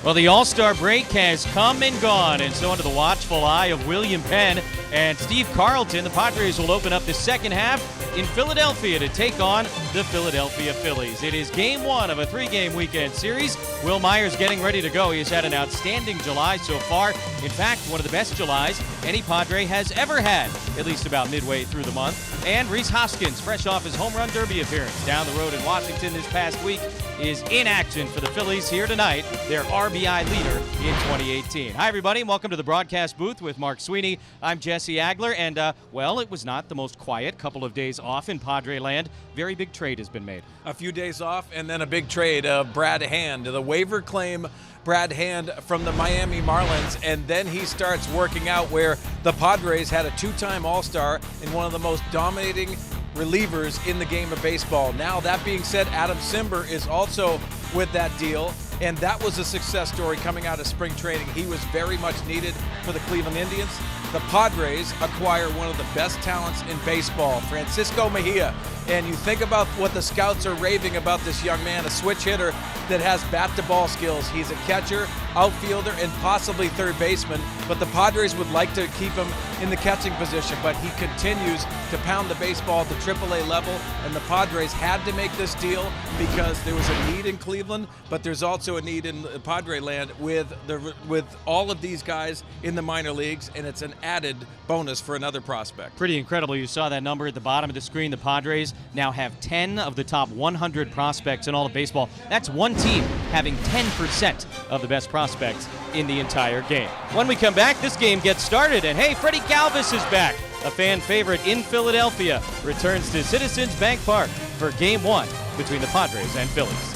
Well, the All-Star break has come and gone, and so under the watchful eye of William Penn and Steve Carlton, the Padres will open up the second half in Philadelphia to take on the Philadelphia Phillies. It is game one of a three-game weekend series. Will Myers getting ready to go. He has had an outstanding July so far. In fact, one of the best Julys any Padre has ever had, at least about midway through the month. And Rhys Hoskins, fresh off his home run derby appearance down the road in Washington this past week, is in action for the Phillies here tonight, their RBI leader in 2018. Hi, everybody, and welcome to the broadcast booth with Mark Sweeney. I'm Jesse Agler, and, well, it was not the most quiet couple of days off in Padre land. Very big trade has been made. A few days off, and then a big trade of Brad Hand. The waiver claim Brad Hand from the Miami Marlins, and then he starts working out where the Padres had a two-time All-Star and one of the most dominating relievers in the game of baseball. Now, that being said, Adam Cimber is also with that deal, and that was a success story coming out of spring training. He was very much needed for the Cleveland Indians. The Padres acquire one of the best talents in baseball, Francisco Mejia. And you think about what the scouts are raving about this young man, a switch hitter that has bat-to-ball skills. He's a catcher, outfielder, and possibly third baseman, but the Padres would like to keep him in the catching position, but he continues to pound the baseball at the AAA level, and the Padres had to make this deal because there was a need in Cleveland, but there's also a need in Padre land with all of these guys in the minor leagues, and it's an added bonus for another prospect. Pretty incredible. You saw that number at the bottom of the screen. The Padres now have 10 of the top 100 prospects in all of baseball. That's one team having 10% of the best prospects in the entire game. When we come back, this game gets started, and hey, Freddie Galvis is back. A fan favorite in Philadelphia returns to Citizens Bank Park for game one between the Padres and Phillies.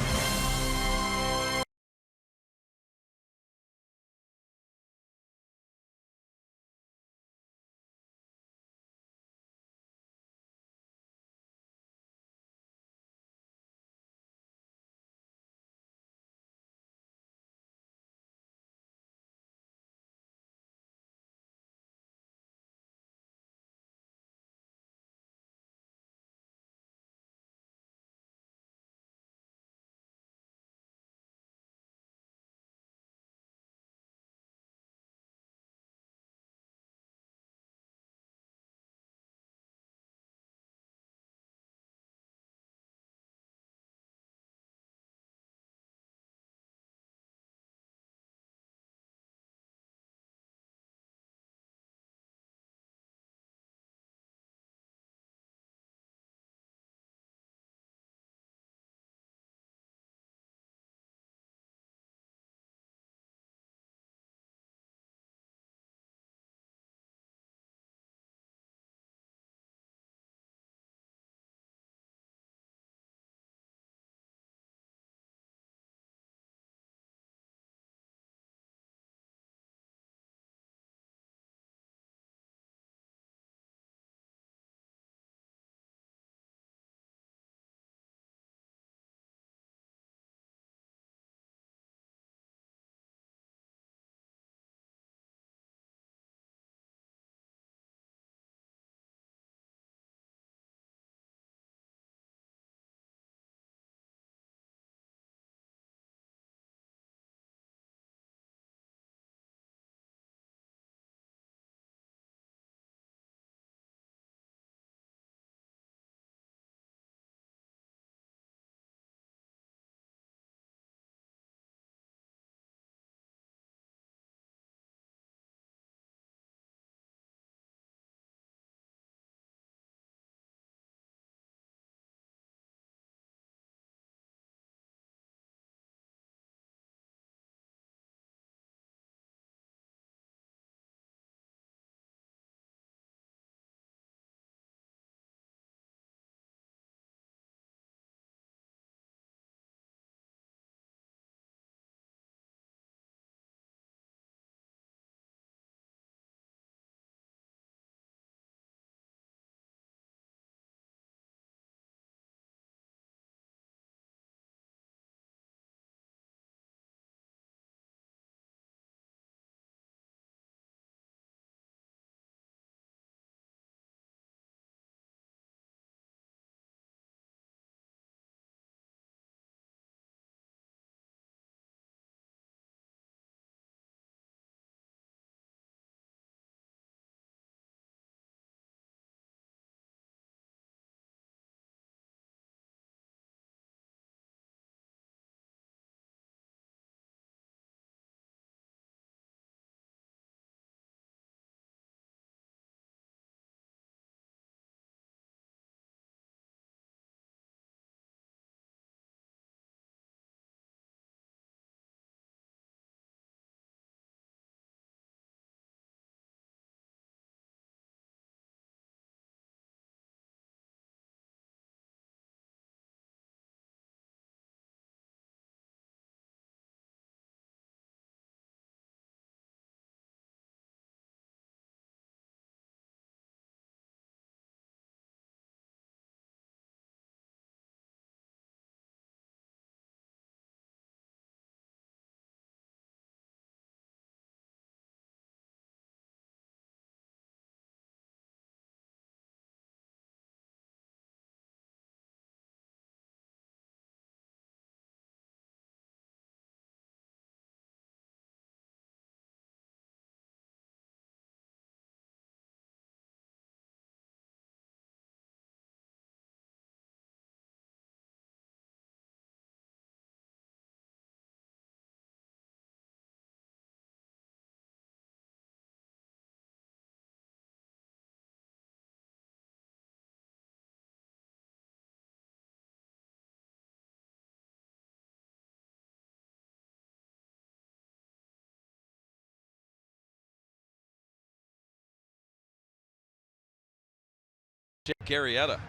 Jake Arrieta.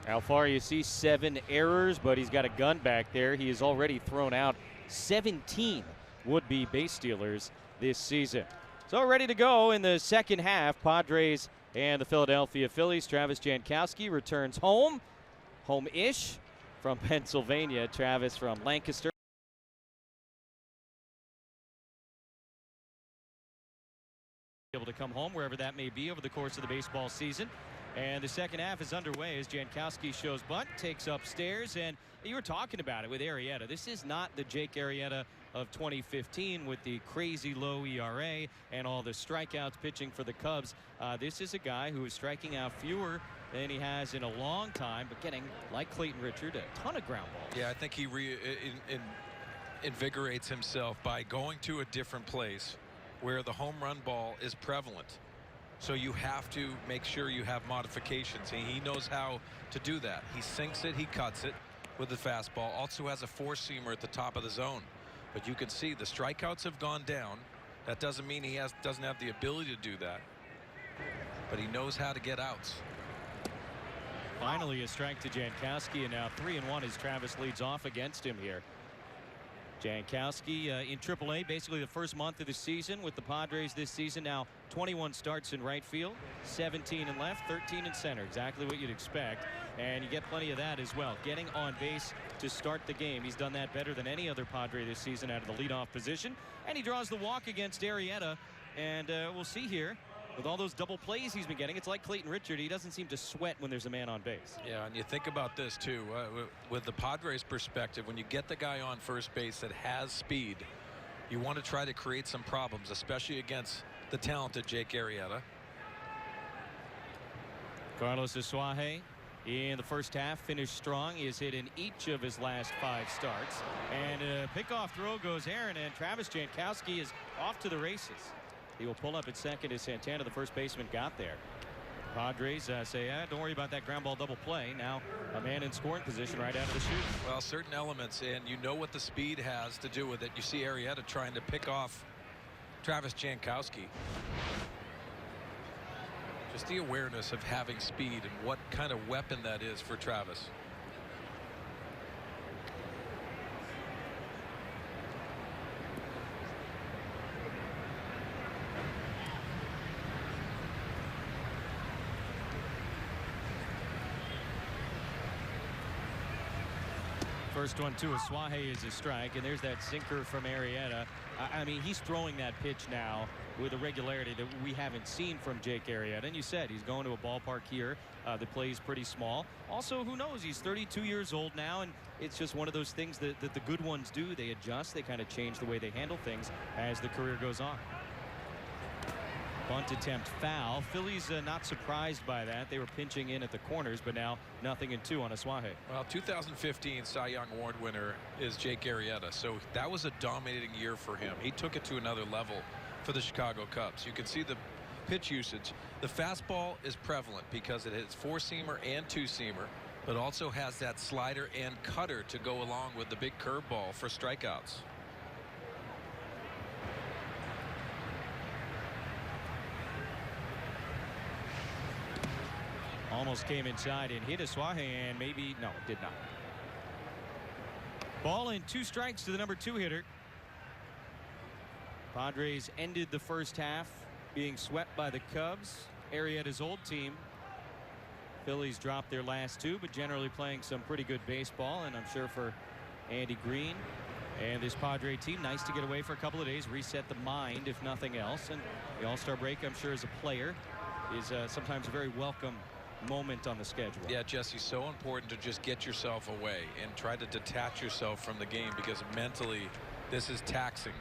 How far you see 7 errors, but he's got a gun back there. He has already thrown out 17 would-be base stealers this season. So ready to go in the second half. Padres and the Philadelphia Phillies. Travis Jankowski returns home-ish from Pennsylvania. Travis from Lancaster. Able to come home wherever that may be over the course of the baseball season. And the second half is underway as Jankowski shows bunt, takes upstairs, and you were talking about it with Arrieta. This is not the Jake Arrieta of 2015 with the crazy low ERA and all the strikeouts pitching for the Cubs. This is a guy who is striking out fewer than he has in a long time, but getting, like Clayton Richard, a ton of ground balls. Yeah, I think he invigorates himself by going to a different place where the home run ball is prevalent. So you have to make sure you have modifications. He knows how to do that. He sinks it, he cuts it with the fastball. Also has a four-seamer at the top of the zone. But you can see the strikeouts have gone down. That doesn't mean he doesn't have the ability to do that. But he knows how to get outs. Finally a strike to Jankowski, and now 3-1 as Travis leads off against him here. Jankowski in AAA, basically the first month of the season with the Padres this season. Now 21 starts in right field, 17 in left, 13 in center. Exactly what you'd expect. And you get plenty of that as well. Getting on base to start the game. He's done that better than any other Padre this season out of the leadoff position. And he draws the walk against Arrieta. And we'll see here. With all those double plays he's been getting, it's like Clayton Richard. He doesn't seem to sweat when there's a man on base. Yeah, and you think about this too, with the Padres' perspective, when you get the guy on first base that has speed, you want to try to create some problems, especially against the talented Jake Arrieta. Carlos Asuaje in the first half finished strong. He has hit in each of his last 5 starts. And a pickoff throw goes Aaron, and Travis Jankowski is off to the races. He will pull up at second as Santana, the first baseman, got there. Padres say, don't worry about that ground ball double play. Now a man in scoring position right out of the chute. Well, certain elements, and you know what the speed has to do with it. You see Arrieta trying to pick off Travis Jankowski. Just the awareness of having speed and what kind of weapon that is for Travis. First one to Asuaje is a strike, and there's that sinker from Arrieta. I mean, he's throwing that pitch now with a regularity that we haven't seen from Jake Arrieta. And you said he's going to a ballpark here that plays pretty small. Also, who knows? He's 32 years old now, and it's just one of those things that the good ones do. They adjust. They kind of change the way they handle things as the career goes on. Bunt attempt foul. Phillies not surprised by that. They were pinching in at the corners, but now 0-2 on Asuaje. Well, 2015 Cy Young Award winner is Jake Arrieta, so that was a dominating year for him. He took it to another level for the Chicago Cubs. You can see the pitch usage. The fastball is prevalent because it hits four-seamer and two-seamer, but also has that slider and cutter to go along with the big curveball for strikeouts. Almost came inside and hit Asuaje, and maybe no, it did not. Ball and 2 strikes to the number 2 hitter. Padres ended the first half being swept by the Cubs, Arrieta's old team. Phillies dropped their last 2, but generally playing some pretty good baseball, and I'm sure for Andy Green and this Padre team, nice to get away for a couple of days, reset the mind if nothing else. And the All-Star break, I'm sure as a player, is sometimes a very welcome moment on the schedule. Yeah, Jesse, so important to just get yourself away and try to detach yourself from the game, because mentally this is taxing.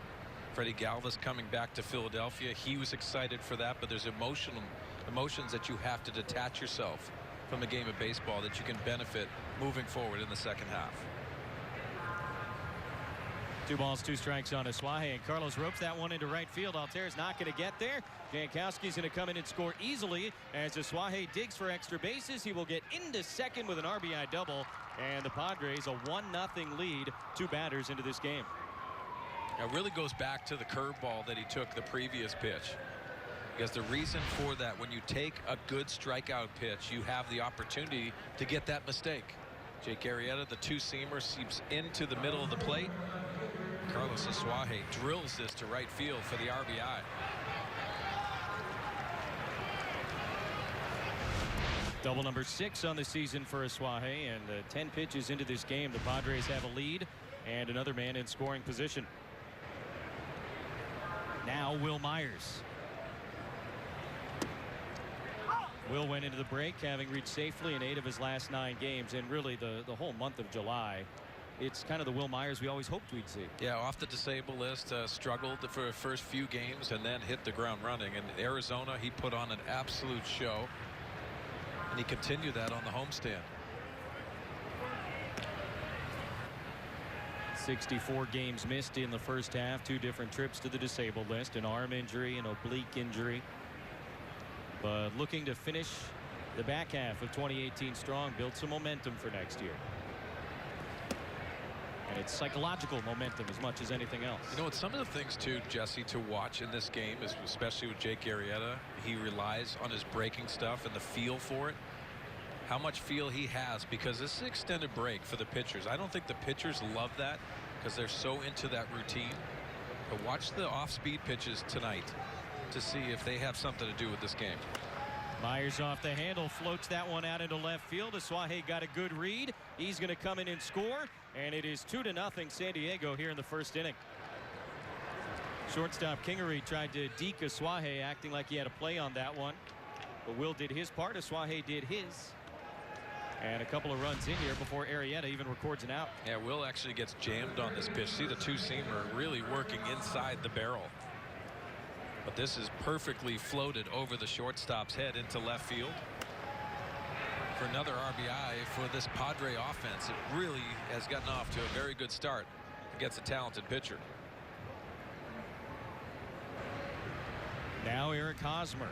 Freddie Galvis coming back to Philadelphia, he was excited for that, but there's emotions that you have to detach yourself from the game of baseball that you can benefit moving forward in the second half. 2 balls, 2 strikes on Asuaje, and Carlos ropes that one into right field. Alter's not going to get there. Jankowski's going to come in and score easily as Asuaje digs for extra bases. He will get into second with an RBI double, and the Padres a 1-0 lead, 2 batters into this game. It really goes back to the curveball that he took the previous pitch. Because the reason for that, when you take a good strikeout pitch, you have the opportunity to get that mistake. Jake Arrieta, the two-seamer, seeps into the middle of the plate. Carlos Asuaje drills this to right field for the RBI. Double number 6 on the season for Asuaje, and 10 pitches into this game, the Padres have a lead and another man in scoring position. Now Will Myers. Will went into the break having reached safely in 8 of his last 9 games, and really the whole month of July, it's kind of the Will Myers we always hoped we'd see. Yeah, off the disabled list, struggled for the first few games and then hit the ground running. In Arizona, he put on an absolute show, and he continued that on the homestand. 64 games missed in the first half, 2 different trips to the disabled list, an arm injury, an oblique injury. But looking to finish the back half of 2018 strong, build some momentum for next year. And it's psychological momentum as much as anything else. You know what, some of the things too, Jesse, to watch in this game is, especially with Jake Arrieta, he relies on his breaking stuff and the feel for it. How much feel he has, because this is an extended break for the pitchers. I don't think the pitchers love that because they're so into that routine. But watch the off-speed pitches tonight to see if they have something to do with this game. Myers off the handle, floats that one out into left field. Asuaje got a good read. He's going to come in and score, and it is 2-0 San Diego here in the first inning. Shortstop Kingery tried to deke Asuaje, acting like he had a play on that one, but Will did his part. Asuaje did his, and a couple of runs in here before Arrieta even records an out. Yeah, Will actually gets jammed on this pitch. See the two-seamer really working inside the barrel. But this is perfectly floated over the shortstop's head into left field for another RBI for this Padre offense. It really has gotten off to a very good start against a talented pitcher. Now Eric Hosmer.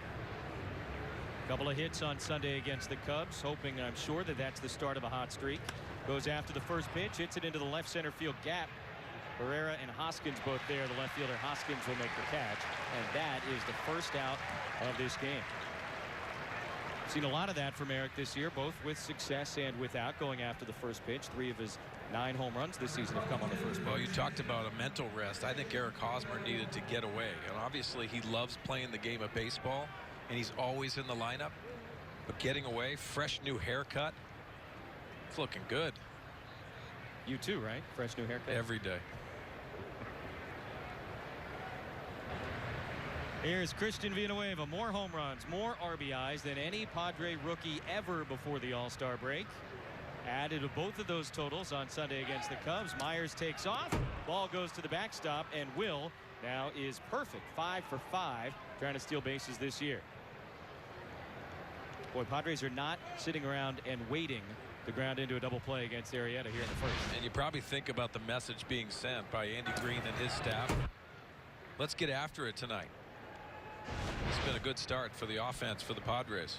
Couple of hits on Sunday against the Cubs, hoping, I'm sure, that that's the start of a hot streak. Goes after the first pitch, hits it into the left center field gap. Herrera and Hoskins both there. The left fielder Hoskins will make the catch, and that is the first out of this game. Seen a lot of that from Eric this year, both with success and without, going after the first pitch. 3 of his 9 home runs this season have come on the first pitch. Well, you talked about a mental rest. I think Eric Hosmer needed to get away, and obviously he loves playing the game of baseball, and he's always in the lineup. But getting away, fresh new haircut, it's looking good. You too, right? Fresh new haircut every day. Here's Christian Villanueva. More home runs, more RBIs than any Padre rookie ever before the All-Star break. Added to both of those totals on Sunday against the Cubs. Myers takes off. Ball goes to the backstop, and Will now is perfect. 5 for 5, trying to steal bases this year. Boy, Padres are not sitting around and waiting to ground into a double play against Arrieta here in the first. And you probably think about the message being sent by Andy Green and his staff. Let's get after it tonight. It's been a good start for the offense for the Padres.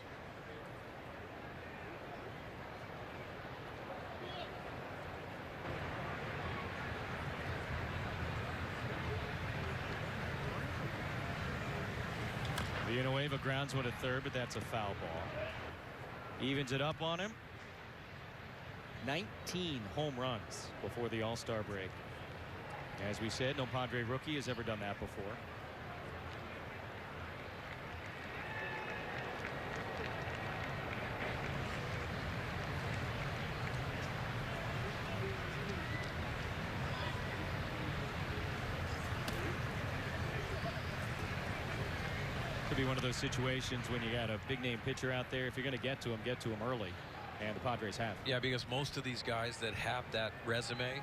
Villanueva grounds one to third, but that's a foul ball. Evens it up on him. 19 home runs before the All-Star break. As we said, no Padre rookie has ever done that before. Could be one of those situations when you got a big name pitcher out there. If you're going to get to him early, and the Padres have. Yeah, because most of these guys that have that resume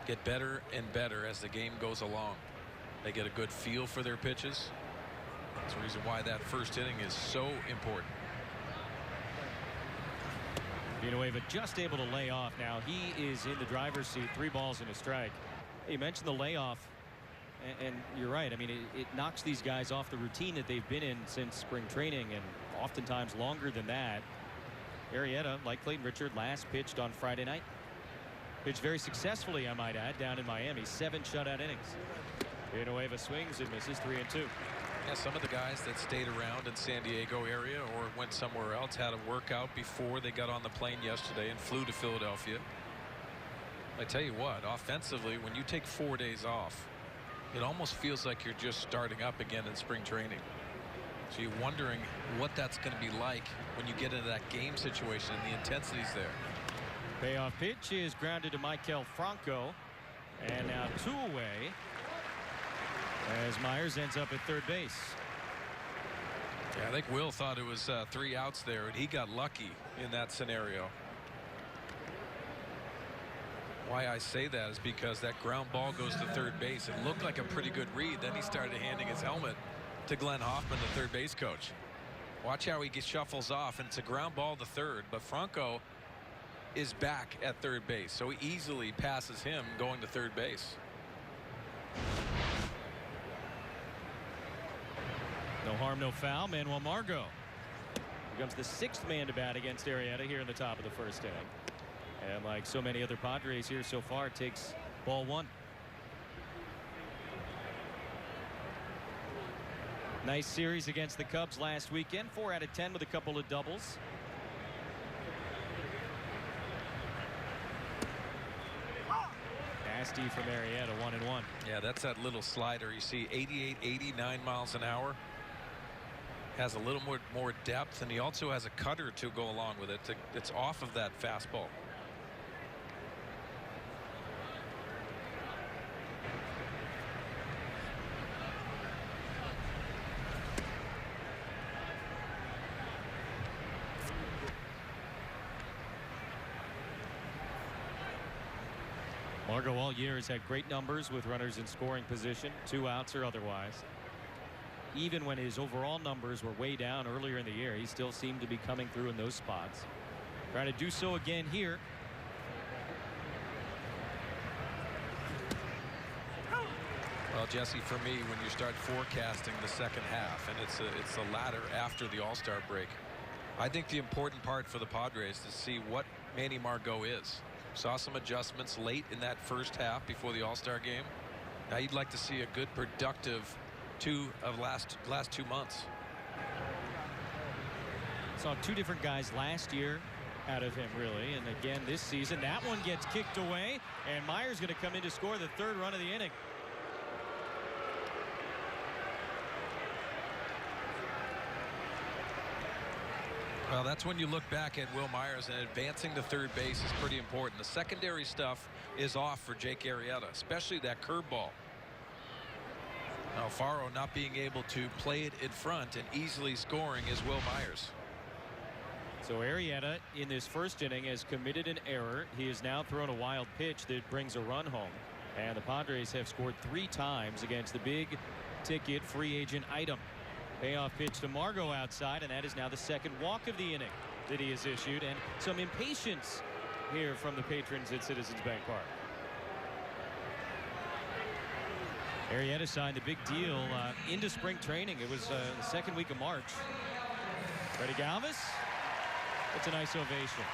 get better and better as the game goes along. They get a good feel for their pitches. That's the reason why that first inning is so important. Villanueva just able to lay off now. He is in the driver's seat. 3 balls and a strike. You mentioned the layoff, and you're right. I mean, it knocks these guys off the routine that they've been in since spring training, and oftentimes longer than that. Arrieta, like Clayton Richard, last pitched on Friday night. Pitched very successfully, I might add, down in Miami. 7 shutout innings. Villanueva swings and misses. 3-2. Yeah, some of the guys that stayed around in San Diego area or went somewhere else had a workout before they got on the plane yesterday and flew to Philadelphia. I tell you what, offensively, when you take 4 days off, it almost feels like you're just starting up again in spring training. So you're wondering what that's going to be like when you get into that game situation and the intensity's there. Payoff pitch is grounded to Maikel Franco, and now 2 away as Myers ends up at third base. Yeah, I think Will thought it was 3 outs there, and he got lucky in that scenario. Why I say that is because that ground ball goes to third base. It looked like a pretty good read. Then he started handing his helmet to Glenn Hoffman, the third base coach. Watch how he shuffles off, and it's a ground ball to third, but Franco is back at third base, so he easily passes him going to third base. No harm, no foul. Manuel Margot becomes the 6th man to bat against Arrieta here in the top of the first inning. And like so many other Padres here so far, it takes ball 1. Nice series against the Cubs last weekend. 4 out of 10 with a couple of doubles. Nasty from Arrieta, 1-1. Yeah, that's that little slider. You see 88, 89 miles an hour. Has a little more depth, and he also has a cutter to go along with it. It's off of that fastball. Margot all year has had great numbers with runners in scoring position, 2 outs or otherwise. Even when his overall numbers were way down earlier in the year, he still seemed to be coming through in those spots. Trying to do so again here. Well, Jesse, for me, when you start forecasting the second half, and it's the latter after the All-Star break, I think the important part for the Padres is to see what Manny Margot is. Saw some adjustments late in that first half before the All-Star game. Now you'd like to see a good, productive last 2 months. Saw 2 different guys last year out of him, really, and again this season. That one gets kicked away, and Myers going to come in to score the 3rd run of the inning. Well, that's when you look back at Will Myers, and advancing to third base is pretty important. The secondary stuff is off for Jake Arrieta, especially that curveball. Alfaro not being able to play it in front and easily scoring is Will Myers. So Arrieta in this first inning has committed an error. He has now thrown a wild pitch that brings a run home. And the Padres have scored 3 times against the big ticket free agent item. Payoff pitch to Margot outside, and that is now the 2nd walk of the inning that he has issued, and some impatience here from the patrons at Citizens Bank Park. Arrieta signed a big deal into spring training. It was the 2nd week of March. Freddie Galvis. It's a nice ovation.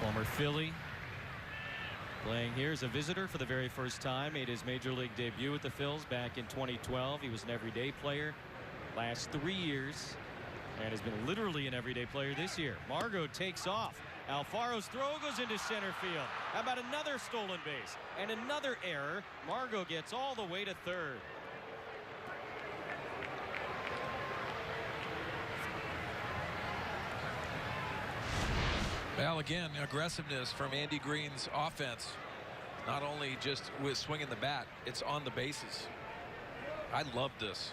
Former Philly playing here as a visitor for the very first time. Made his major league debut with the Phils back in 2012. He was an everyday player last 3 years and has been literally an everyday player this year. Margot takes off. Alfaro's throw goes into center field. How about another stolen base and another error? Margot gets all the way to third. Well, again, aggressiveness from Andy Green's offense. Not only just with swinging the bat, it's on the bases. I love this.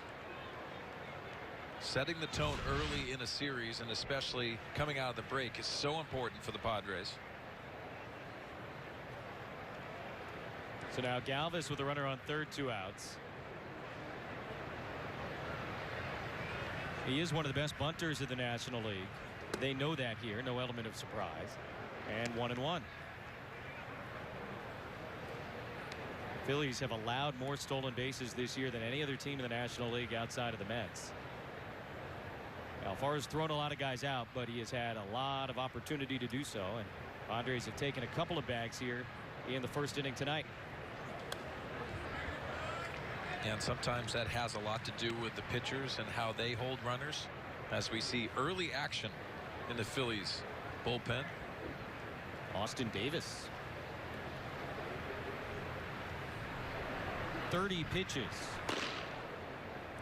Setting the tone early in a series, and especially coming out of the break, is so important for the Padres. So now Galvis with a runner on third, 2 outs. He is one of the best bunters in the National League. They know that here. No element of surprise. And 1-1. Phillies have allowed more stolen bases this year than any other team in the National League outside of the Mets. Alfaro's thrown a lot of guys out, but he has had a lot of opportunity to do so, and Padres have taken a couple of bags here in the first inning tonight. And sometimes that has a lot to do with the pitchers and how they hold runners, as we see early action in the Phillies bullpen. Austin Davis. 30 pitches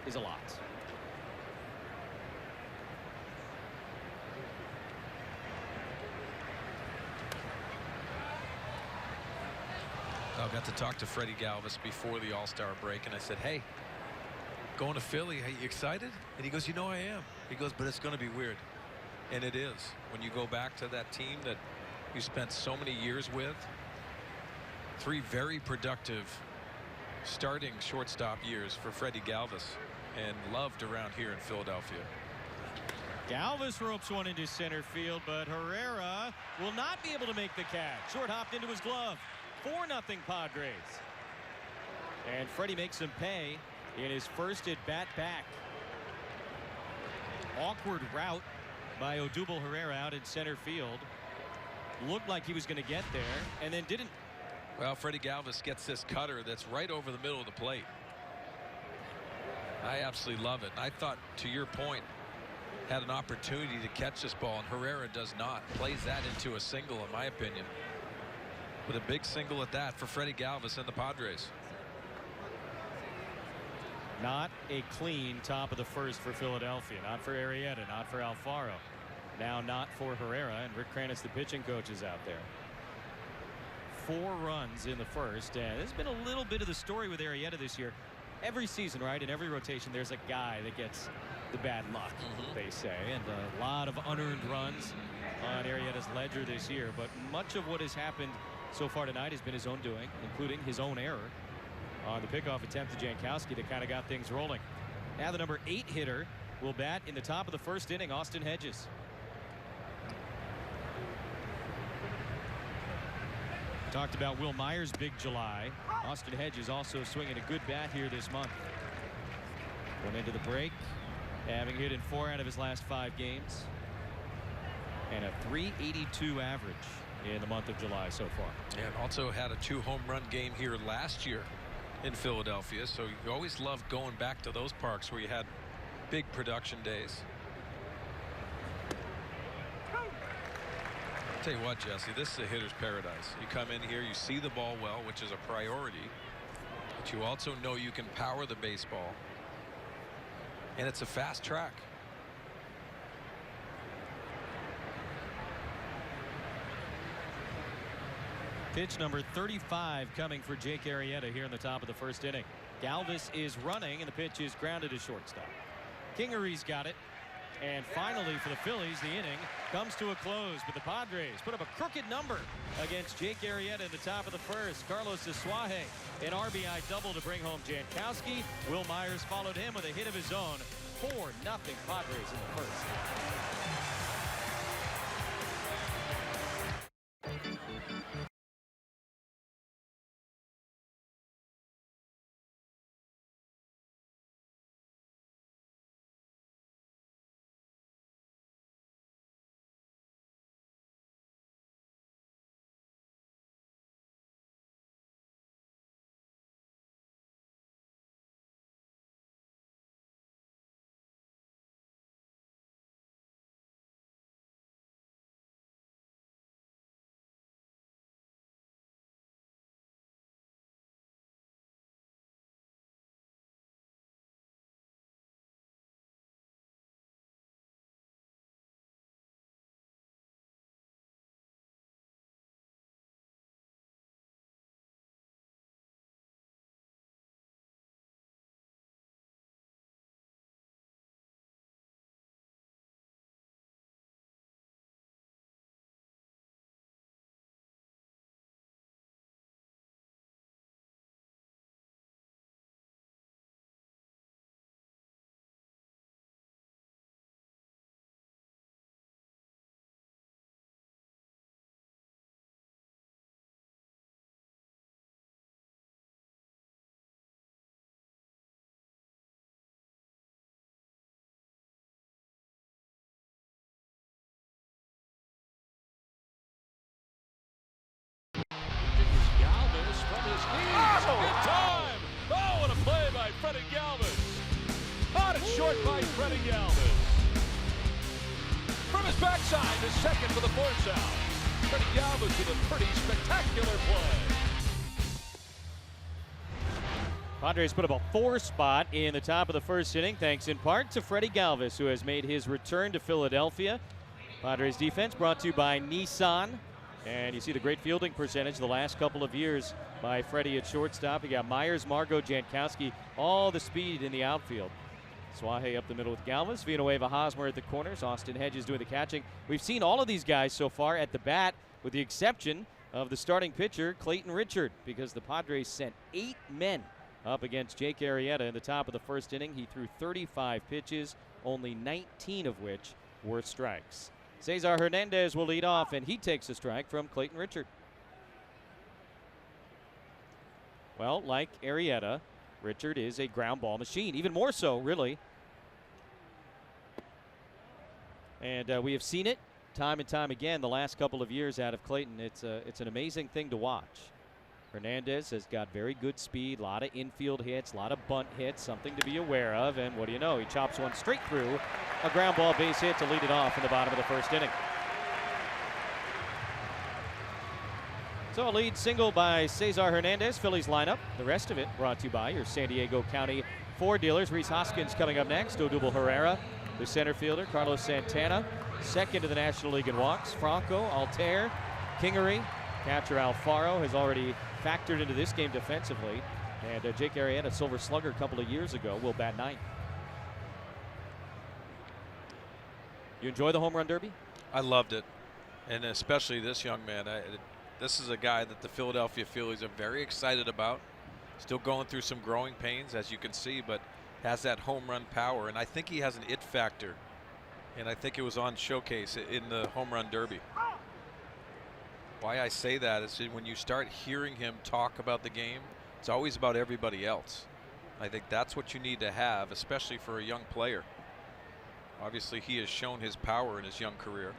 is a lot. I got to talk to Freddie Galvis before the All-Star break, and I said, hey, going to Philly, are you excited? And he goes, you know I am. He goes, but it's going to be weird. And it is. When you go back to that team that you spent so many years with, 3 very productive starting shortstop years for Freddie Galvis, and loved around here in Philadelphia. Galvis ropes one into center field, but Herrera will not be able to make the catch. Short hopped into his glove. 4-0 Padres. And Freddie makes him pay in his first at bat back. Awkward route by Odubel Herrera out in center field. Looked like he was going to get there and then didn't. Well, Freddie Galvis gets this cutter that's right over the middle of the plate. I absolutely love it. I thought, to your point, had an opportunity to catch this ball, and Herrera does not. Plays that into a single, in my opinion. With a big single at that for Freddie Galvis and the Padres. Not a clean top of the first for Philadelphia. Not for Arrieta, not for Alfaro. Now not for Herrera, and Rick Kranitz, the pitching coach, is out there. 4 runs in the first, and there's been a little bit of the story with Arrieta this year. Every season, right, in every rotation, there's a guy that gets the bad luck, they say, and a lot of unearned runs on Arrieta's ledger this year. But much of what has happened so far tonight has been his own doing, including his own error on the pickoff attempt to Jankowski that kind of got things rolling. Now the number 8 hitter will bat in the top of the first inning, Austin Hedges. Talked about Will Myers' big July. Austin Hedges also swinging a good bat here this month. Went into the break, having hit in 4 out of his last 5 games. And a .382 average in the month of July so far. And also had a 2 home run game here last year in Philadelphia. So you always love going back to those parks where you had big production days. I'll tell you what, Jesse, this is a hitter's paradise. You come in here, you see the ball well, which is a priority, but you also know you can power the baseball, and it's a fast track. Pitch number 35 coming for Jake Arrieta here in the top of the first inning. Galvis is running, and the pitch is grounded to shortstop. Kingery's got it. And finally, for the Phillies, the inning comes to a close. But the Padres put up a crooked number against Jake Arrieta in the top of the first. Carlos Asuaje, an RBI double to bring home Jankowski. Will Myers followed him with a hit of his own. 4-0 Padres in the first. Freddie Galvis. From his backside to second for the force out. Freddie Galvis with a pretty spectacular play. Padres put up a 4 spot in the top of the first inning, thanks in part to Freddie Galvis, who has made his return to Philadelphia. Padres defense brought to you by Nissan. And you see the great fielding percentage the last couple of years by Freddie at shortstop. You got Myers, Margot, Jankowski, all the speed in the outfield. Suaje up the middle with Galvis, Villanueva, Hosmer at the corners, Austin Hedges doing the catching. We've seen all of these guys so far at the bat, with the exception of the starting pitcher, Clayton Richard, because the Padres sent 8 men up against Jake Arrieta in the top of the first inning. He threw 35 pitches, only 19 of which were strikes. Cesar Hernandez will lead off, and he takes a strike from Clayton Richard. Well, like Arrieta, Richard is a ground ball machine, even more so, really. And we have seen it time and time again the last couple of years out of Clayton. It's an amazing thing to watch. Hernandez has got very good speed, a lot of infield hits, a lot of bunt hits, something to be aware of. And what do you know? He chops one straight through, a ground ball base hit to lead it off in the bottom of the first inning. So a lead single by Cesar Hernandez, Phillies lineup. The rest of it brought to you by your San Diego County Ford dealers. Reese Hoskins coming up next. Odubel Herrera, the center fielder. Carlos Santana, second to the National League in walks. Franco, Altair, Kingery. Catcher Alfaro has already factored into this game defensively. And Jake Arrieta, Silver Slugger a couple of years ago, will bat 9th. You enjoy the home run derby? I loved it, and especially this young man. This is a guy that the Philadelphia Phillies are very excited about. Still going through some growing pains, as you can see, but has that home run power, and I think he has an it factor. And I think it was on showcase in the home run derby. Why I say that is when you start hearing him talk about the game, it's always about everybody else. I think that's what you need to have, especially for a young player. Obviously, he has shown his power in his young career.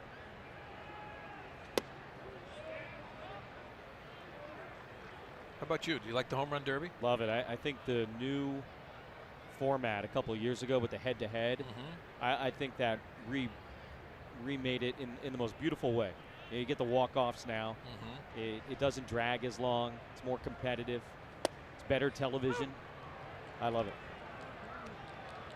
How about you? Do you like the home run derby? Love it. I think the new format a couple of years ago with the head-to-head, I think that remade it in the most beautiful way. You get the walk-offs now. It doesn't drag as long. It's more competitive. It's better television. I love it.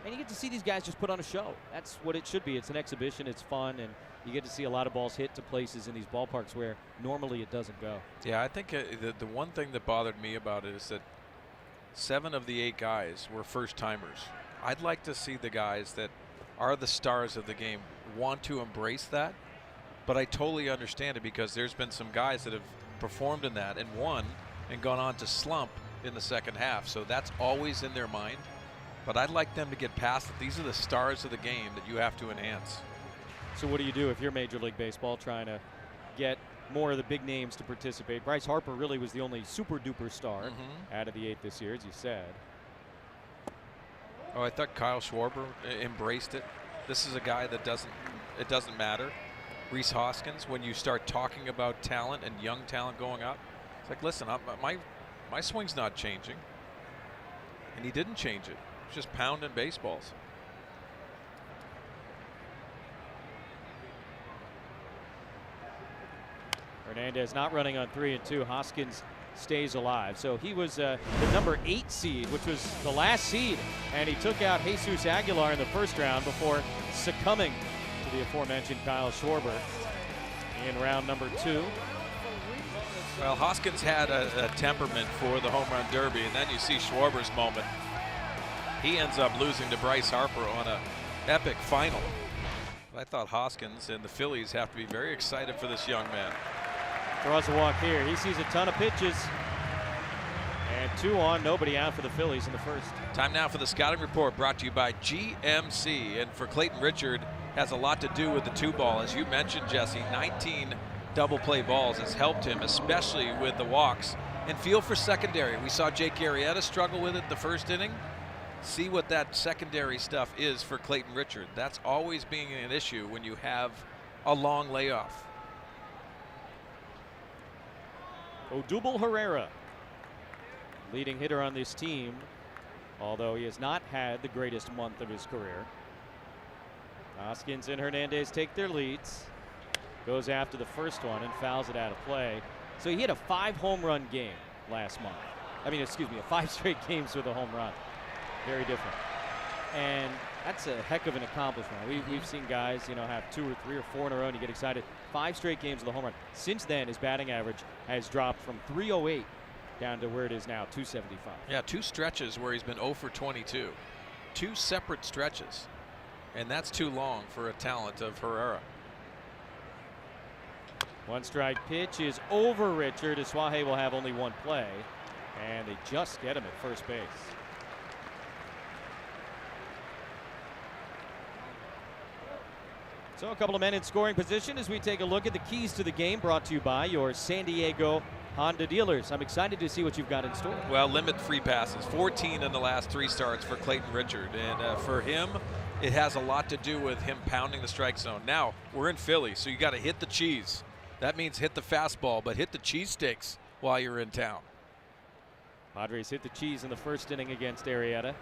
And you get to see these guys just put on a show. That's what it should be. It's an exhibition. It's fun. And you get to see a lot of balls hit to places in these ballparks where normally it doesn't go. Yeah, I think the one thing that bothered me about it is that 7 of the 8 guys were first-timers. I'd like to see the guys that are the stars of the game want to embrace that. But I totally understand it, because there's been some guys that have performed in that and won and gone on to slump in the second half. So that's always in their mind. But I'd like them to get past it. These are the stars of the game that you have to enhance. So what do you do if you're Major League Baseball trying to get more of the big names to participate? Bryce Harper really was the only super-duper star out of the 8 this year, as you said. Oh, I thought Kyle Schwarber embraced it. This is a guy that it doesn't matter. Reese Hoskins, when you start talking about talent and young talent going up, it's like, listen, my swing's not changing. And he didn't change it. It's just pounding baseballs. Hernandez not running on 3 and 2. Hoskins stays alive. So he was the number 8 seed, which was the last seed, and he took out Jesus Aguilar in the first round before succumbing to the aforementioned Kyle Schwarber in round number 2. Well, Hoskins had a temperament for the home run derby, and then you see Schwarber's moment. He ends up losing to Bryce Harper on an epic final. I thought Hoskins and the Phillies have to be very excited for this young man. Draws a walk here. He sees a ton of pitches. And 2 on, nobody out for the Phillies in the first. Time now for the scouting report, brought to you by GMC. And for Clayton Richard, has a lot to do with the 2-ball. As you mentioned, Jesse, 19 double play balls has helped him, especially with the walks. And feel for secondary. We saw Jake Arrieta struggle with it the first inning. See what that secondary stuff is for Clayton Richard. That's always being an issue when you have a long layoff. Odubel Herrera, leading hitter on this team, although he has not had the greatest month of his career. Hoskins and Hernandez take their leads. Goes after the first one and fouls it out of play. So he hit a 5 home run game last month. I mean, excuse me, 5 straight games with a home run. Very different. And that's a heck of an accomplishment. We've seen guys, have 2 or 3 or 4 in a row and you get excited. 5 straight games with a home run. Since then, his batting average has dropped from 308 down to where it is now, 275. Yeah, 2 stretches where he's been 0 for 22. 2 separate stretches. And that's too long for a talent of Herrera. 1 strike pitch is over Richard. Asuaje will have only 1 play. And they just get him at first base. So a couple of men in scoring position as we take a look at the keys to the game, brought to you by your San Diego Honda dealers. I'm excited to see what you've got in store. Well, limit free passes, 14 in the last 3 starts for Clayton Richard. And for him, it has a lot to do with him pounding the strike zone. Now, we're in Philly, so you got to hit the cheese. That means hit the fastball, but hit the cheesesteaks while you're in town. Padres hit the cheese in the first inning against Arrieta.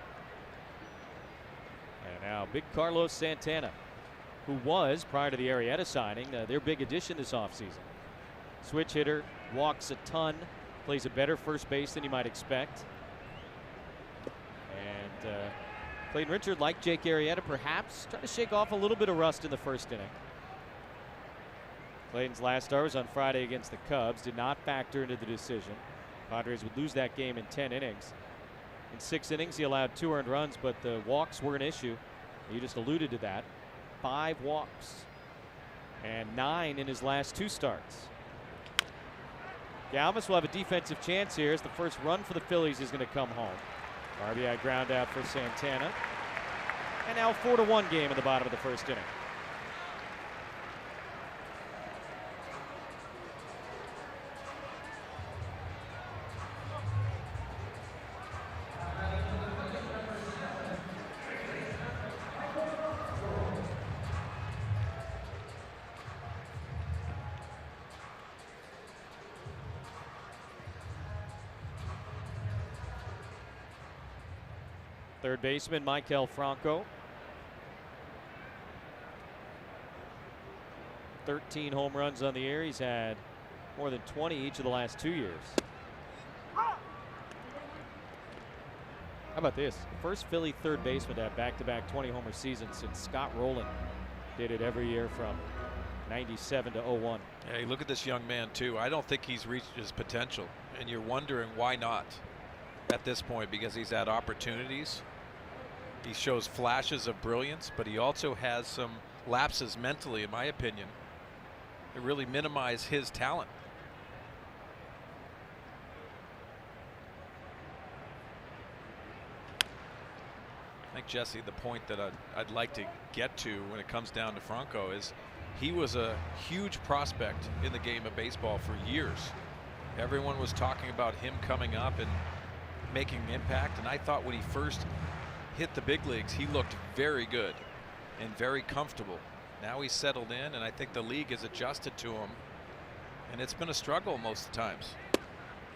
And now big Carlos Santana, who was, prior to the Arrieta signing, their big addition this offseason. Switch hitter, walks a ton, plays a better first base than you might expect. And Clayton Richard, like Jake Arrieta, perhaps trying to shake off a little bit of rust in the first inning. Clayton's last start was on Friday against the Cubs, did not factor into the decision. Padres would lose that game in 10 innings. In 6 innings, he allowed 2 earned runs, but the walks were an issue. You just alluded to that. 5 walks and 9 in his last 2 starts. Galvis will have a defensive chance here as the first run for the Phillies is going to come home. RBI ground out for Santana. And now 4-1 game in the bottom of the first inning. Third baseman Maikel Franco. 13 home runs on the year. He's had more than 20 each of the last 2 years. How about this? The first Philly third baseman to have back-to-back 20-homer seasons since Scott Rowland did it every year from 97 to 01. Hey, look at this young man, too. I don't think he's reached his potential, and you're wondering why not at this point, because he's had opportunities. He shows flashes of brilliance, but he also has some lapses mentally, in my opinion, that really minimize his talent. I think, Jesse, the point that I'd like to get to when it comes down to Franco is he was a huge prospect in the game of baseball for years. Everyone was talking about him coming up and making an impact, and I thought when he first hit the big leagues, he looked very good and very comfortable. Now he's settled in, and I think the league has adjusted to him, and it's been a struggle most of the times.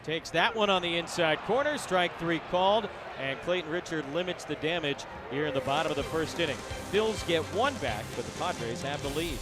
Takes that one on the inside corner. Strike 3 called, and Clayton Richard limits the damage here in the bottom of the first inning. Phils get 1 back, but the Padres have the lead.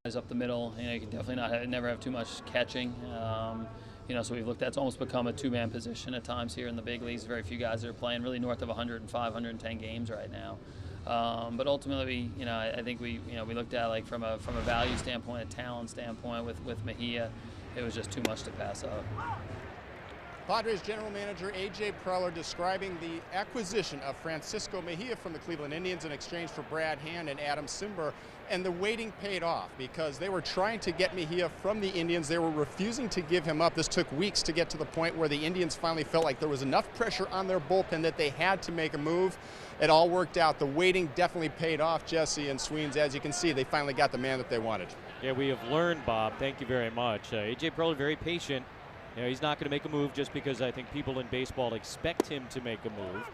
guys up the middle. You know, you can definitely never have too much catching. You know, so we've looked at, it's almost become a two-man position at times here in the big leagues. Very few guys that are playing really north of 105, 110 games right now. But ultimately, you know, I think we looked at, like, from a value standpoint, a talent standpoint with Mejia, it was just too much to pass up. Padres general manager A.J. Preller describing the acquisition of Francisco Mejia from the Cleveland Indians in exchange for Brad Hand and Adam Cimber. And the waiting paid off because they were trying to get Mejia from the Indians. They were refusing to give him up. This took weeks to get to the point where the Indians finally felt like there was enough pressure on their bullpen that they had to make a move. It all worked out. The waiting definitely paid off, Jesse and Sweens. As you can see, they finally got the man that they wanted. Yeah, we have learned, Bob. Thank you very much. A.J. Preller, very patient. You know, he's not going to make a move just because I think people in baseball expect him to make a move.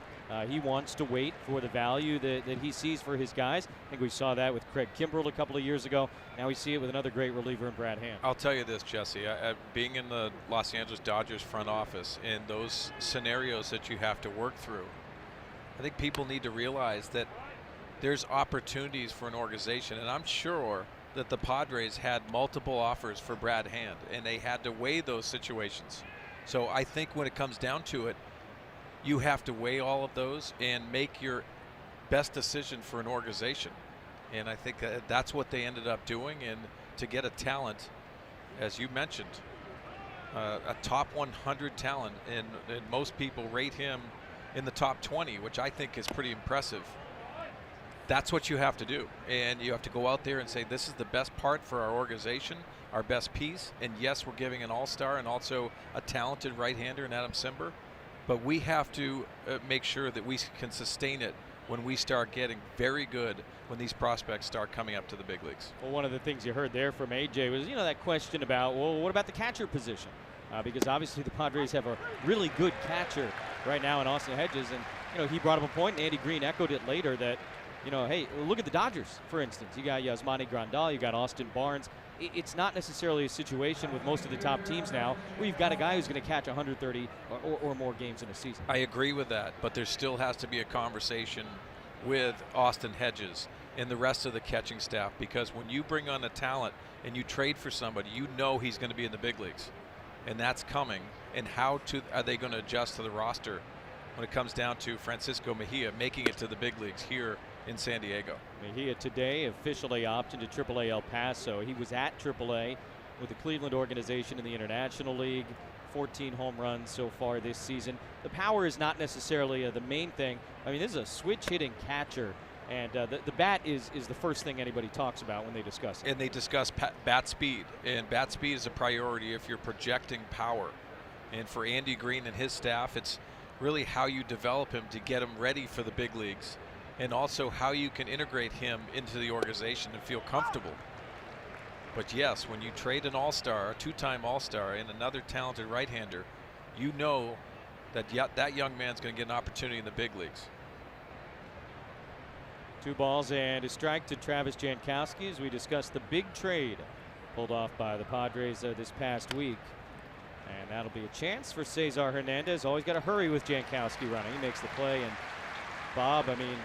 He wants to wait for the value that he sees for his guys. I think we saw that with Craig Kimbrell a couple of years ago. Now we see it with another great reliever in Brad Hand. I'll tell you this, Jesse. Being in the Los Angeles Dodgers front office and those scenarios that you have to work through, I think people need to realize that there's opportunities for an organization, and I'm sure that the Padres had multiple offers for Brad Hand, and they had to weigh those situations. So I think when it comes down to it, you have to weigh all of those and make your best decision for an organization. And I think that's what they ended up doing. And to get a talent, as you mentioned, a top 100 talent, and most people rate him in the top 20, which I think is pretty impressive. That's what you have to do. And you have to go out there and say, this is the best part for our organization, our best piece. And yes, we're giving an all-star and also a talented right-hander in Adam Cimber. But we have to make sure that we can sustain it when we start getting very good, when these prospects start coming up to the big leagues. Well, one of the things you heard there from A.J. was, you know, that question about, well, what about the catcher position? Because obviously the Padres have a really good catcher right now in Austin Hedges. And, you know, he brought up a point, and Andy Green echoed it later, that, you know, hey, look at the Dodgers, for instance. You got Yasmani Grandal, you got Austin Barnes. It's not necessarily a situation with most of the top teams now where you've got a guy who's going to catch 130 or more games in a season. I agree with that, but there still has to be a conversation with Austin Hedges and the rest of the catching staff, because when you bring on a talent and you trade for somebody, you know he's going to be in the big leagues, and that's coming. And how are they going to adjust to the roster when it comes down to Francisco Mejia making it to the big leagues here in San Diego? Mejia today officially opted to AAA El Paso. He was at AAA with the Cleveland organization in the International League. 14 home runs so far this season. The power is not necessarily the main thing. I mean, this is a switch-hitting catcher, and the bat is the first thing anybody talks about when they discuss it. And they discuss bat speed, and bat speed is a priority if you're projecting power. And for Andy Green and his staff, it's really how you develop him to get him ready for the big leagues, and also how you can integrate him into the organization and feel comfortable. But yes, when you trade an all-star, a two-time all-star, and another talented right-hander, you know that that young man's going to get an opportunity in the big leagues. 2 balls and a strike to Travis Jankowski as we discuss the big trade pulled off by the Padres this past week. And that'll be a chance for Cesar Hernandez. Always got to hurry with Jankowski running. He makes the play. And Bob, I mean,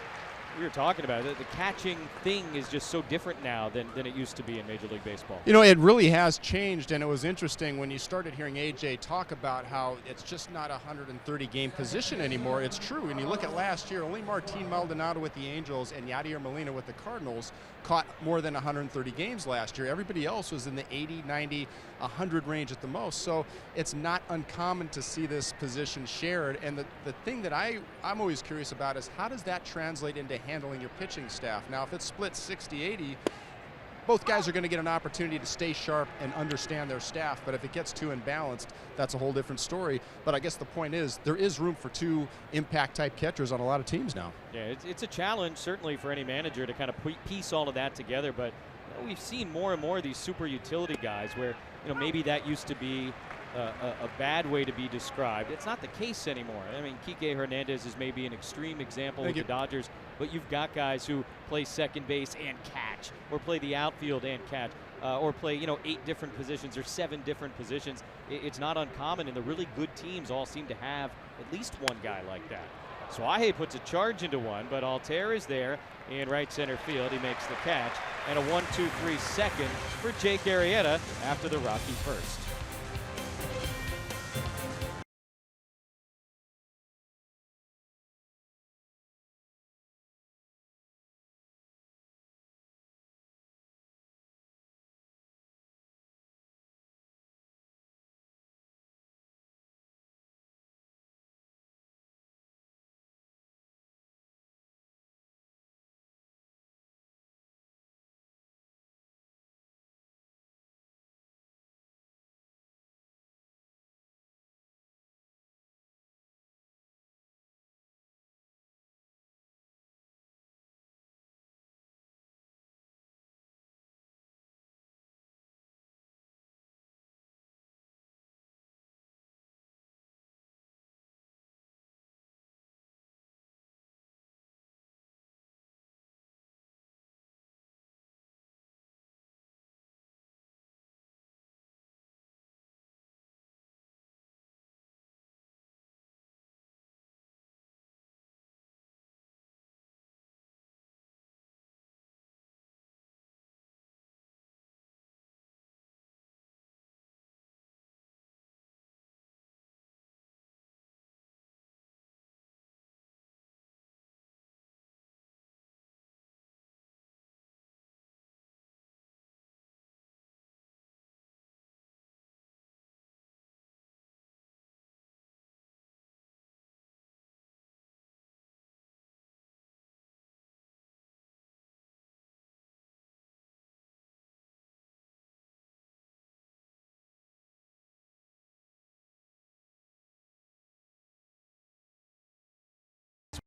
we were talking about it. The catching thing is just so different now than it used to be in Major League Baseball. You know, it really has changed, and it was interesting when you started hearing A.J. talk about how it's just not a 130-game position anymore. It's true. And you look at last year, only Martin Maldonado with the Angels and Yadier Molina with the Cardinals caught more than 130 games last year. Everybody else was in the 80, 90, 100 range at the most. So it's not uncommon to see this position shared. And the thing that I'm always curious about is how does that translate into handling your pitching staff? Now, if it's split 60-80, both guys are going to get an opportunity to stay sharp and understand their staff. But if it gets too imbalanced, that's a whole different story. But I guess the point is there is room for 2 impact-type catchers on a lot of teams now. Yeah, it's a challenge certainly for any manager to kind of piece all of that together. But you know, we've seen more and more of these super utility guys where, you know, maybe that used to be a bad way to be described. It's not the case anymore. I mean, Kike Hernandez is maybe an extreme example with the Dodgers, but you've got guys who play second base and catch, or play the outfield and catch, or play, you know, 8 different positions or 7 different positions. It's not uncommon, and the really good teams all seem to have at least one guy like that. Suaje puts a charge into one, but Altair is there in right center field. He makes the catch, and a 1-2-3 second for Jake Arrieta after the rocky first.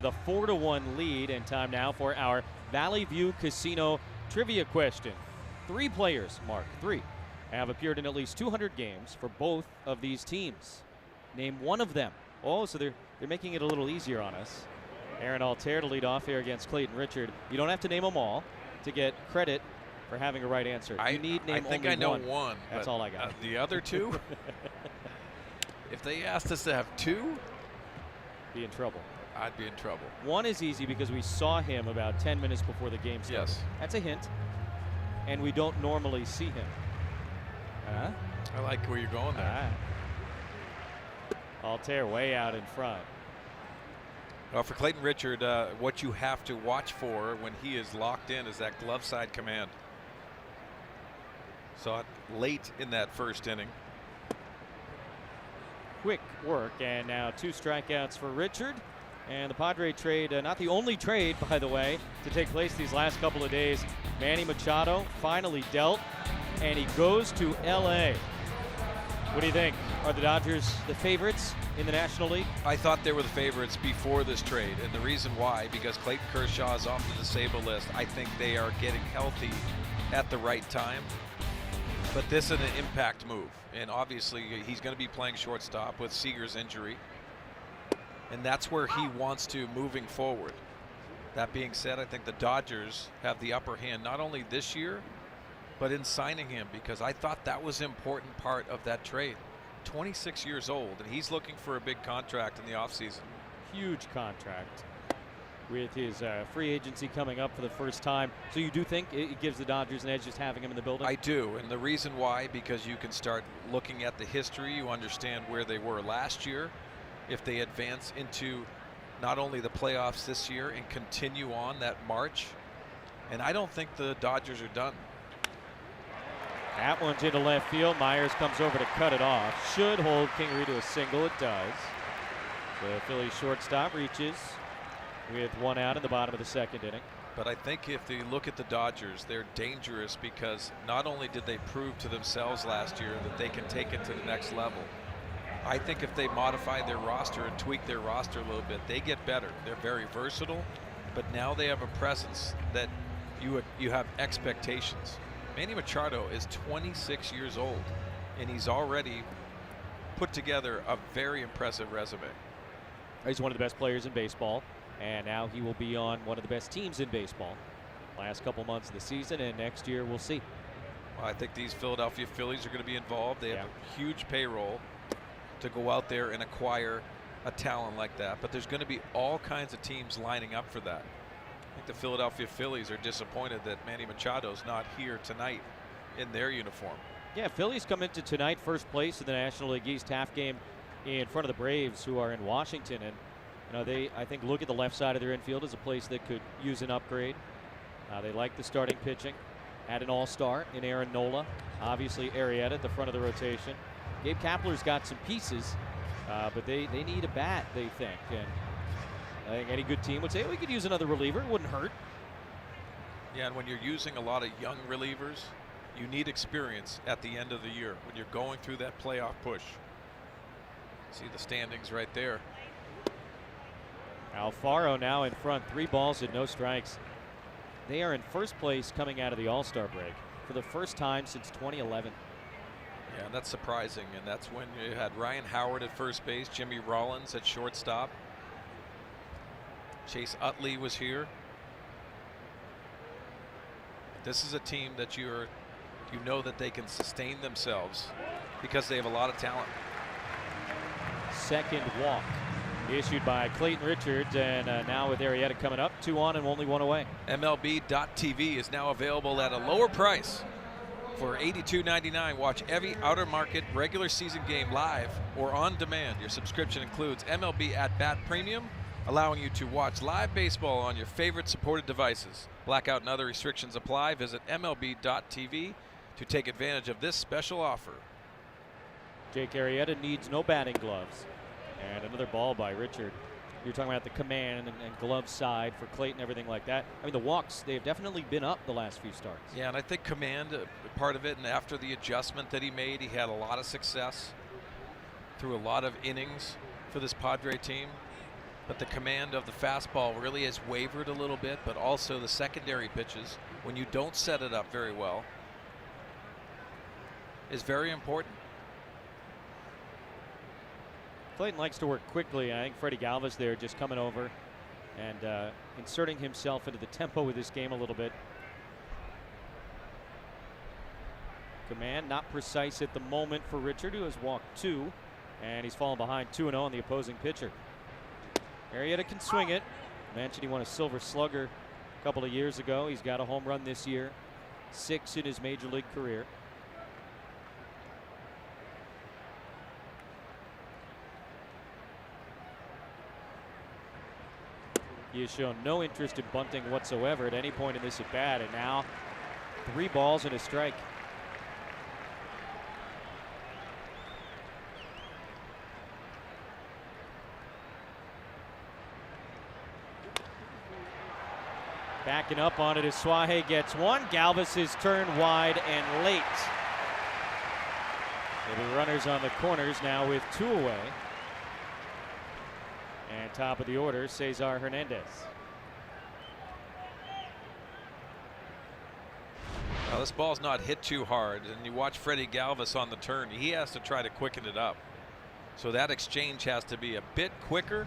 The 4-1 lead, and time now for our Valley View Casino trivia question. 3 players, Mark, 3, have appeared in at least 200 games for both of these teams. Name one of them. Oh, so they're making it a little easier on us. Aaron Altair to lead off here against Clayton Richard. You don't have to name them all to get credit for having a right answer. You need name I think only I know one. one. That's all I got. The other 2? If they asked us to have 2, Be in trouble. I'd be in trouble. One is easy because we saw him about 10 minutes before the game started. Yes. That's a hint. And we don't normally see him. I like where you're going there. Altair way out in front. Well, for Clayton Richard, what you have to watch for when he is locked in is that glove side command. Saw it late in that first inning. Quick work, and now 2 strikeouts for Richard. And the Padre trade, not the only trade, by the way, to take place these last couple of days. Manny Machado finally dealt, and he goes to L.A. What do you think? Are the Dodgers the favorites in the National League? I thought they were the favorites before this trade, and the reason why, because Clayton Kershaw is off the disabled list. I think they are getting healthy at the right time. But this is an impact move, and obviously he's going to be playing shortstop with Seager's injury. And that's where he wants to moving forward. That being said, I think the Dodgers have the upper hand not only this year, but in signing him, because I thought that was an important part of that trade. 26 years old, and he's looking for a big contract in the offseason. Huge contract with his free agency coming up for the first time. So you do think it gives the Dodgers an edge just having him in the building? I do, and the reason why, because you can start looking at the history. You understand where they were last year. If they advance into not only the playoffs this year and continue on that march. And I don't think the Dodgers are done. That one's into left field. Myers comes over to cut it off. Should hold Kingery to a single. It does. The Phillies shortstop reaches with 1 out in the bottom of the 2nd inning. But I think if you look at the Dodgers, they're dangerous because not only did they prove to themselves last year that they can take it to the next level, I think if they modify their roster and tweak their roster a little bit, they get better. They're very versatile, but now they have a presence that you have expectations. Manny Machado is 26 years old, and he's already put together a very impressive resume. He's one of the best players in baseball, and now he will be on one of the best teams in baseball. Last couple months of the season, and next year we'll see. Well, I think these Philadelphia Phillies are going to be involved. They have a huge payroll to go out there and acquire a talent like that, but there's going to be all kinds of teams lining up for that. I think the Philadelphia Phillies are disappointed that Manny Machado's not here tonight in their uniform. Yeah, Phillies come into tonight first place in the National League East half game in front of the Braves, who are in Washington. And they, I think, look at the left side of their infield as a place that could use an upgrade. They like the starting pitching. Had an all-star in Aaron Nola. Obviously, Arrieta at the front of the rotation. Gabe Kapler's got some pieces, but they need a bat, they think. And I think any good team would say, we could use another reliever. It wouldn't hurt. Yeah, and when you're using a lot of young relievers, you need experience at the end of the year when you're going through that playoff push. See the standings right there. Alfaro now in front, 3 balls and no strikes. They are in first place coming out of the All-Star break for the first time since 2011. Yeah, that's surprising, and that's when you had Ryan Howard at first base, Jimmy Rollins at shortstop. Chase Utley was here. This is a team that you know that they can sustain themselves because they have a lot of talent. Second walk issued by Clayton Richards, and now with Arrieta coming up, 2 on and only 1 away. MLB.TV is now available at a lower price. For $82.99, watch every outer market regular season game live or on demand. Your subscription includes MLB At Bat Premium, allowing you to watch live baseball on your favorite supported devices. Blackout and other restrictions apply. Visit MLB.TV to take advantage of this special offer. Jake Arrieta needs no batting gloves. And another ball by Richard. You're talking about the command and glove side for Clayton, everything like that. I mean, the walks, they've definitely been up the last few starts. Yeah, and I think command, part of it, and after the adjustment that he made, he had a lot of success through a lot of innings for this Padre team. But the command of the fastball really has wavered a little bit, but also the secondary pitches, when you don't set it up very well, is very important. Clayton likes to work quickly. I think Freddie Galvis there just coming over and inserting himself into the tempo of this game a little bit. Command not precise at the moment for Richard, who has walked 2, and he's fallen behind 2-0 on the opposing pitcher. Arrieta can swing it. Mentioned he won a Silver Slugger a couple of years ago. He's got a home run this year, 6 in his major league career. He has shown no interest in bunting whatsoever at any point in this at bat, and now 3 balls and a strike. Backing up on it as Suaje gets 1. Galvis is turned wide and late. There'll be runners on the corners now with 2 away. And top of the order, Cesar Hernandez. Now this ball's not hit too hard, and you watch Freddie Galvis on the turn. He has to try to quicken it up. So that exchange has to be a bit quicker.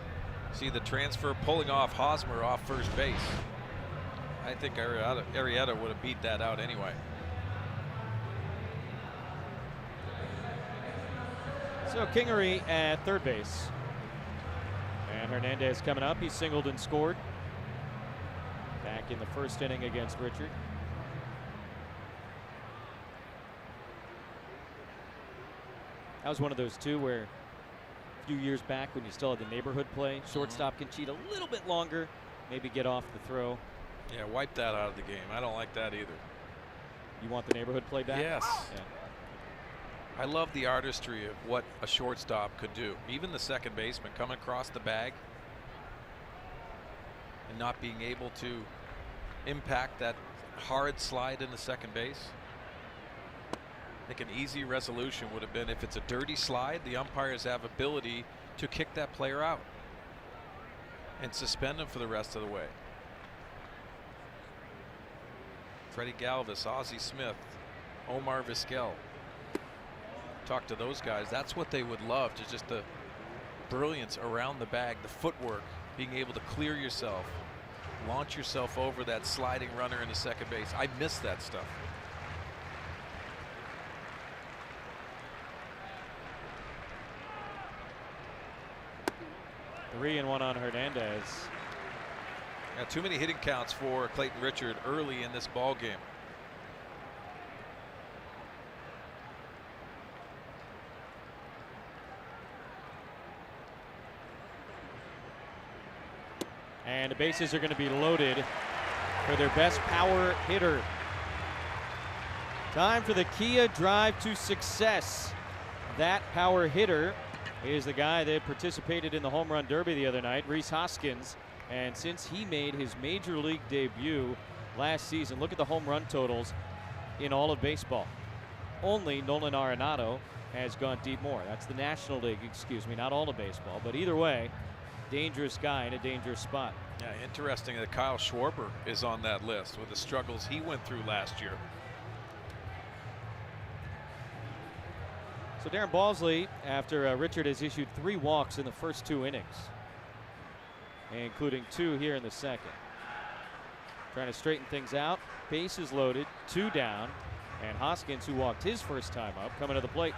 See the transfer pulling off Hosmer off first base. I think Arrieta would have beat that out anyway. So Kingery at third base. And Hernandez coming up. He singled and scored back in the first inning against Richard. That was one of those 2 where a few years back when you still had the neighborhood play, shortstop can cheat a little bit longer, maybe get off the throw. Yeah, wipe that out of the game. I don't like that either. You want the neighborhood play back? Yes. Yeah. I love the artistry of what a shortstop could do. Even the second baseman coming across the bag and not being able to impact that hard slide into second base. I think an easy resolution would have been if it's a dirty slide, the umpires have ability to kick that player out and suspend him for the rest of the way. Freddie Galvis, Ozzie Smith, Omar Vizquel. Talk to those guys. That's what they would love, to just the brilliance around the bag, the footwork, being able to clear yourself, launch yourself over that sliding runner into second base. I miss that stuff. 3 and 1 on Hernandez. Yeah, too many hitting counts for Clayton Richard early in this ball game. And the bases are going to be loaded for their best power hitter. Time for the Kia drive to success. That power hitter is the guy that participated in the home run derby the other night, Rhys Hoskins. And since he made his major league debut last season, look at the home run totals in all of baseball. Only Nolan Arenado has gone deep more. That's the National League, excuse me, not all of baseball. But either way, dangerous guy in a dangerous spot. Yeah, interesting that Kyle Schwarber is on that list with the struggles he went through last year. So Darren Balsley, after Richard has issued 3 walks in the first 2 innings, including 2 here in the second. Trying to straighten things out. Bases loaded, 2 down, and Hoskins, who walked his first time up, coming to the plate.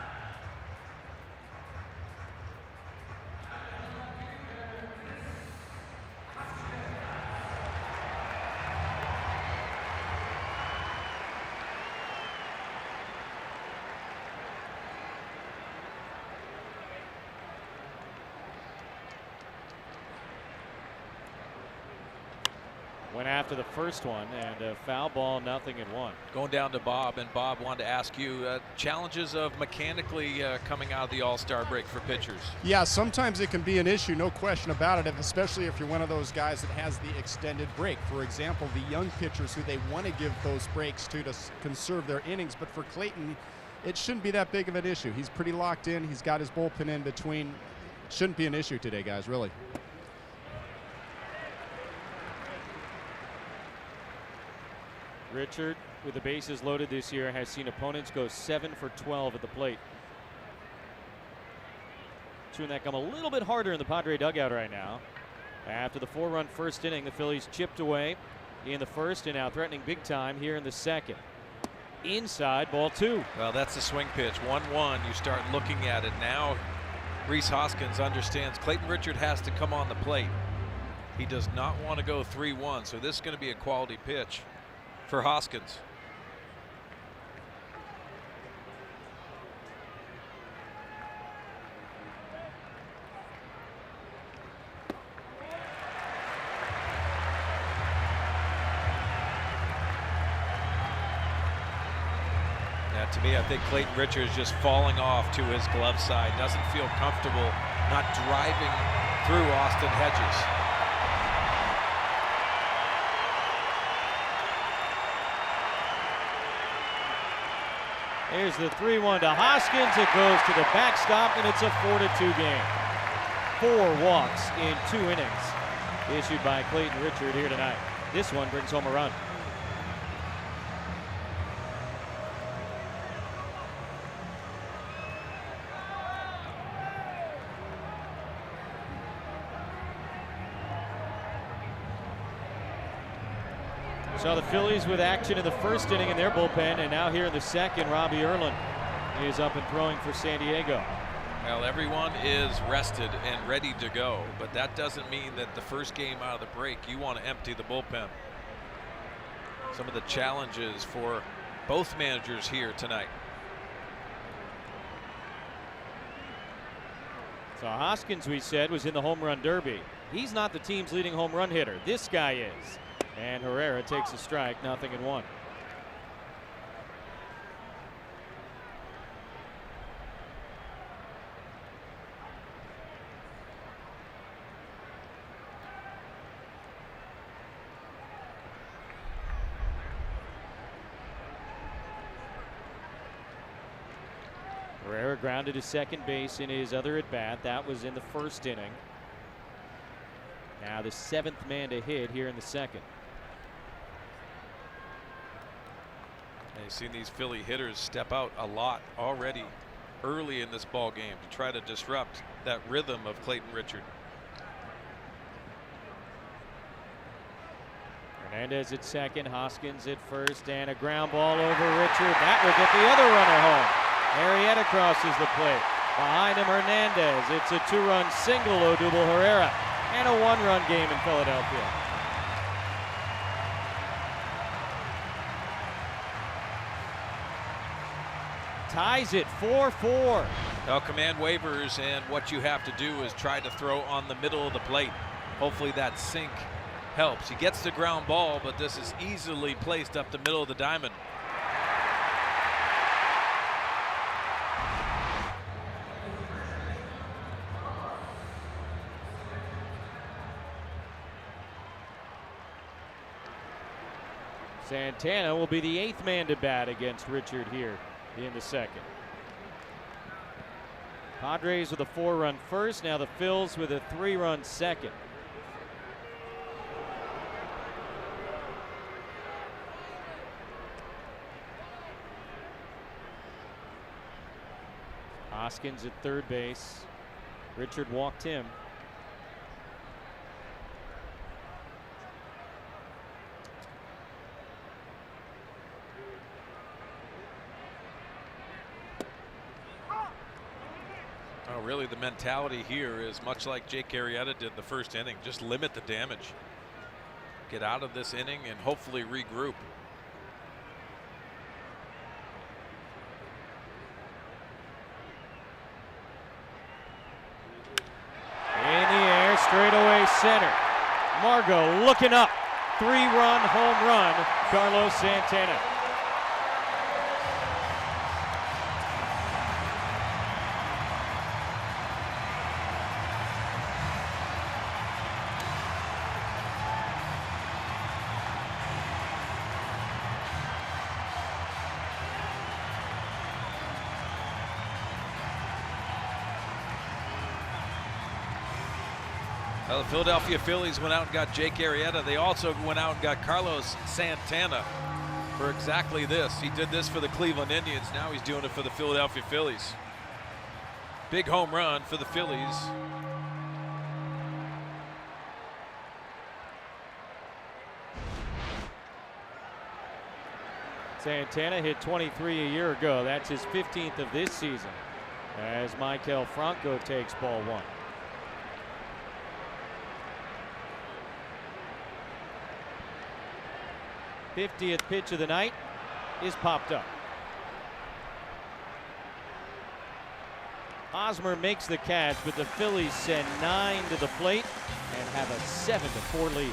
Went after the first one, and a foul ball, 0-1. Going down to Bob, and Bob wanted to ask you challenges of mechanically coming out of the All-Star break for pitchers. Yeah, sometimes it can be an issue, no question about it, especially if you're one of those guys that has the extended break. For example, the young pitchers who they want to give those breaks to conserve their innings. But for Clayton, it shouldn't be that big of an issue. He's pretty locked in. He's got his bullpen in between. Shouldn't be an issue today, guys, really. Richard, with the bases loaded this year, has seen opponents go 7 for 12 at the plate. Chewing that gum a little bit harder in the Padre dugout right now. After the 4-run first inning, the Phillies chipped away in the first and now threatening big time here in the second. Inside, ball 2. Well, that's the swing pitch. 1-1. You start looking at it now. Rhys Hoskins understands Clayton Richard has to come on the plate. He does not want to go 3-1, so this is going to be a quality pitch for Hoskins. Now, to me, I think Clayton Richard is just falling off to his glove side. Doesn't feel comfortable not driving through Austin Hedges. Here's the 3-1 to Hoskins. It goes to the backstop, and it's a 4-2 game. 4 walks in 2 innings issued by Clayton Richard here tonight. This one brings home a run. Saw the Phillies with action in the first inning in their bullpen, and now here in the second, Robbie Erlin is up and throwing for San Diego. Well, everyone is rested and ready to go, but that doesn't mean that the first game out of the break you want to empty the bullpen. Some of the challenges for both managers here tonight. So Hoskins, we said, was in the home run derby. He's not the team's leading home run hitter. This guy is. And Herrera takes a strike, 0-1. Herrera grounded to second base in his other at bat. That was in the first inning. Now the 7th man to hit here in the second. And you've seen these Philly hitters step out a lot already early in this ball game to try to disrupt that rhythm of Clayton Richard. Hernandez at second, Hoskins at first, and a ground ball over Richard. That will get the other runner home. Arrieta crosses the plate. Behind him, Hernandez. It's a 2-run single, Odubel Herrera. and a one-run game in Philadelphia. Ties it 4-4. Now command waivers, and what you have to do is try to throw on the middle of the plate. Hopefully that sink helps. He gets the ground ball, but this is easily placed up the middle of the diamond. Santana will be the 8th man to bat against Richard here in the second. Padres with a 4-run first, now the Phils with a 3-run second. Hoskins at third base. Richard walked him. Oh, really, the mentality here is much like Jake Arrieta did in the first inning. Just limit the damage. Get out of this inning and hopefully regroup. In the air, straightaway center. Margot looking up. 3-run home run, Carlos Santana. Well, the Philadelphia Phillies went out and got Jake Arrieta. They also went out and got Carlos Santana for exactly this. He did this for the Cleveland Indians. Now he's doing it for the Philadelphia Phillies. Big home run for the Phillies. Santana hit 23 a year ago. That's his 15th of this season as Maikel Franco takes ball one. '50th pitch of the night is popped up. Hosmer makes the catch, but the Phillies send 9 to the plate and have a 7-4 lead.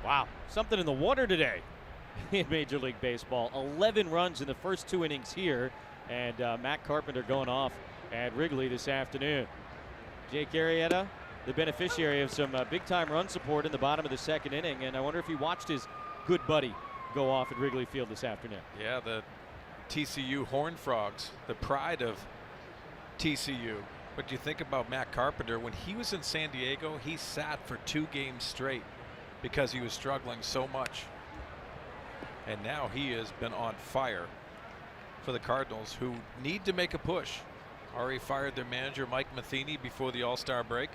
Wow, something in the water today in Major League Baseball. 11 runs in the first 2 innings here, and Matt Carpenter going off at Wrigley this afternoon. Jake Arrieta, the beneficiary of some big-time run support in the bottom of the 2nd inning, and I wonder if he watched his good buddy go off at Wrigley Field this afternoon. Yeah, the TCU Horned Frogs, the pride of TCU. But you think about Matt Carpenter, when he was in San Diego, he sat for 2 games straight because he was struggling so much. And now he has been on fire for the Cardinals, who need to make a push. Already fired their manager, Mike Matheny, before the All-Star break.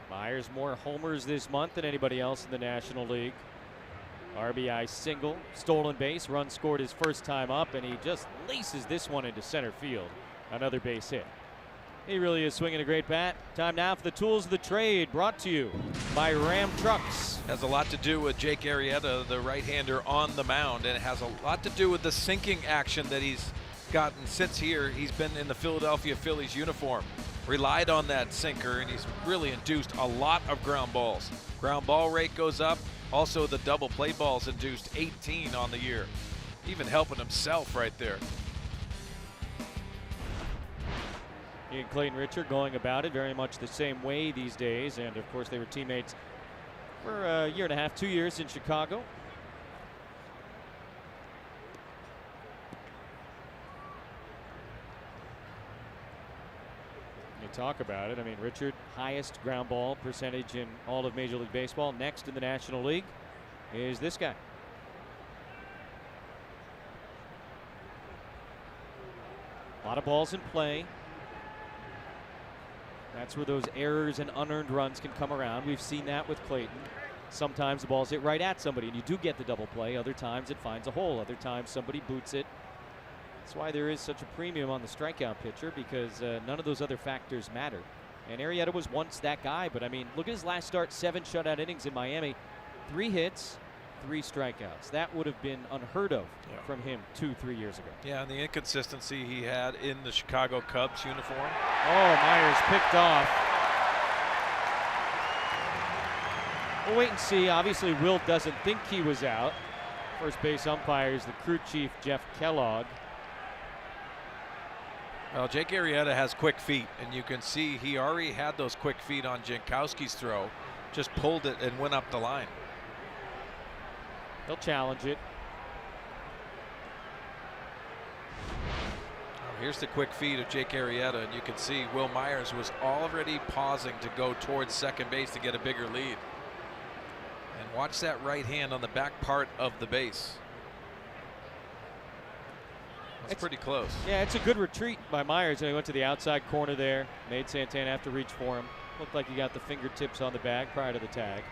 Myers more homers this month than anybody else in the National League. RBI single, stolen base, run scored his first time up, and he just laces this one into center field. Another base hit. He really is swinging a great bat. Time now for the tools of the trade, brought to you by Ram Trucks. Has a lot to do with Jake Arrieta, the right-hander on the mound, and it has a lot to do with the sinking action that he's gotten since he's been in the Philadelphia Phillies uniform. Relied on that sinker, and he's really induced a lot of ground balls. Ground ball rate goes up. Also, the double play balls induced 18 on the year. Even helping himself right there. He and Clayton Richard going about it very much the same way these days, and of course they were teammates for a year and a half, 2 years in Chicago. You talk about it. I mean, Richard, highest ground ball percentage in all of Major League Baseball. Next in the National League is this guy. A lot of balls in play. That's where those errors and unearned runs can come around. We've seen that with Clayton. Sometimes the ball's hit right at somebody and you do get the double play. Other times it finds a hole. Other times somebody boots it. That's why there is such a premium on the strikeout pitcher, because none of those other factors matter. And Arrieta was once that guy, but I mean, look at his last start, 7 shutout innings in Miami, 3 hits, 3 strikeouts. That would have been unheard of from him 2-3 years ago. Yeah, and the inconsistency he had in the Chicago Cubs uniform. Oh, Myers picked off. We'll wait and see. Obviously, Wilt doesn't think he was out. First base umpire is the crew chief, Jeff Kellogg. Well, Jake Arrieta has quick feet, and you can see he already had those quick feet on Jankowski's throw. Just pulled it and went up the line. He'll challenge it. Here's the quick feed of Jake Arrieta, and you can see Will Myers was already pausing to go towards second base to get a bigger lead. And watch that right hand on the back part of the base. That's pretty close. Yeah, it's a good retreat by Myers. And he went to the outside corner there, made Santana have to reach for him. Looked like he got the fingertips on the bag prior to the tag.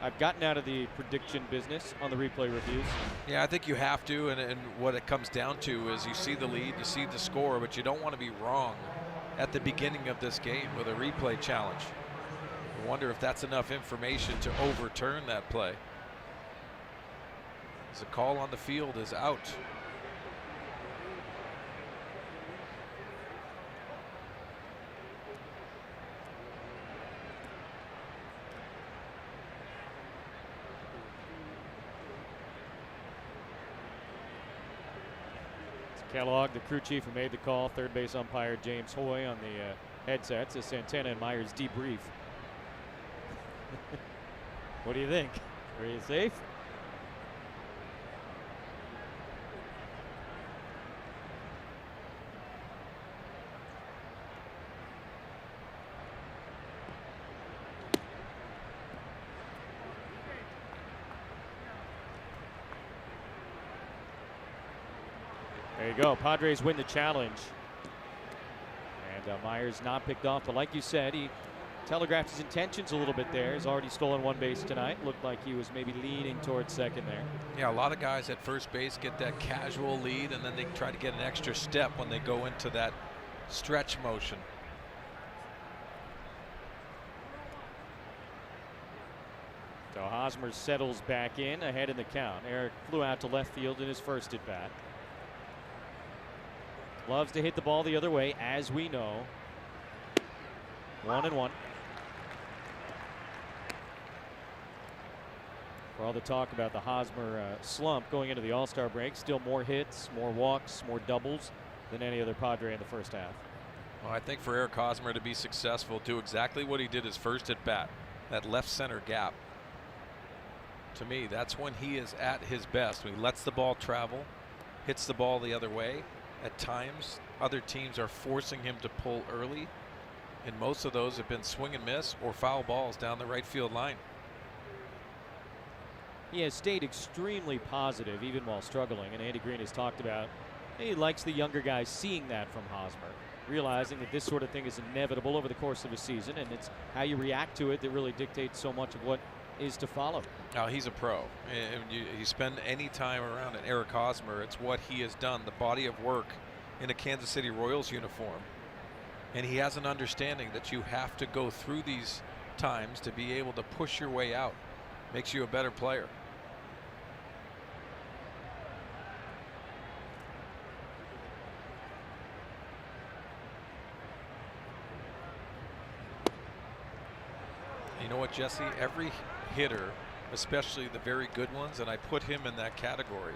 I've gotten out of the prediction business on the replay reviews. Yeah, I think you have to, and what it comes down to is you see the lead, you see the score, but you don't want to be wrong at the beginning of this game with a replay challenge. I wonder if that's enough information to overturn that play. The call on the field is out. It's Kellogg, the crew chief, who made the call. Third base umpire James Hoy on the headsets as Santana and Myers debrief. What do you think? Are you safe? There you go. Padres win the challenge. And Myers not picked off, but like you said, he telegraphed his intentions a little bit there. He's already stolen 1 base tonight. Looked like he was maybe leaning towards second there. Yeah, a lot of guys at first base get that casual lead, and then they try to get an extra step when they go into that stretch motion. So Hosmer settles back in ahead in the count. Eric flew out to left field in his first at bat. Loves to hit the ball the other way, as we know. 1-1. For all the talk about the Hosmer slump going into the All-Star break, still more hits, more walks, more doubles than any other Padre in the first half. Well, I think for Eric Hosmer to be successful, do exactly what he did his first at bat, that left center gap. To me, that's when he is at his best. When he lets the ball travel, hits the ball the other way. At times, other teams are forcing him to pull early, and most of those have been swing and miss or foul balls down the right field line. He has stayed extremely positive even while struggling, and Andy Green has talked about he likes the younger guys seeing that from Hosmer, realizing that this sort of thing is inevitable over the course of a season, and it's how you react to it that really dictates so much of what is to follow. Now, he's a pro, and you spend any time around an Eric Hosmer, it's what he has done, the body of work in a Kansas City Royals uniform, and he has an understanding that you have to go through these times to be able to push your way out. Makes you a better player. You know what, Jesse? Every hitter, especially the very good ones, and I put him in that category,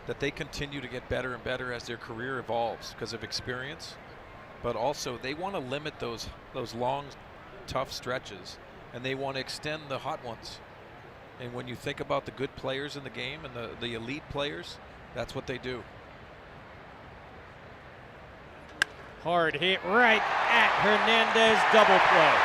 that they continue to get better and better as their career evolves because of experience, but also they want to limit those long, tough stretches, and they want to extend the hot ones. And when you think about the good players in the game and the elite players, that's what they do. Hard hit right at Hernandez, double play.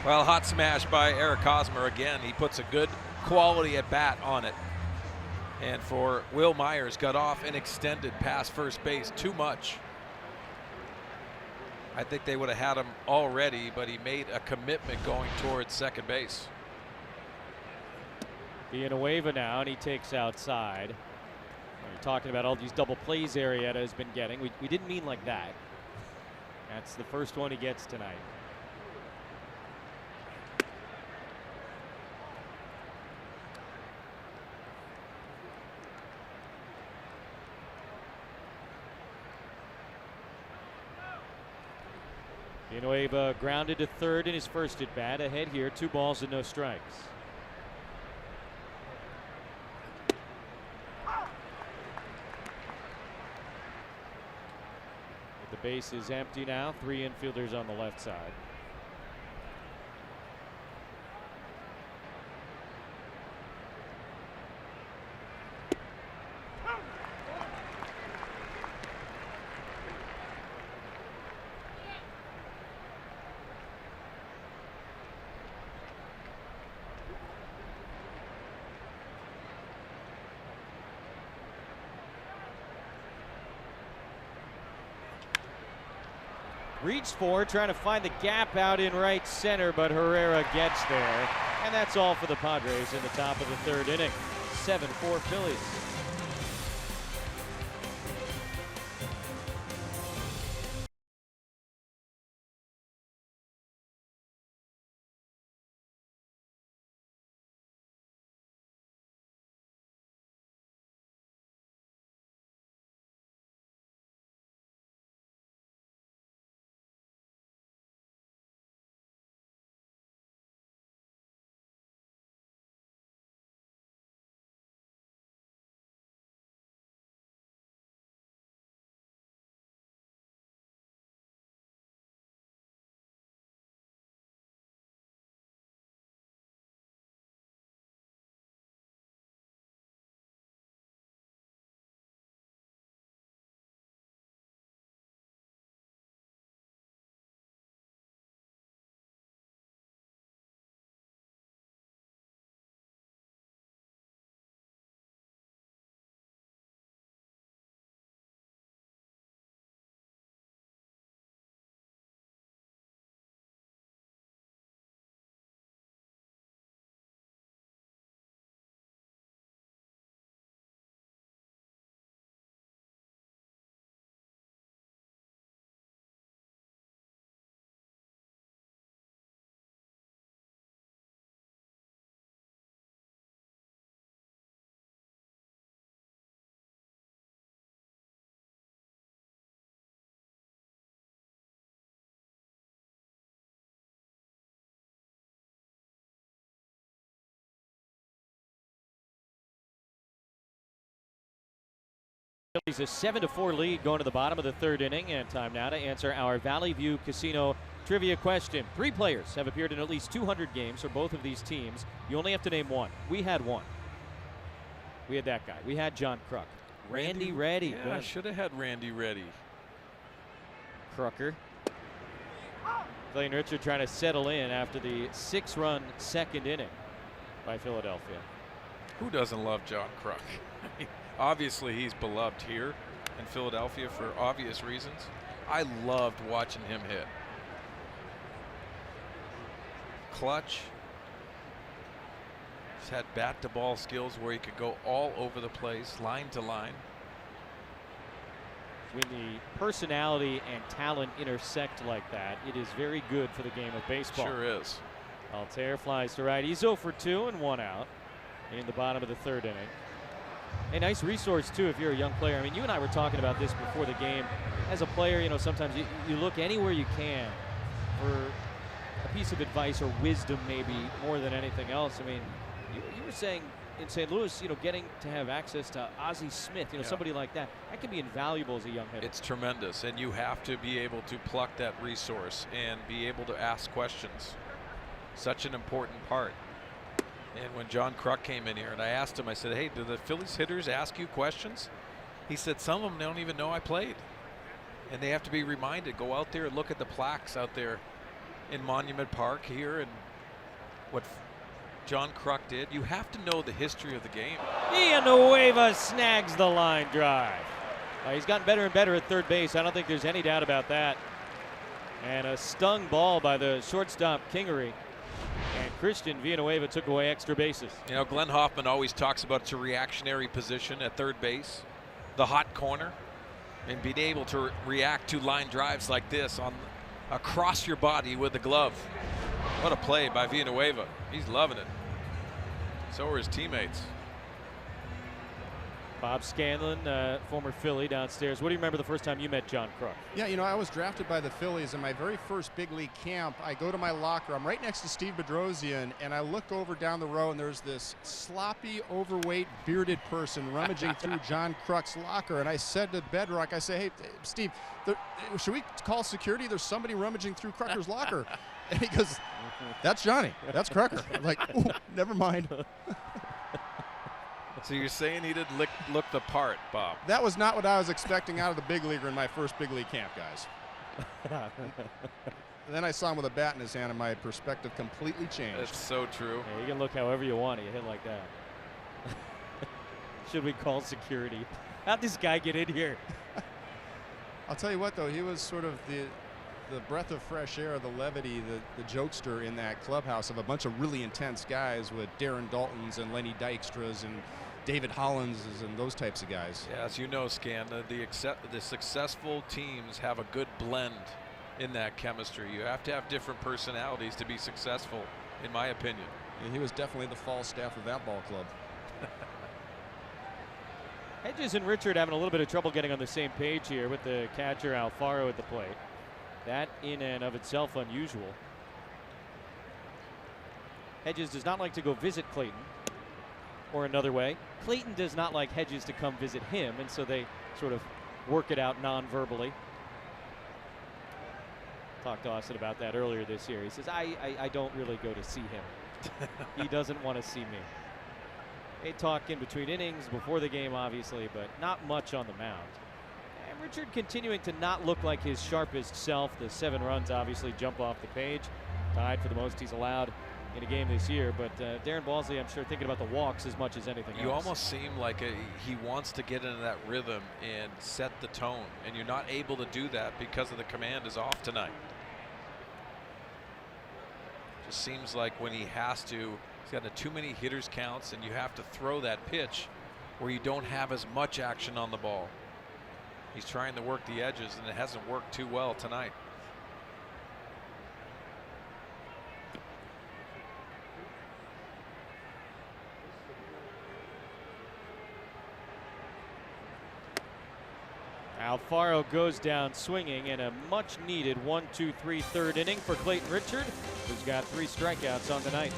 Well, hot smash by Eric Hosmer again. He puts a good quality at bat on it. And for Will Myers, got off and extended past first base too much. I think they would have had him already, but he made a commitment going towards second base. Villanueva now, and he takes outside. We're talking about all these double plays Arrieta has been getting. We didn't mean like that. That's the first one he gets tonight. Villanueva grounded to third in his first at bat. Ahead here, 2 balls and no strikes. The base is empty now. 3 infielders on the left side. Reached for, trying to find the gap out in right center, but Herrera gets there. And that's all for the Padres in the top of the 3rd inning. 7-4 Phillies. Phillies a 7-4 lead going to the bottom of the third inning, and time now to answer our Valley View Casino trivia question. 3 players have appeared in at least 200 games for both of these teams. You only have to name one. We had one. We had that guy. We had John Kruk. Randy Reddy. Yeah, I should have had Randy Reddy. Krucker. Clayton Richard trying to settle in after the 6-run second inning by Philadelphia. Who doesn't love John Kruk? Obviously, he's beloved here in Philadelphia for obvious reasons. I loved watching him hit. Clutch. He's had bat-to-ball skills where he could go all over the place, line to line. When the personality and talent intersect like that, it is very good for the game of baseball. Sure is. Altair flies to right. He's 0 for 2 and 1 out in the bottom of the third inning. A nice resource, too, if you're a young player. I mean, you and I were talking about this before the game. As a player, you know, sometimes you look anywhere you can for a piece of advice or wisdom, maybe, more than anything else. I mean, you were saying in St. Louis, you know, getting to have access to Ozzie Smith, you know, somebody like that can be invaluable as a young hitter. It's tremendous, and you have to be able to pluck that resource and be able to ask questions. Such an important part. And when John Kruk came in here and I asked him, I said, hey, do the Phillies hitters ask you questions? He said some of them don't even know I played. And they have to be reminded, go out there and look at the plaques out there in Monument Park here and what John Kruk did. You have to know the history of the game. Villanueva snags the line drive. He's gotten better and better at third base. I don't think there's any doubt about that. And a stung ball by the shortstop Kingery. And Christian Villanueva took away extra bases. You know, Glenn Hoffman always talks about it's a reactionary position at third base, the hot corner, and being able to react to line drives like this on across your body with the glove. What a play by Villanueva. He's loving it. So are his teammates. Bob Scanlon, former Philly, downstairs. What do you remember the first time you met John Kruk? Yeah, you know, I was drafted by the Phillies in my very first big league camp. I go to my locker. I'm right next to Steve Bedrosian, and I look over down the row, and there's this sloppy, overweight, bearded person rummaging through John Kruk's locker. And I said to Bedrock, I say, hey, Steve, should we call security? There's somebody rummaging through Krucker's locker. And he goes, that's Johnny. That's Krucker. I'm like, ooh, never mind. So you're saying he didn't look the part, Bob? That was not what I was expecting out of the big leaguer in my first big league camp, guys. And then I saw him with a bat in his hand, and my perspective completely changed. That's so true. Yeah, you can look however you want. You hit like that. Should we call security? How'd this guy get in here? I'll tell you what, though, he was sort of the breath of fresh air, the levity, the jokester in that clubhouse of a bunch of really intense guys with Darren Daltons and Lenny Dykstras and David Hollandses and those types of guys. Yeah, as you know, Scan, the successful teams have a good blend in that chemistry. You have to have different personalities to be successful, in my opinion. And he was definitely the Falstaff of that ball club. Hedges and Richard having a little bit of trouble getting on the same page here with the catcher Alfaro at the plate. That in and of itself unusual. Hedges does not like to go visit Clayton. Or another way, Clayton does not like Hedges to come visit him, and so they sort of work it out non-verbally. Talked to Austin about that earlier this year. He says, I don't really go to see him. He doesn't want to see me. They talk in between innings, before the game obviously, but not much on the mound. And Richard continuing to not look like his sharpest self. The 7 runs obviously jump off the page. Tied for the most he's allowed in a game this year, but Darren Balsley, I'm sure, thinking about the walks as much as anything else. You almost seem like he wants to get into that rhythm and set the tone, and you're not able to do that because of the command is off tonight. Just seems like when he has to, he's got too many hitters counts, and you have to throw that pitch where you don't have as much action on the ball. He's trying to work the edges, and it hasn't worked too well tonight. Alfaro goes down swinging, and a much needed 1-2-3 third inning for Clayton Richard, who's got 3 strikeouts on the night.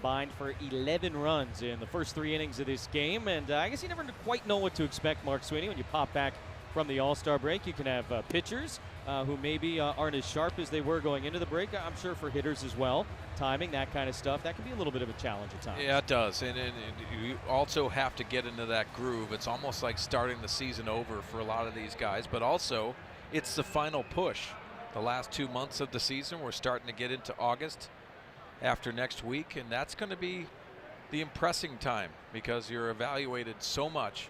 combined for 11 runs in the first 3 innings of this game. And I guess you never quite know what to expect, Mark Sweeney, when you pop back from the All-Star break. You can have pitchers who maybe aren't as sharp as they were going into the break. I'm sure for hitters as well, timing, that kind of stuff, that can be a little bit of a challenge at times. Yeah, it does. And you also have to get into that groove. It's almost like starting the season over for a lot of these guys, but also it's the final push. The last 2 months of the season, we're starting to get into August after next week, and that's going to be the impressing time because you're evaluated so much.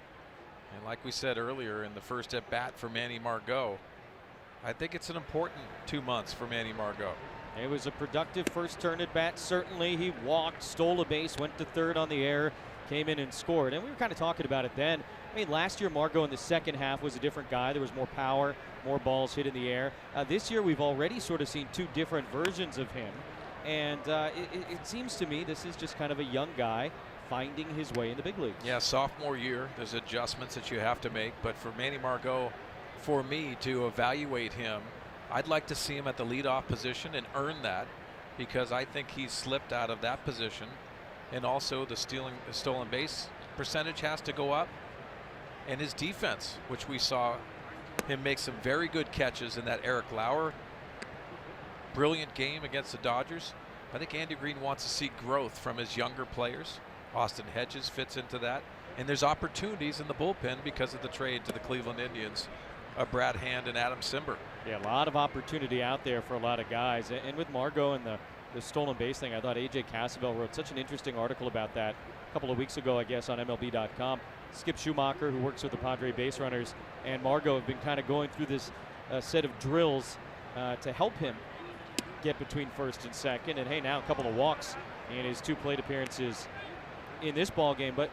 And like we said earlier in the first at bat for Manny Margot, I think it's an important 2 months for Manny Margot. It was a productive first turn at bat. Certainly he walked, stole a base, went to third on the air, came in and scored. And we were kind of talking about it then. I mean, last year Margot in the second half was a different guy. There was more power, more balls hit in the air. This year we've already sort of seen 2 different versions of him. And it seems to me this is just kind of a young guy finding his way in the big leagues. Yeah, sophomore year, there's adjustments that you have to make. But for Manny Margot, for me to evaluate him, I'd like to see him at the leadoff position and earn that, because I think he's slipped out of that position. And also the stolen base percentage has to go up. And his defense, which we saw him make some very good catches in that Eric Lauer brilliant game against the Dodgers. I think Andy Green wants to see growth from his younger players. Austin Hedges fits into that. And there's opportunities in the bullpen because of the trade to the Cleveland Indians of Brad Hand and Adam Simber. Yeah, a lot of opportunity out there for a lot of guys. And with Margot and the stolen base thing, I thought A.J. Cassavell wrote such an interesting article about that a couple of weeks ago, I guess, on MLB.com. Skip Schumacher, who works with the Padre base runners, and Margot have been kind of going through this set of drills to help him get between first and second. And hey, now a couple of walks in his 2 plate appearances in this ball game. But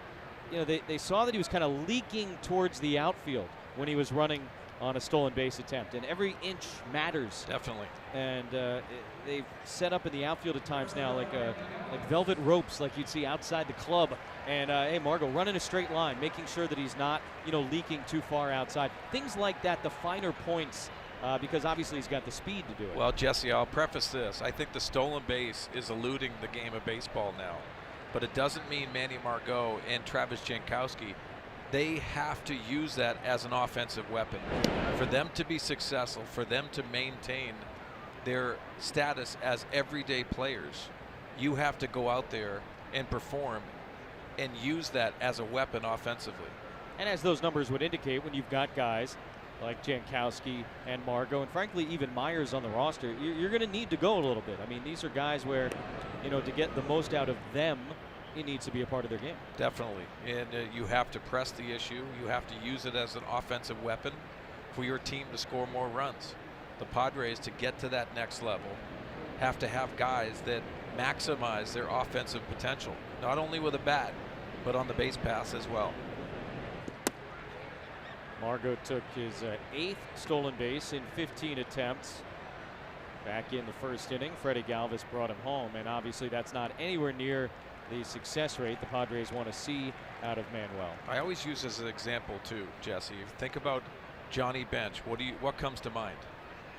you know, they saw that he was kind of leaking towards the outfield when he was running on a stolen base attempt, and every inch matters. Definitely. And they've set up in the outfield at times now like velvet ropes, like you'd see outside the club. And hey, Margot running a straight line, making sure that he's not, you know, leaking too far outside. Things like that, the finer points, because obviously he's got the speed to do it. Well, Jesse, I'll preface this. I think the stolen base is eluding the game of baseball now, but it doesn't mean Manny Margot and Travis Jankowski, they have to use that as an offensive weapon. For them to be successful, for them to maintain their status as everyday players, you have to go out there and perform and use that as a weapon offensively. And as those numbers would indicate, when you've got guys like Jankowski and Margot, and frankly even Myers on the roster, you're going to need to go a little bit. I mean, these are guys where, you know, to get the most out of them, it needs to be a part of their game. Definitely. And you have to press the issue. You have to use it as an offensive weapon for your team to score more runs. The Padres, to get to that next level, have to have guys that maximize their offensive potential, not only with a bat, but on the base pass as well. Margot took his 8th stolen base in 15 attempts back in the first inning. Freddie Galvis brought him home, and obviously that's not anywhere near the success rate the Padres want to see out of Manuel. I always use as an example too, Jesse. If you think about Johnny Bench, what comes to mind?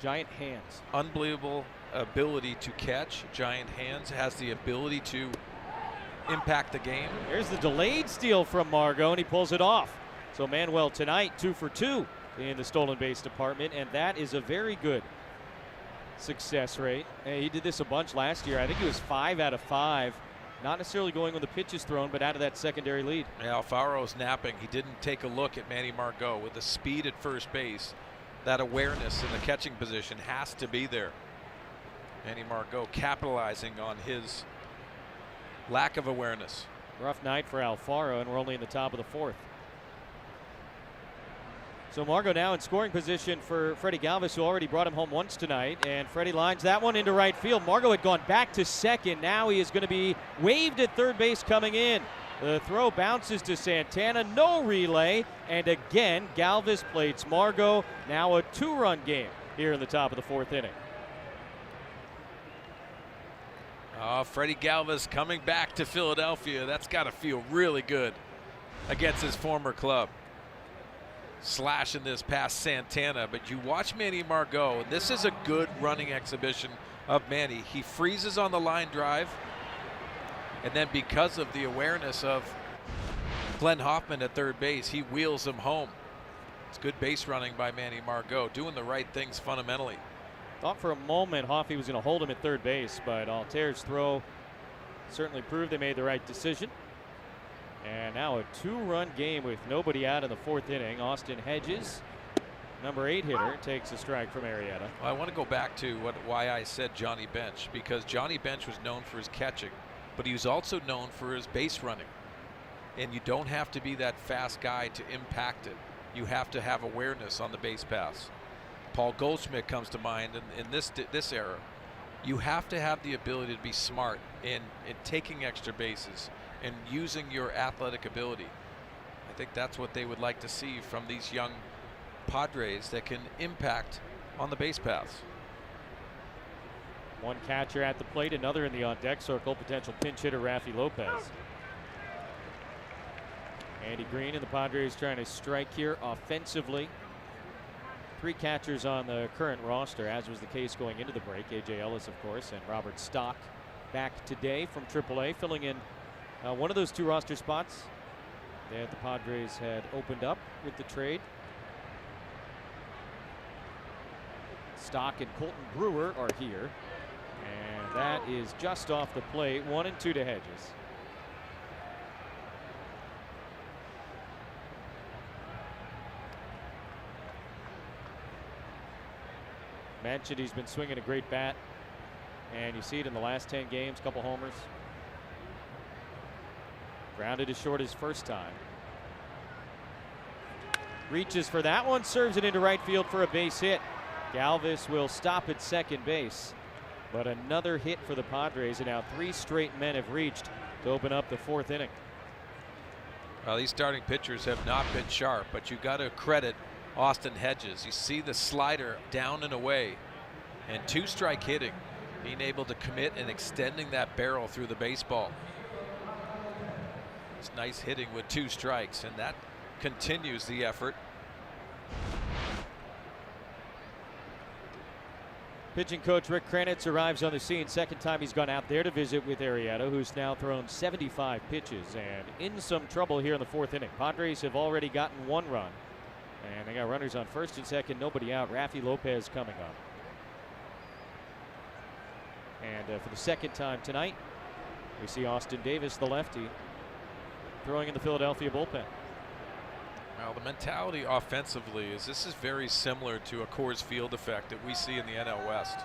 Giant hands. Unbelievable ability to catch. Giant hands, has the ability to impact the game. There's the delayed steal from Margot, and he pulls it off. So Manuel tonight 2 for 2 in the stolen base department, and that is a very good success rate. And he did this a bunch last year. I think he was 5 out of 5. Not necessarily going when the pitch is thrown, but out of that secondary lead. Yeah, Alfaro's napping. He didn't take a look at Manny Margot. With the speed at first base, that awareness in the catching position has to be there. Manny Margot capitalizing on his lack of awareness. Rough night for Alfaro, and we're only in the top of the 4th. So Margot now in scoring position for Freddie Galvis, who already brought him home once tonight. And Freddie lines that one into right field. Margot had gone back to second. Now he is going to be waved at third base coming in. The throw bounces to Santana. No relay. And again, Galvis plates Margot. Now a 2-run game here in the top of the 4th inning. Oh, Freddie Galvis coming back to Philadelphia. That's got to feel really good against his former club. Slashing this past Santana, but you watch Manny Margot, and this is a good running exhibition of Manny. He freezes on the line drive, And then because of the awareness of Glenn Hoffman at third base, he wheels him home. It's good base running by Manny Margot, doing the right things fundamentally. Thought for a moment Hoffy was going to hold him at third base, but Alter's throw certainly proved they made the right decision. And now a 2-run game with nobody out in the 4th inning. Austin Hedges, number 8 hitter, takes a strike from Arrieta. Well, I want to go back to why I said Johnny Bench, because Johnny Bench was known for his catching, but he was also known for his base running. And you don't have to be that fast guy to impact it. You have to have awareness on the base pass. Paul Goldschmidt comes to mind in this era. You have to have the ability to be smart in taking extra bases and using your athletic ability. I think that's what they would like to see from these young Padres that can impact on the base paths. One catcher at the plate, another in the on-deck circle, potential pinch hitter Rafi Lopez. Andy Green and the Padres trying to strike here offensively. 3 catchers on the current roster, as was the case going into the break. A.J. Ellis, of course, and Robert Stock back today from AAA, filling in one of those 2 roster spots that the Padres had opened up with the trade. Stock and Colton Brewer are here, and that is just off the plate. 1-2 to Hedges. Mentioned he's been swinging a great bat, and you see it in the last 10 games, couple homers. Grounded as short his first time. Reaches for that one, serves it into right field for a base hit. Galvis will stop at second base, but another hit for the Padres, and now 3 straight men have reached to open up the 4th inning. Well, these starting pitchers have not been sharp, but you got to credit Austin Hedges. You see the slider down and away, and 2-strike hitting, being able to commit and extending that barrel through the baseball. It's nice hitting with 2 strikes, and that continues the effort. Pitching coach Rick Kranitz arrives on the scene. Second time he's gone out there to visit with Arrieta, who's now thrown 75 pitches and in some trouble here in the 4th inning. Padres have already gotten 1 run, and they got runners on first and second, nobody out. Rafi Lopez coming up. And for the second time tonight, we see Austin Davis, the lefty, throwing in the Philadelphia bullpen. Well, the mentality offensively is this is very similar to a Coors Field effect that we see in the NL West.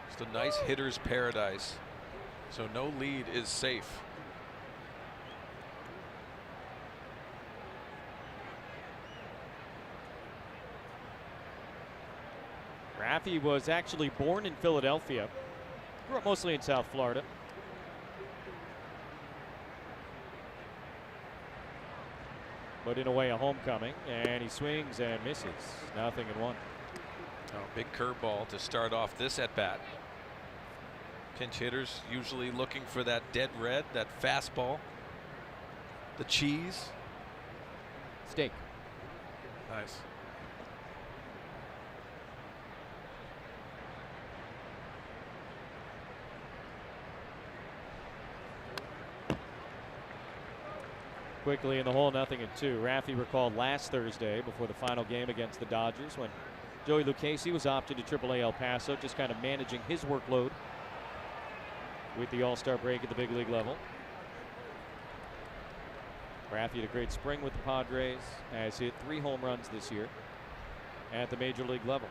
Just a nice hitter's paradise, so no lead is safe. Rafi was actually born in Philadelphia, grew up mostly in South Florida. But in a way a homecoming, and he swings and misses. 0-1. Oh, big curveball to start off this at bat. Pinch hitters usually looking for that dead red, that fastball, the cheese. Steak. Nice. Quickly in the hole, 0-2. Rafi recalled last Thursday before the final game against the Dodgers when Joey Lucchesi was opted to AAA El Paso, just kind of managing his workload with the All-Star break at the big league level. Rafi had a great spring with the Padres, has hit 3 home runs this year at the major league level.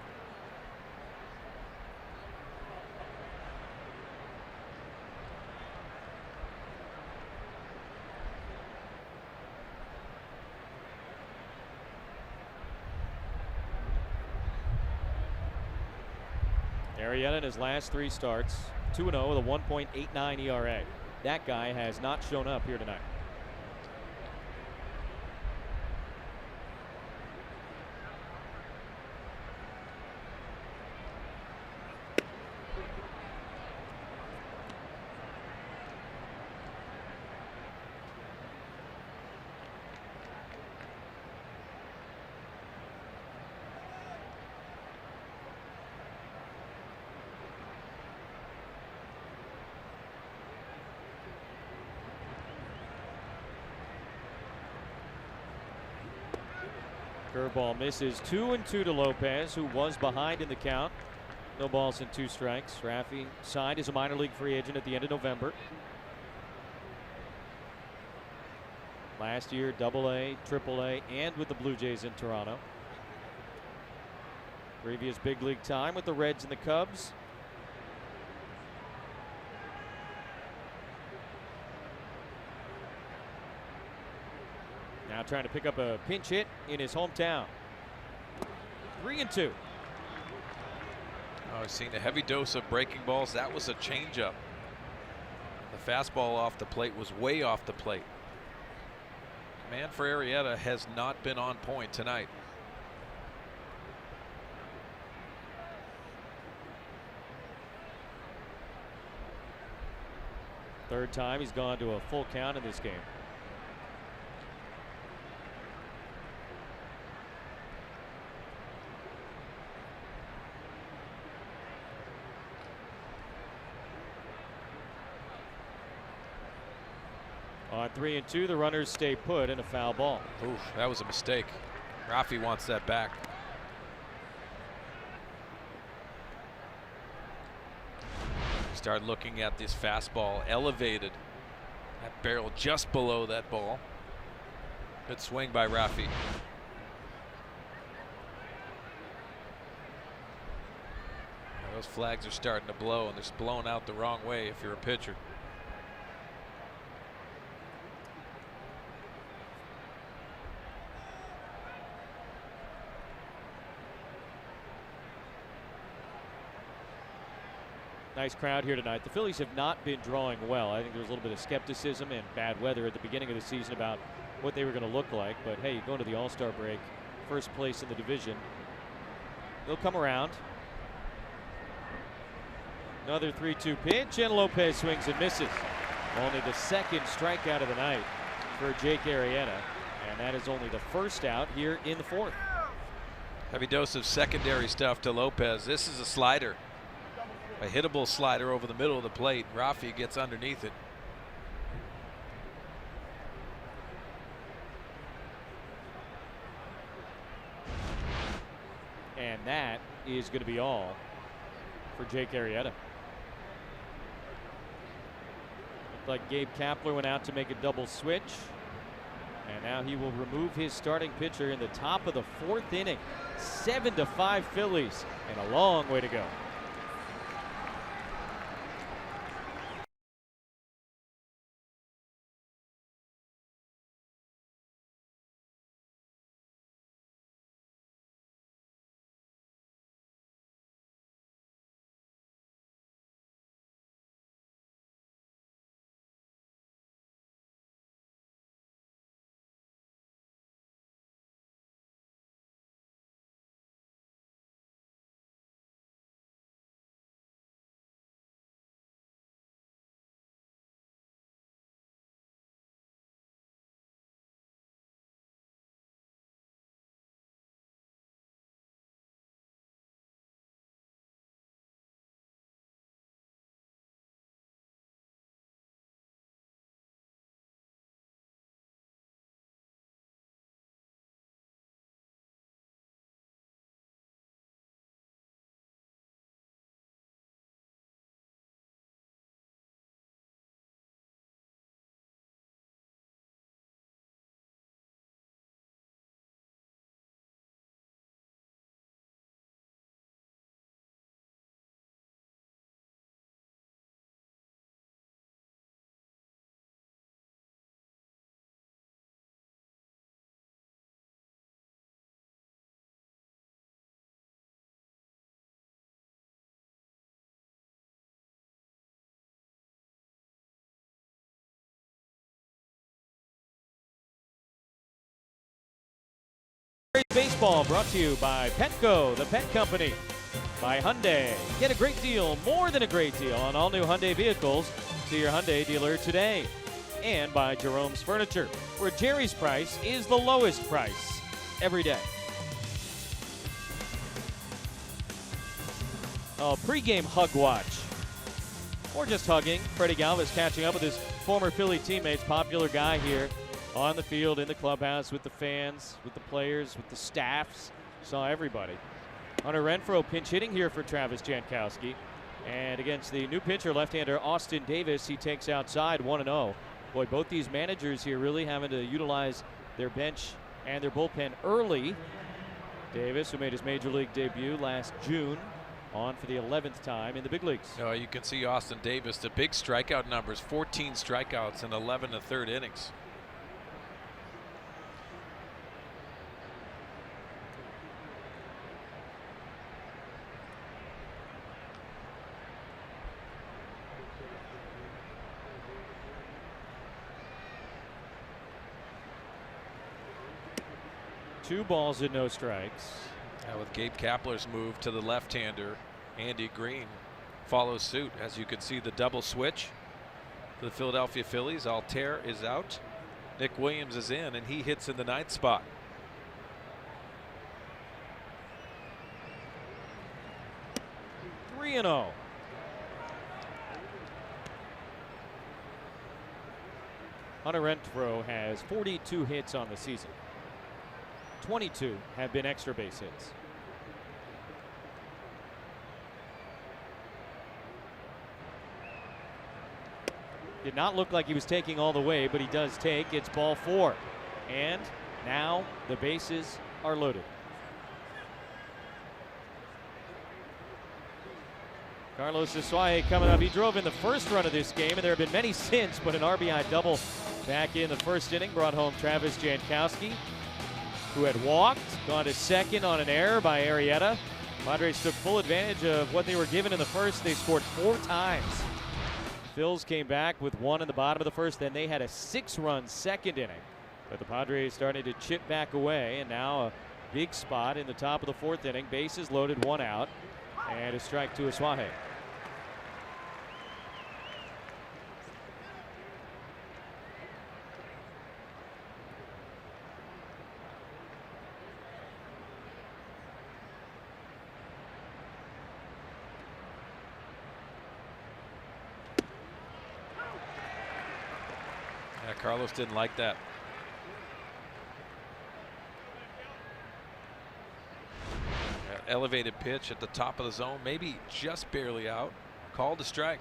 Arrieta in his last 3 starts, 2-0 with a 1.89 ERA. That guy has not shown up here tonight. Curveball misses. 2-2 to Lopez, who was behind in the count. No balls and 2 strikes. Raffy signed as a minor league free agent at the end of November. Last year, AA, AAA, and with the Blue Jays in Toronto. Previous big league time with the Reds and the Cubs. Now trying to pick up a pinch hit in his hometown. 3-2. I've seen a heavy dose of breaking balls. That was a changeup. The fastball off the plate was way off the plate. Manfred has not been on point tonight. Third time he's gone to a full count in this game. On 3-2, the runners stay put in a foul ball. Oof, that was a mistake. Raffy wants that back. Start looking at this fastball elevated. That barrel just below that ball. Good swing by Raffy. Those flags are starting to blow, and they're blown out the wrong way if you're a pitcher. Nice crowd here tonight. The Phillies have not been drawing well. I think there was a little bit of skepticism and bad weather at the beginning of the season about what they were going to look like. But hey, you go into the All-Star break, first place in the division. They'll come around. Another 3-2 pitch, and Lopez swings and misses. Only the second strikeout of the night for Jake Arrieta, and that is only the first out here in the 4th. Heavy dose of secondary stuff to Lopez. This is a slider. A hittable slider over the middle of the plate. Raffy gets underneath it. And that is going to be all for Jake Arrieta. Looked like Gabe Kapler went out to make a double switch. And now he will remove his starting pitcher in the top of the 4th inning. 7-5 Phillies, and a long way to go. Baseball brought to you by Petco, the pet company. By Hyundai. Get a great deal, more than a great deal, on all new Hyundai vehicles. See your Hyundai dealer today. And by Jerome's Furniture, where Jerry's price is the lowest price every day. A pregame hug watch. Or just hugging. Freddie Galvis catching up with his former Philly teammates, popular guy here on the field, in the clubhouse, with the fans, with the players, with the staffs. Saw everybody. Hunter Renfroe pinch hitting here for Travis Jankowski. And against the new pitcher, left-hander Austin Davis, he takes outside 1-0. Boy, both these managers here really having to utilize their bench and their bullpen early. Davis, who made his major league debut last June, on for the 11th time in the big leagues. Oh, you can see Austin Davis, the big strikeout numbers, 14 strikeouts in 11 1/3 innings. Two balls and no strikes. With Gabe Kapler's move to the left-hander, Andy Green follows suit. As you can see, the double switch to the Philadelphia Phillies. Altair is out. Nick Williams is in, and he hits in the 9th spot. Three and 0. Hunter Renfroe has 42 hits on the season. 22 have been extra base hits. Did not look like he was taking all the way, but he does take. It's ball 4. And now the bases are loaded. Carlos Asuaje coming up. He drove in the first run of this game, and there have been many since, but an RBI double back in the first inning brought home Travis Jankowski, who had walked, gone to second on an error by Arrieta. Padres took full advantage of what they were given in the first. They scored 4 times. Phils came back with 1 in the bottom of the first. Then they had a 6-run second inning. But the Padres starting to chip back away, and now a big spot in the top of the 4th inning. Bases loaded, 1 out, and a strike to Asuaje. Carlos didn't like that. Elevated pitch at the top of the zone, maybe just barely out. Called a strike.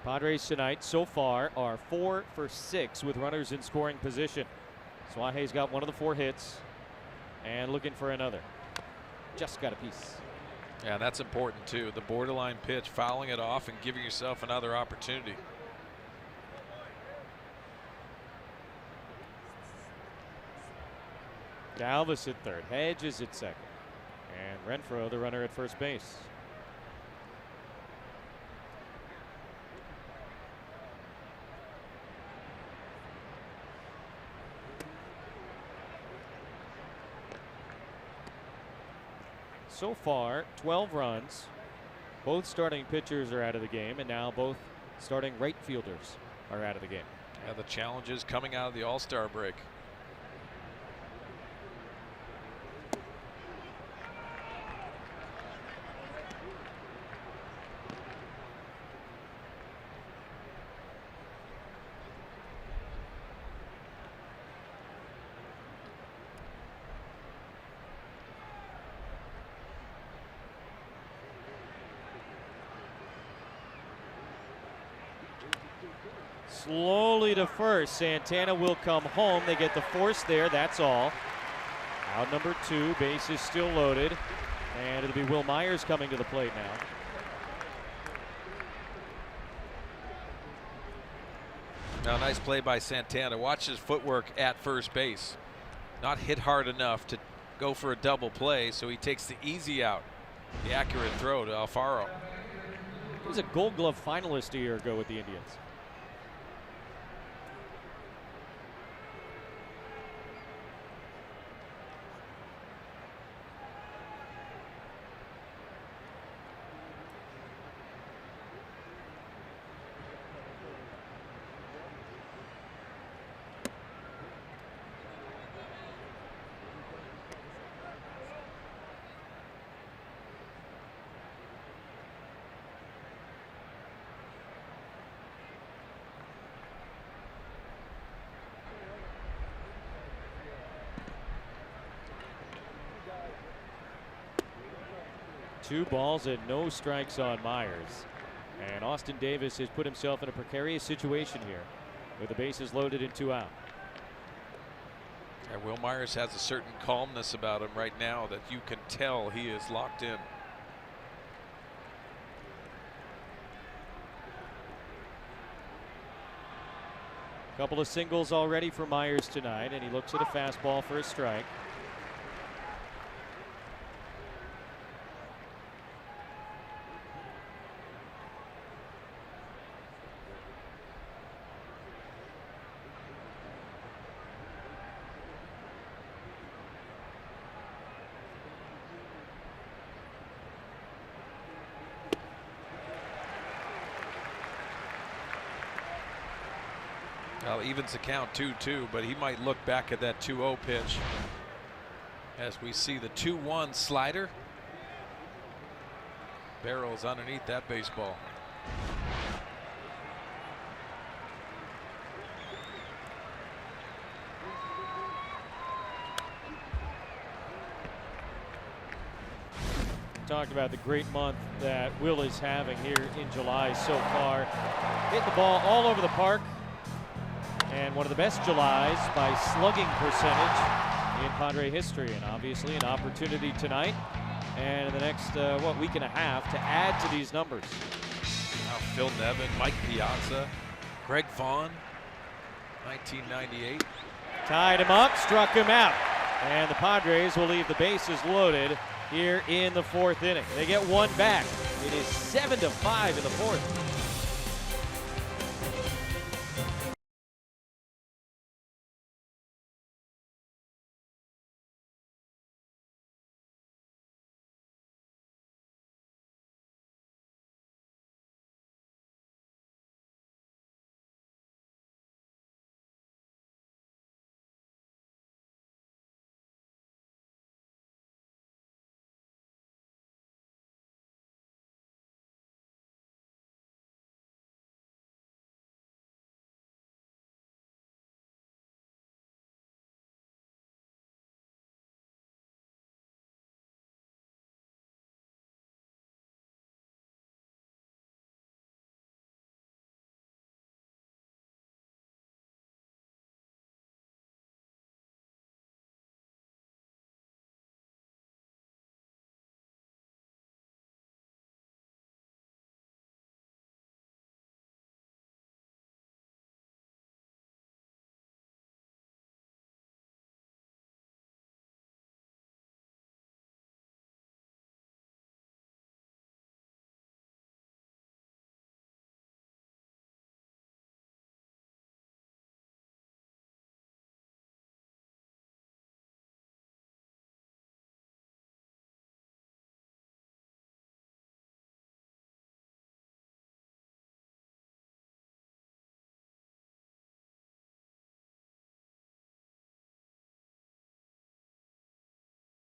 Padres tonight so far are 4 for 6 with runners in scoring position. Suaje's got 1 of the 4 hits and looking for another. Just got a piece. Yeah, that's important too. The borderline pitch, fouling it off and giving yourself another opportunity. Galvis at third, Hedges at second, and Renfroe the runner at first base. So far, 12 runs. Both starting pitchers are out of the game, and now both starting right fielders are out of the game. Yeah, the challenges coming out of the All-Star break. Slowly to first. Santana will come home. They get the force there. That's all. Out number 2. Base is still loaded. And it'll be Will Myers coming to the plate now. Now, nice play by Santana. Watch his footwork at first base. Not hit hard enough to go for a double play, so he takes the easy out. The accurate throw to Alfaro. He was a Gold Glove finalist a year ago with the Indians. 2 balls and no strikes on Myers. And Austin Davis has put himself in a precarious situation here with the bases loaded and 2 out. And Will Myers has a certain calmness about him right now that you can tell he is locked in. Couple of singles already for Myers tonight, and he looks at a fastball for a strike. Well, evens the count 2-2, but he might look back at that 2-0 pitch as we see the 2-1 slider. Barrels underneath that baseball. Talked about the great month that Will is having here in July so far. Hit the ball all over the park. And one of the best Julys by slugging percentage in Padre history. And obviously an opportunity tonight and in the next, week and a half to add to these numbers. Now Phil Nevin, Mike Piazza, Greg Vaughn, 1998. Tied him up, struck him out. And the Padres will leave the bases loaded here in the 4th inning. They get 1 back. It is 7-5 in the 4th.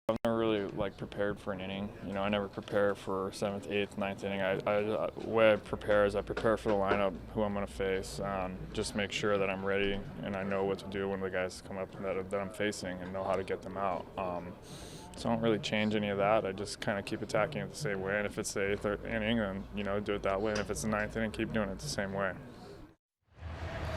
I've never really prepared for an inning. I never prepare for 7th, 8th, 9th inning. The way I prepare is I prepare for the lineup, who I'm going to face, just make sure that I'm ready and I know what to do when the guys come up that I'm facing and know how to get them out. So I don't really change any of that. I just kind of keep attacking it the same way. And if it's the 8th inning, then do it that way. And if it's the 9th inning, keep doing it the same way.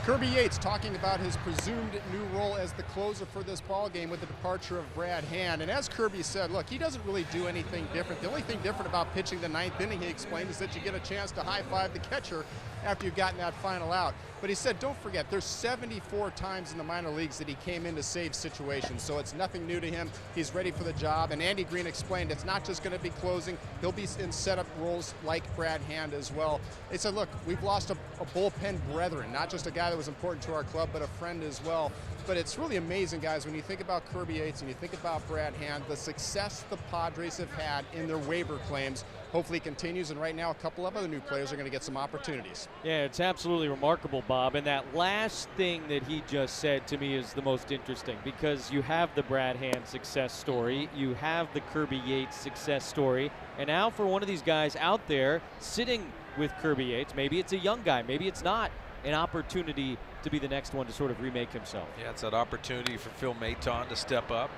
Kirby Yates talking about his presumed new role as the closer for this ball game with the departure of Brad Hand. And as Kirby said, look, he doesn't really do anything different. The only thing different about pitching the 9th inning, he explained, is that you get a chance to high-five the catcher after you've gotten that final out. But he said, don't forget, there's 74 times in the minor leagues that he came in to save situations, so it's nothing new to him. He's ready for the job. And Andy Green explained it's not just going to be closing. He'll be in setup roles like Brad Hand as well. They said, look, we've lost a bullpen brethren, not just a guy that was important to our club, but a friend as well. But it's really amazing, guys, when you think about Kirby Yates and you think about Brad Hand, the success the Padres have had in their waiver claims hopefully continues, and right now a couple of other new players are going to get some opportunities. Yeah, it's absolutely remarkable, Bob. And that last thing that he just said to me is the most interesting, because you have the Brad Hand success story, you have the Kirby Yates success story, and now for one of these guys out there sitting with Kirby Yates, maybe it's a young guy, maybe it's not, an opportunity to be the next one to sort of remake himself. Yeah, it's that opportunity for Phil Maton to step up.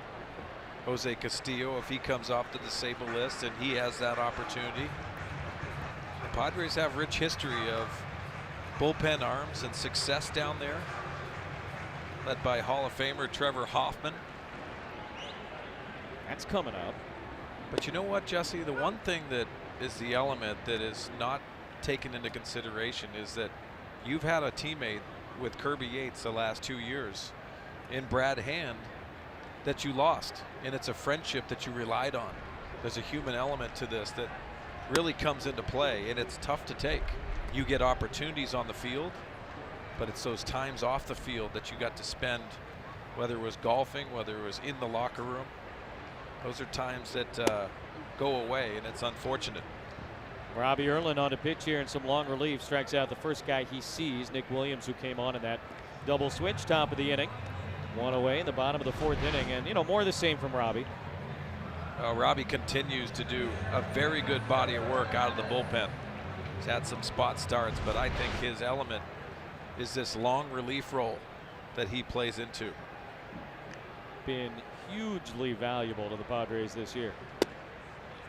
Jose Castillo if he comes off the disabled list and he has that opportunity. The Padres have rich history of bullpen arms and success down there, led by Hall of Famer Trevor Hoffman. That's coming up. But you know what, Jesse? The one thing that is the element that is not taken into consideration is that you've had a teammate with Kirby Yates the last 2 years in Brad Hand that you lost, and it's a friendship that you relied on. There's a human element to this that really comes into play, and it's tough to take. You get opportunities on the field, but it's those times off the field that you got to spend, whether it was golfing, whether it was in the locker room. Those are times that go away, and it's unfortunate. Robbie Erlin on a pitch here in some long relief, strikes out the first guy he sees, Nick Williams, who came on in that double switch top of the inning. One away in the bottom of the 4th inning, and more of the same from Robbie. Robbie continues to do a very good body of work out of the bullpen. He's had some spot starts, but I think his element is this long relief role that he plays into. Been hugely valuable to the Padres this year.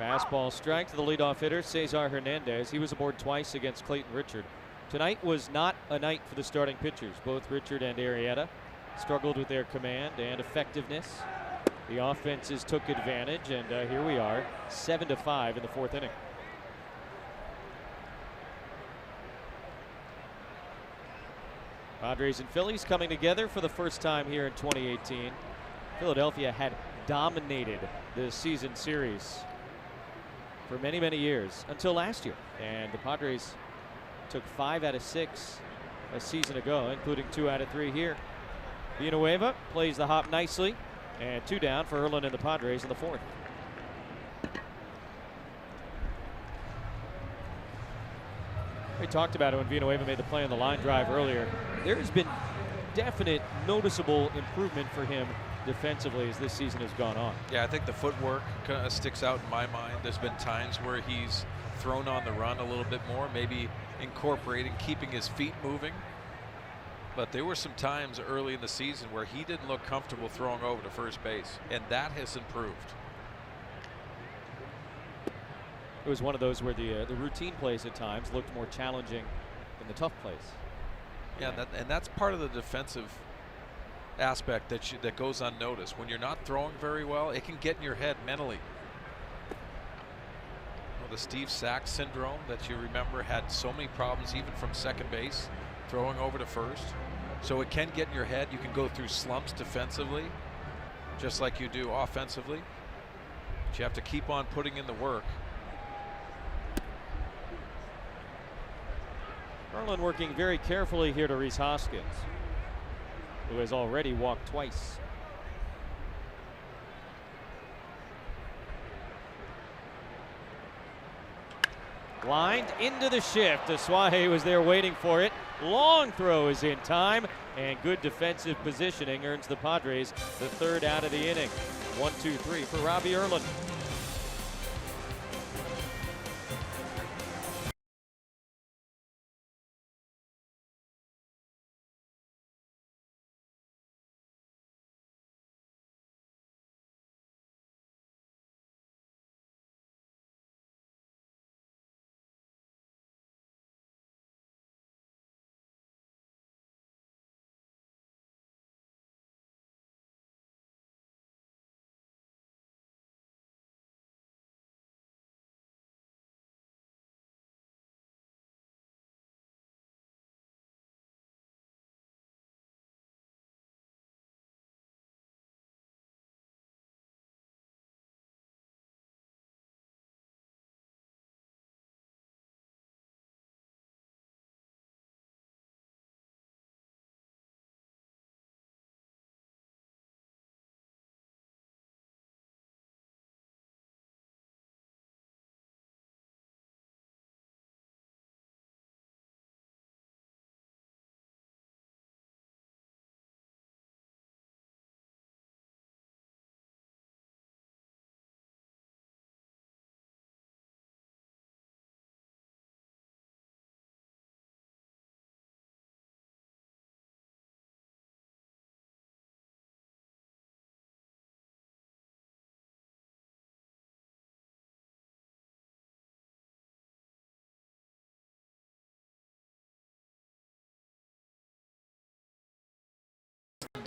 Fastball strike to the leadoff hitter, Cesar Hernandez. He was aboard twice against Clayton Richard. Tonight was not a night for the starting pitchers. Both Richard and Arrieta struggled with their command and effectiveness. The offenses took advantage, and here we are, 7-5 in the 4th inning. Padres and Phillies coming together for the first time here in 2018. Philadelphia had dominated the season series for many, many years until last year, and the Padres took 5 out of 6 a season ago, including 2 out of 3 here. Villanueva plays the hop nicely, and 2 down for Erlin and the Padres in the 4th. We talked about it when Villanueva made the play on the line drive earlier. There has been definite noticeable improvement for him defensively as this season has gone on. Yeah, I think the footwork kind of sticks out in my mind. There's been times where he's thrown on the run a little bit more, maybe incorporating, keeping his feet moving. But there were some times early in the season where he didn't look comfortable throwing over to first base, and that has improved. It was one of those where the routine plays at times looked more challenging than the tough plays. Yeah, and that's part of the defensive aspect that goes unnoticed. When you're not throwing very well, it can get in your head mentally. Well, the Steve Sax syndrome that you remember had so many problems even from second base, throwing over to first. So it can get in your head. You can go through slumps defensively, just like you do offensively. But you have to keep on putting in the work. Erlin working very carefully here to Rhys Hoskins, who has already walked twice. Lined into the shift. Aswahe was there waiting for it. Long throw is in time, and good defensive positioning earns the Padres the 3rd out of the inning. 1-2-3 for Robbie Erlin.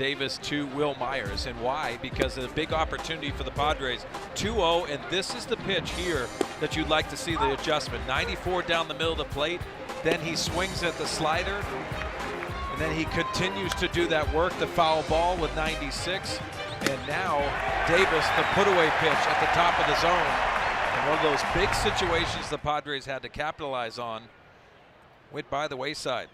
Davis to Will Myers. And why? Because it's a big opportunity for the Padres. 2-0, and this is the pitch here that you'd like to see the adjustment. 94 down the middle of the plate. Then he swings at the slider, and then he continues to do that work, the foul ball with 96. And now Davis, the put-away pitch at the top of the zone. And one of those big situations the Padres had to capitalize on went by the wayside.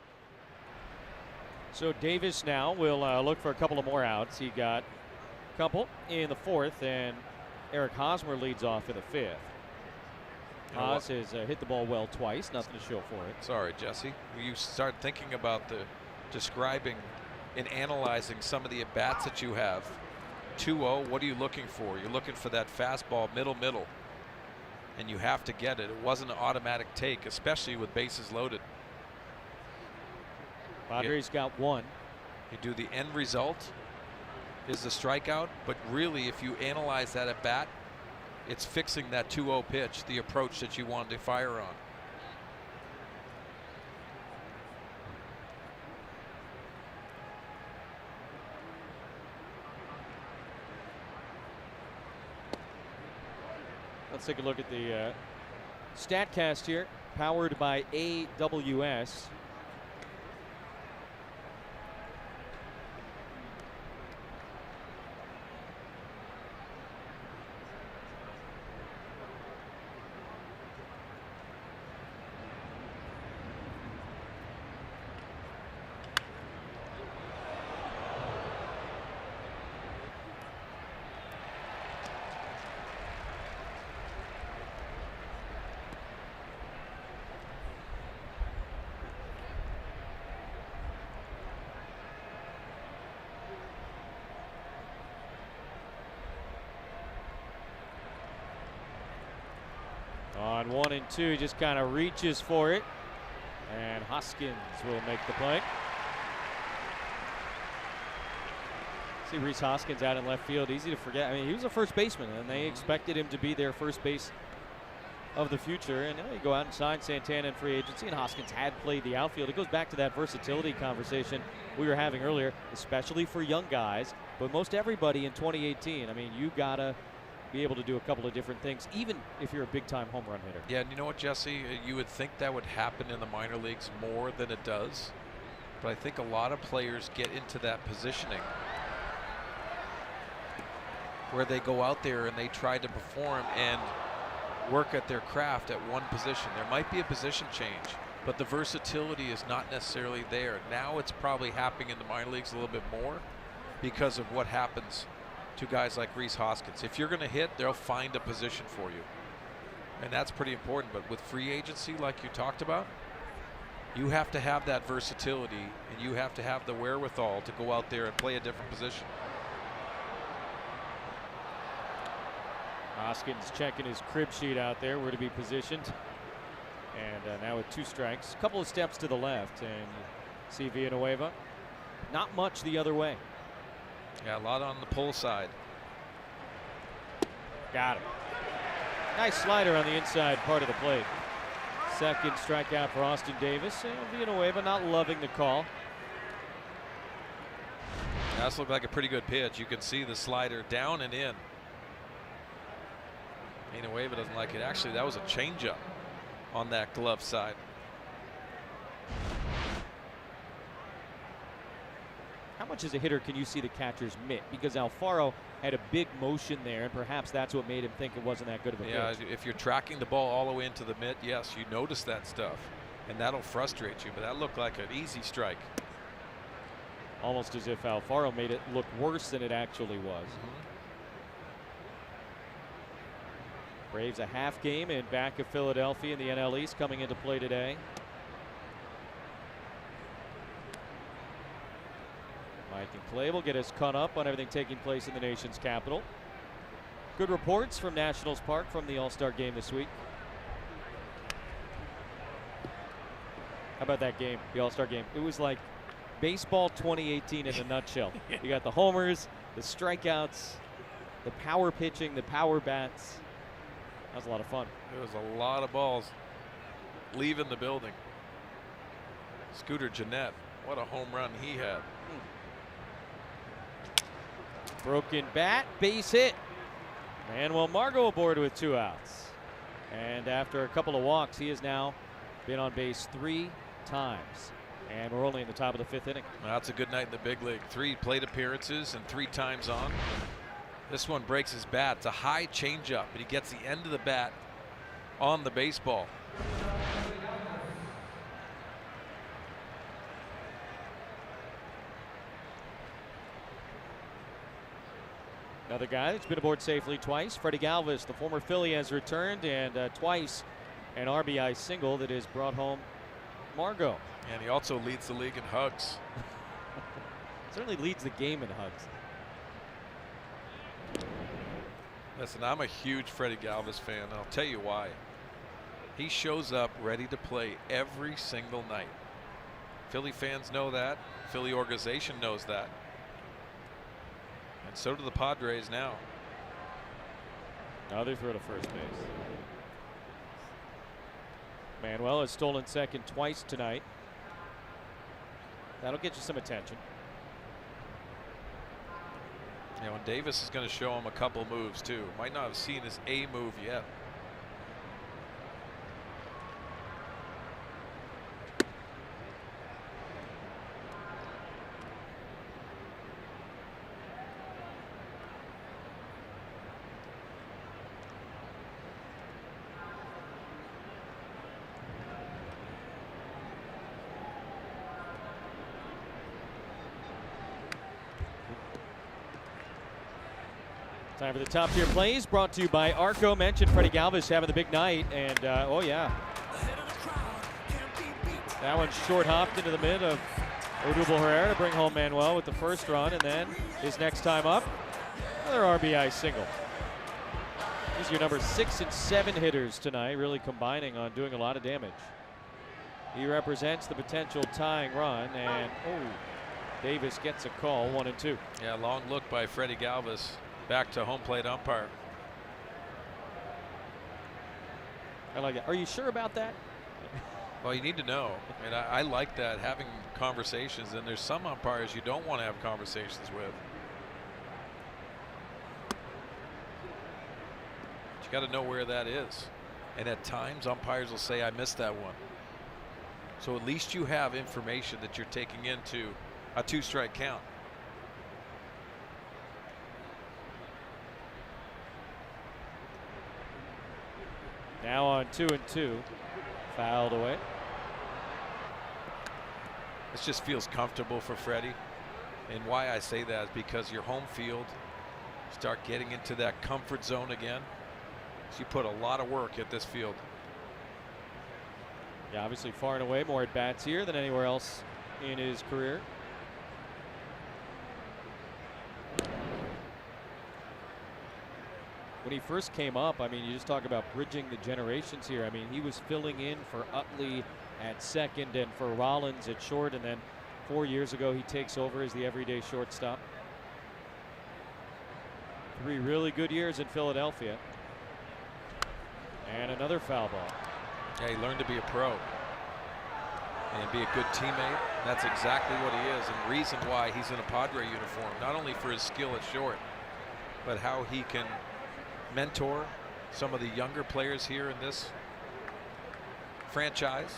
So Davis now will look for a couple of more outs. He got a couple in the fourth, and Eric Hosmer leads off in the fifth. Haas has hit the ball well twice, nothing to show for it. Sorry, Jesse. You start thinking about describing and analyzing some of the at-bats that you have. 2-0, what are you looking for? You're looking for that fastball middle. And you have to get it. It wasn't an automatic take, especially with bases loaded. Padres got one. You do the end result is the strikeout, but really if you analyze that at bat, it's fixing that 2-0 pitch, the approach that you wanted to fire on. Let's take a look at the StatCast here, powered by AWS. On 1 and 2, he just kind of reaches for it, and Hoskins will make the play. See Rhys Hoskins out in left field, easy to forget. I mean, he was a first baseman, and they expected him to be their first base of the future. And you go out and sign Santana in free agency, and Hoskins had played the outfield. It goes back to that versatility conversation we were having earlier, especially for young guys, but most everybody in 2018. I mean, you gotta be able to do a couple of different things, even if you're a big-time home run hitter. Yeah, and you know what, Jesse? You would think that would happen in the minor leagues more than it does. But I think a lot of players get into that positioning where they go out there and they try to perform and work at their craft at one position. There might be a position change, but the versatility is not necessarily there. Now it's probably happening in the minor leagues a little bit more because of what happens to guys like Rhys Hoskins. If you're going to hit, they'll find a position for you. And that's pretty important. But with free agency, like you talked about, you have to have that versatility, and you have to have the wherewithal to go out there and play a different position. Hoskins checking his crib sheet out there, where to be positioned. And now with 2 strikes, a couple of steps to the left, and see Villanueva. Not much the other way. Yeah, a lot on the pull side. Got him. Nice slider on the inside part of the plate. Second strikeout for Austin Davis. And Villanueva not loving the call. That's looked like a pretty good pitch. You can see the slider down and in. Villanueva doesn't like it. Actually, that was a changeup on that glove side. How much as a hitter can you see the catcher's mitt? Because Alfaro had a big motion there, and perhaps that's what made him think it wasn't that good of a pitch. If you're tracking the ball all the way into the mitt, yes, you notice that stuff, and that'll frustrate you, but that looked like an easy strike. Almost as if Alfaro made it look worse than it actually was. Braves a half game in back of Philadelphia in the NL East coming into play today. Mike and Clay will get us caught up on everything taking place in the nation's capital. Good reports from Nationals Park from the All-Star game this week. How about that game, the All-Star game? It was like baseball 2018 in a nutshell. You got the homers, the strikeouts, the power pitching, the power bats. That was a lot of fun. There was a lot of balls leaving the building. Scooter Gennett, what a home run he had. Broken bat, base hit. Manuel Margot aboard with 2 outs. And after a couple of walks, he has now been on base 3 times. And we're only in the top of the 5th inning. Well, that's a good night in the big league. 3 plate appearances and 3 times on. This one breaks his bat. It's a high changeup, and he gets the end of the bat on the baseball. Another guy that's been aboard safely twice, Freddie Galvis, the former Philly, has returned, and twice an RBI single that has brought home Margot. And he also leads the league in hugs. Certainly leads the game in hugs. Listen, I'm a huge Freddie Galvis fan, and I'll tell you why. He shows up ready to play every single night. Philly fans know that. Philly organization knows that. And so do the Padres now. Now they throw to first base. Manuel has stolen second twice tonight. That'll get you some attention. You know, and Davis is going to show him a couple moves too. Might not have seen his A move yet. Time for the top tier plays, brought to you by Arco. Mentioned Freddie Galvis having the big night, and oh yeah. That one short hopped into the mid of Odubel Herrera to bring home Manuel with the first run, and then his next time up, another RBI single. These are your number 6 and 7 hitters tonight, really combining on doing a lot of damage. He represents the potential tying run, and oh, Davis gets a call, 1-2. Yeah, long look by Freddie Galvis. Back to home plate umpire. I like that. Are you sure about that? Well, you need to know. And I like that, having conversations. And there's some umpires you don't want to have conversations with. But you got to know where that is. And at times, umpires will say, I missed that one. So at least you have information that you're taking into a 2-strike count. Now on 2-2, fouled away. This just feels comfortable for Freddie. And why I say that is because your home field, start getting into that comfort zone again. So you put a lot of work at this field. Yeah, obviously far and away more at bats here than anywhere else in his career. When he first came up, I mean, you just talk about bridging the generations here. I mean, he was filling in for Utley at second and for Rollins at short, and then 4 years ago he takes over as the everyday shortstop. 3 really good years in Philadelphia. And another foul ball. Yeah, he learned to be a pro and be a good teammate. That's exactly what he is, and reason why he's in a Padre uniform, not only for his skill at short, but how he can mentor some of the younger players here in this franchise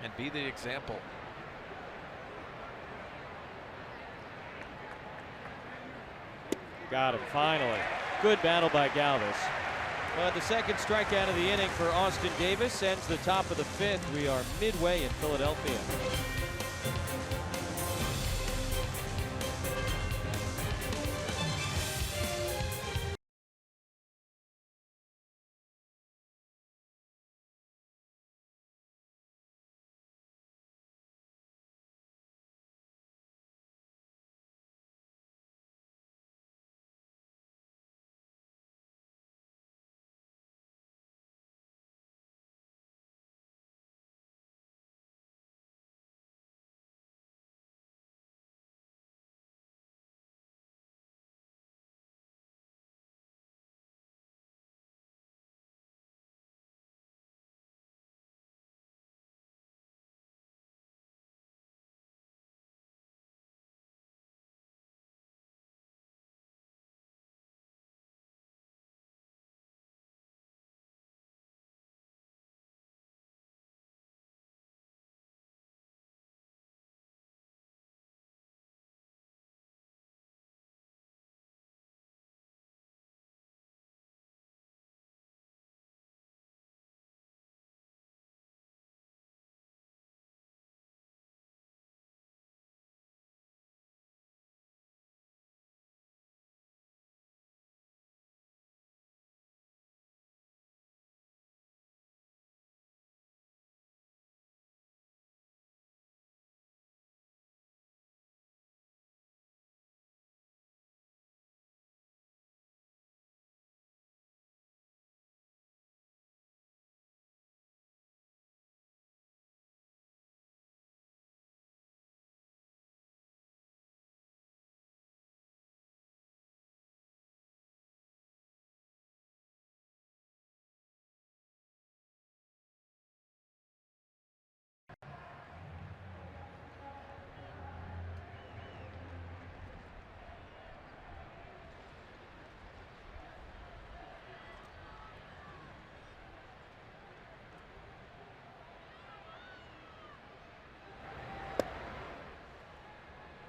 and be the example. Got him finally. Good battle by Galvis. But the second strikeout of the inning for Austin Davis ends the top of the 5th. We are midway in Philadelphia.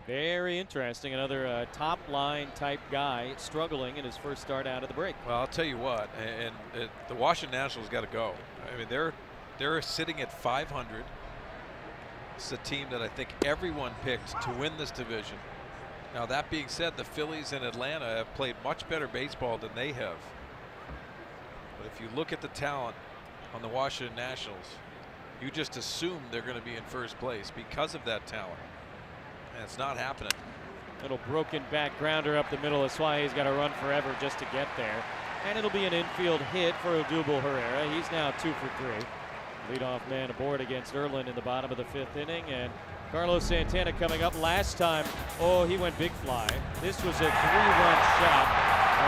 Very interesting. Another top line type guy struggling in his first start out of the break. Well, I'll tell you what, and the Washington Nationals got to go. I mean, they're sitting at 500. It's a team that I think everyone picked to win this division. Now, that being said, the Phillies and Atlanta have played much better baseball than they have. But if you look at the talent on the Washington Nationals, you just assume they're going to be in first place because of that talent. And it's not happening. Little broken back grounder up the middle. That's why he's got to run forever just to get there. And it'll be an infield hit for Odubel Herrera. He's now 2 for 3. Leadoff man aboard against Erlin in the bottom of the 5th inning. And Carlos Santana coming up. Last time, he went big fly. This was a 3-run shot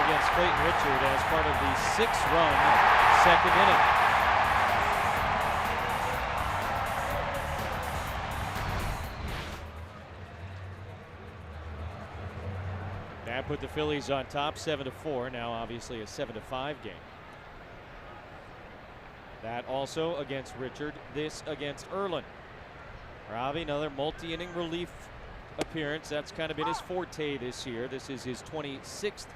against Clayton Richard as part of the 6-run 2nd inning. That put the Phillies on top 7-4. Now obviously a 7-5 game. That also against Richard. This against Erlin. Robbie, another multi-inning relief appearance. That's kind of been his forte this year. This is his 26th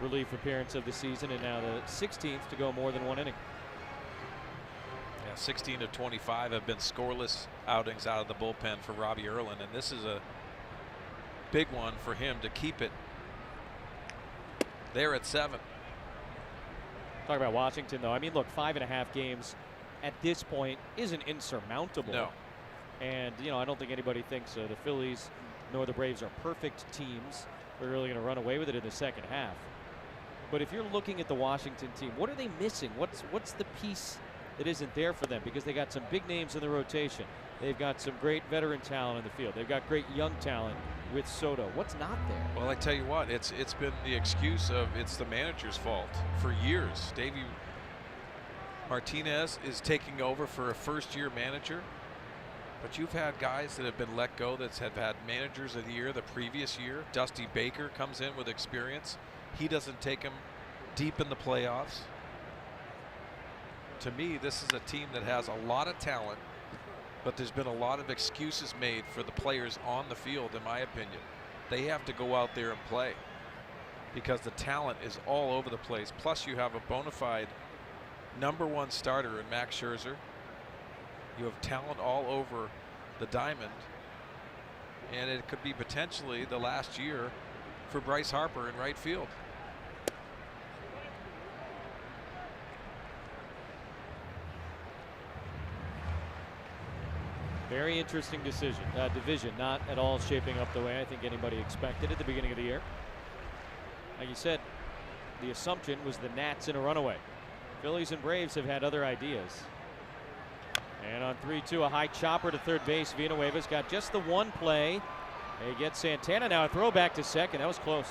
relief appearance of the season, and now the 16th to go more than 1 inning. Yeah, 16 of 25 have been scoreless outings out of the bullpen for Robbie Erlin, and this is a big one for him to keep it there at 7. Talk about Washington, though. I mean, look, 5.5 games at this point isn't insurmountable. No. And, I don't think anybody thinks the Phillies nor the Braves are perfect teams. They're really going to run away with it in the second half. But if you're looking at the Washington team, what are they missing? What's the piece that isn't there for them? Because they got some big names in the rotation. They've got some great veteran talent in the field. They've got great young talent with Soto. What's not there? Well, I tell you what, it's been the excuse of it's the manager's fault for years. Davey Martinez is taking over for a first-year manager. But you've had guys that have been let go that have had managers of the year the previous year. Dusty Baker comes in with experience. He doesn't take them deep in the playoffs. To me, this is a team that has a lot of talent, but there's been a lot of excuses made for the players on the field, in my opinion. They have to go out there and play because the talent is all over the place. Plus, you have a bona fide #1 starter in Max Scherzer. You have talent all over the diamond, and it could be potentially the last year for Bryce Harper in right field. Very interesting division, not at all shaping up the way I think anybody expected at the beginning of the year. Like you said, the assumption was the Nats in a runaway. Phillies and Braves have had other ideas. And on 3-2, a high chopper to third base. Villanueva's got just the one play. They get Santana now, a throw back to second. That was close.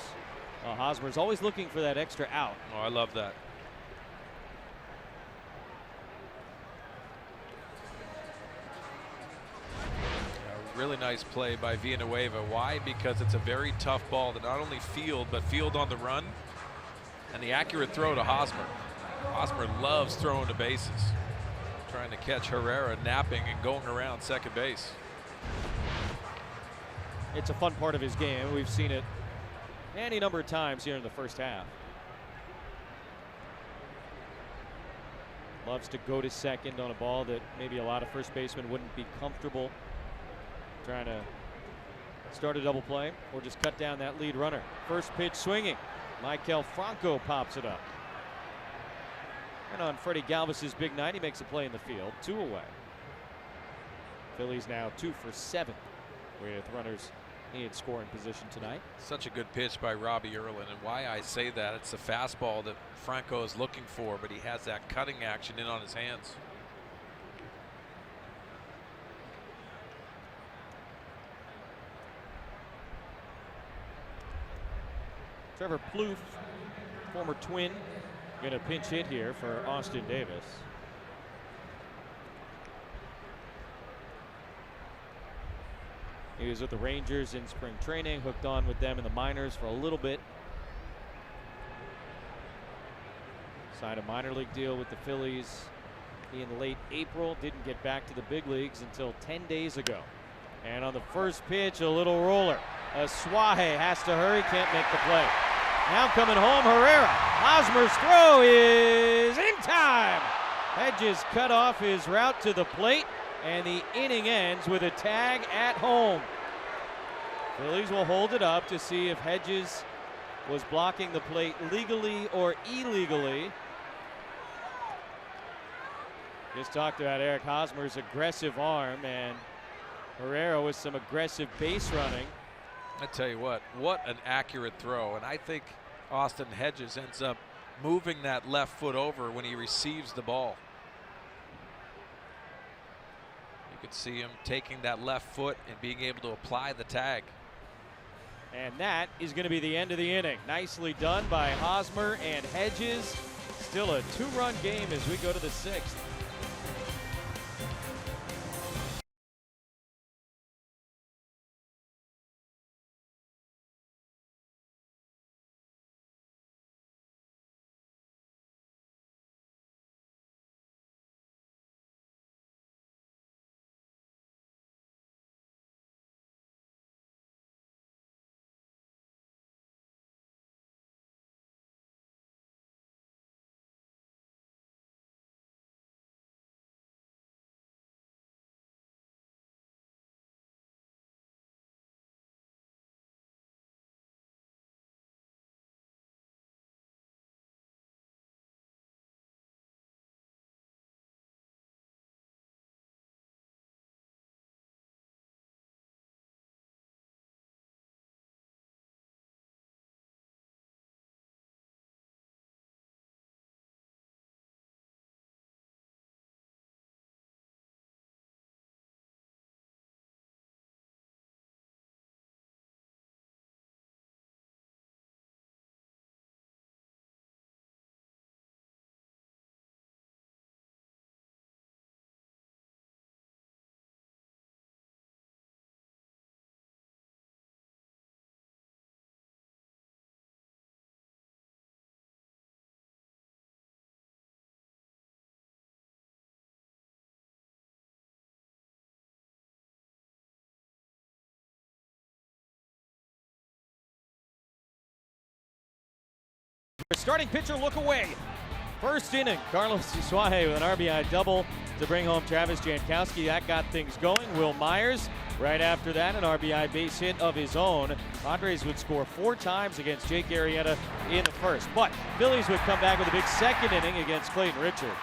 Hosmer's always looking for that extra out. Oh, I love that. Really nice play by Villanueva. Why? Because it's a very tough ball to not only field, but field on the run. And the accurate throw to Hosmer. Hosmer loves throwing the bases. Trying to catch Herrera napping and going around second base. It's a fun part of his game. We've seen it any number of times here in the first half. Loves to go to second on a ball that maybe a lot of first basemen wouldn't be comfortable trying to start a double play or just cut down that lead runner. First pitch swinging. Maikel Franco pops it up. And on Freddie Galvis's big night, he makes a play in the field, 2 away. Phillies now 2 for 7 with runners in scoring position tonight. Such a good pitch by Robbie Erlin, and why I say that, it's the fastball that Franco is looking for, but he has that cutting action in on his hands. Trevor Plouffe, former Twin, going to pinch hit here for Austin Davis. He was with the Rangers in spring training, hooked on with them in the minors for a little bit. Signed a minor league deal with the Phillies in late April. Didn't get back to the big leagues until 10 days ago. And on the first pitch, a little roller. Swahe has to hurry, can't make the play. Now coming home, Herrera. Hosmer's throw is in time. Hedges cut off his route to the plate, and the inning ends with a tag at home. Phillies will hold it up to see if Hedges was blocking the plate legally or illegally. Just talked about Eric Hosmer's aggressive arm, and Herrera with some aggressive base running. I tell you what an accurate throw. And I think Austin Hedges ends up moving that left foot over when he receives the ball. You could see him taking that left foot and being able to apply the tag. And that is going to be the end of the inning. Nicely done by Hosmer and Hedges. Still a 2-run game as we go to the 6th. Starting pitcher look away. First inning, Carlos Swahe with an RBI double to bring home Travis Jankowski. That got things going. Will Myers right after that, an RBI base hit of his own. Padres would score 4 times against Jake Arrieta in the first. But Phillies would come back with a big second inning against Clayton Richard.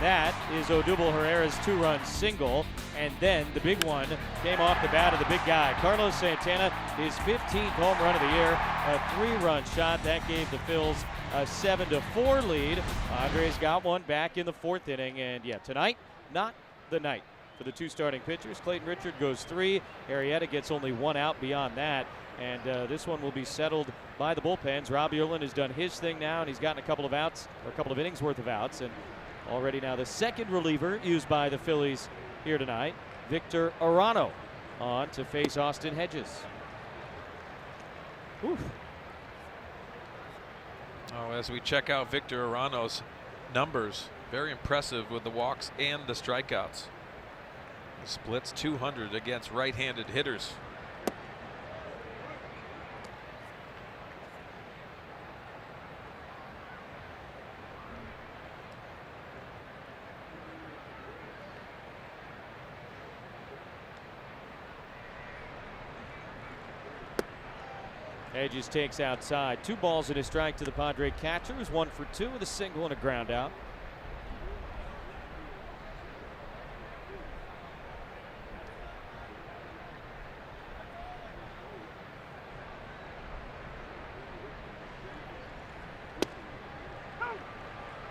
That is Odubel Herrera's 2-run single. And then the big one came off the bat of the big guy. Carlos Santana, his 15th home run of the year, a 3-run shot. That gave the Phils a 7-4 lead. Padres got one back in the 4th inning. And yeah, tonight, not the night for the 2 starting pitchers. Clayton Richard goes 3. Arrieta gets only 1 out beyond that. And this one will be settled by the bullpens. Robbie Erlin has done his thing now, and he's gotten a couple of outs, or a couple of innings worth of outs. And already now the 2nd reliever used by the Phillies here tonight, Victor Arano, on to face Austin Hedges. Oof. Oh, as we check out Victor Arano's numbers, very impressive with the walks and the strikeouts. He splits 200 against right-handed hitters. Hedges takes outside. 2 balls and a strike to the Padre catcher, who's 1 for 2 with a single and a ground out.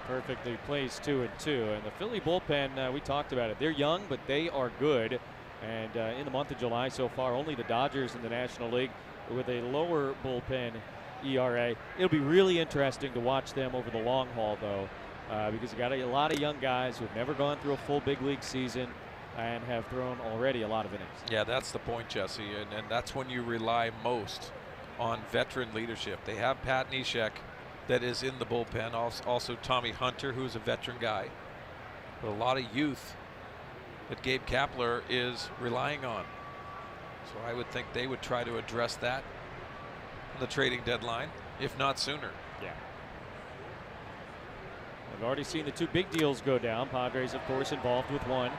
Perfectly placed 2-2. And the Philly bullpen, we talked about it. They're young, but they are good. And in the month of July so far, only the Dodgers in the National League with a lower bullpen ERA. It'll be really interesting to watch them over the long haul, though, because you got a lot of young guys who've never gone through a full big league season and have thrown already a lot of innings. Yeah, that's the point, Jesse, and that's when you rely most on veteran leadership. They have Pat Neshek that is in the bullpen, also Tommy Hunter, who's a veteran guy, but a lot of youth that Gabe Kapler is relying on. So I would think they would try to address that on the trading deadline, if not sooner. Yeah. I've already seen the two big deals go down. Padres, of course, involved with one.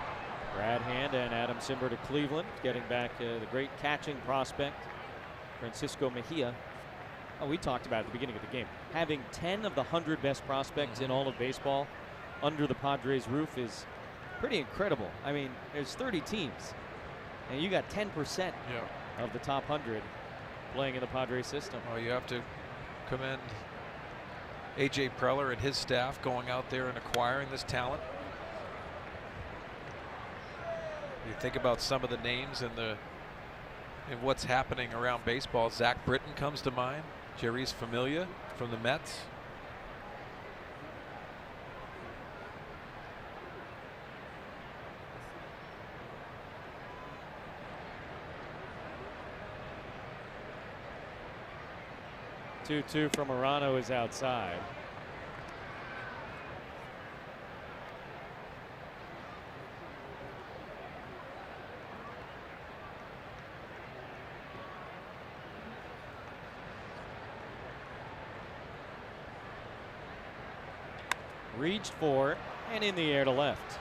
Brad Hand and Adam Simber to Cleveland, getting back the great catching prospect, Francisco Mejia. Oh, we talked about at the beginning of the game. Having 10 of the 100 best prospects in all of baseball under the Padres' roof is pretty incredible. I mean, there's 30 teams, and you got 10% of the top 100 playing in the Padres system. Well, you have to commend A.J. Preller and his staff going out there and acquiring this talent. You think about some of the names and what's happening around baseball. Zach Britton comes to mind. Jeurys Familia from the Mets. Two from Arano is outside. Reached for and in the air to left.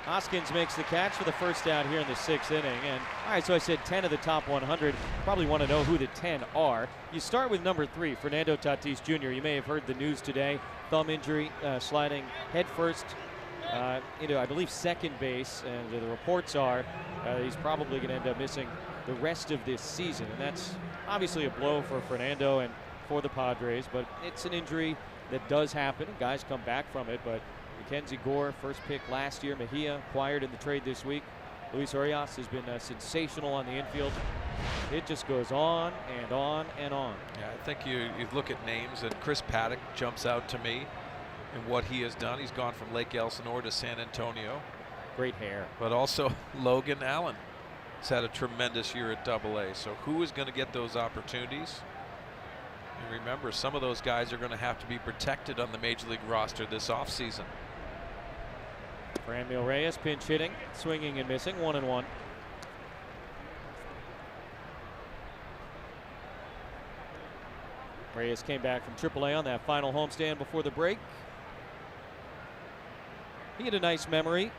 Hoskins makes the catch for the first out here in the 6th inning. And all right, so I said 10 of the top 100. Probably want to know who the 10 are. You start with number 3, Fernando Tatis Jr. You may have heard the news today. Thumb injury, sliding headfirst into, I believe, second base. And the reports are he's probably going to end up missing the rest of this season. And that's obviously a blow for Fernando and for the Padres. But it's an injury that does happen. Guys come back from it. But Mackenzie Gore, first pick last year. Mejia acquired in the trade this week. Luis Urias has been sensational on the infield. It just goes on and on and on. Yeah, I think you look at names, and Chris Paddock jumps out to me in what he has done. He's gone from Lake Elsinore to San Antonio. Great hair. But also Logan Allen has had a tremendous year at AA. So who is going to get those opportunities? And remember, some of those guys are going to have to be protected on the Major League roster this offseason. Franmil Reyes pinch hitting, swinging and missing, 1-1. Reyes came back from AAA on that final homestand before the break. He had a nice memory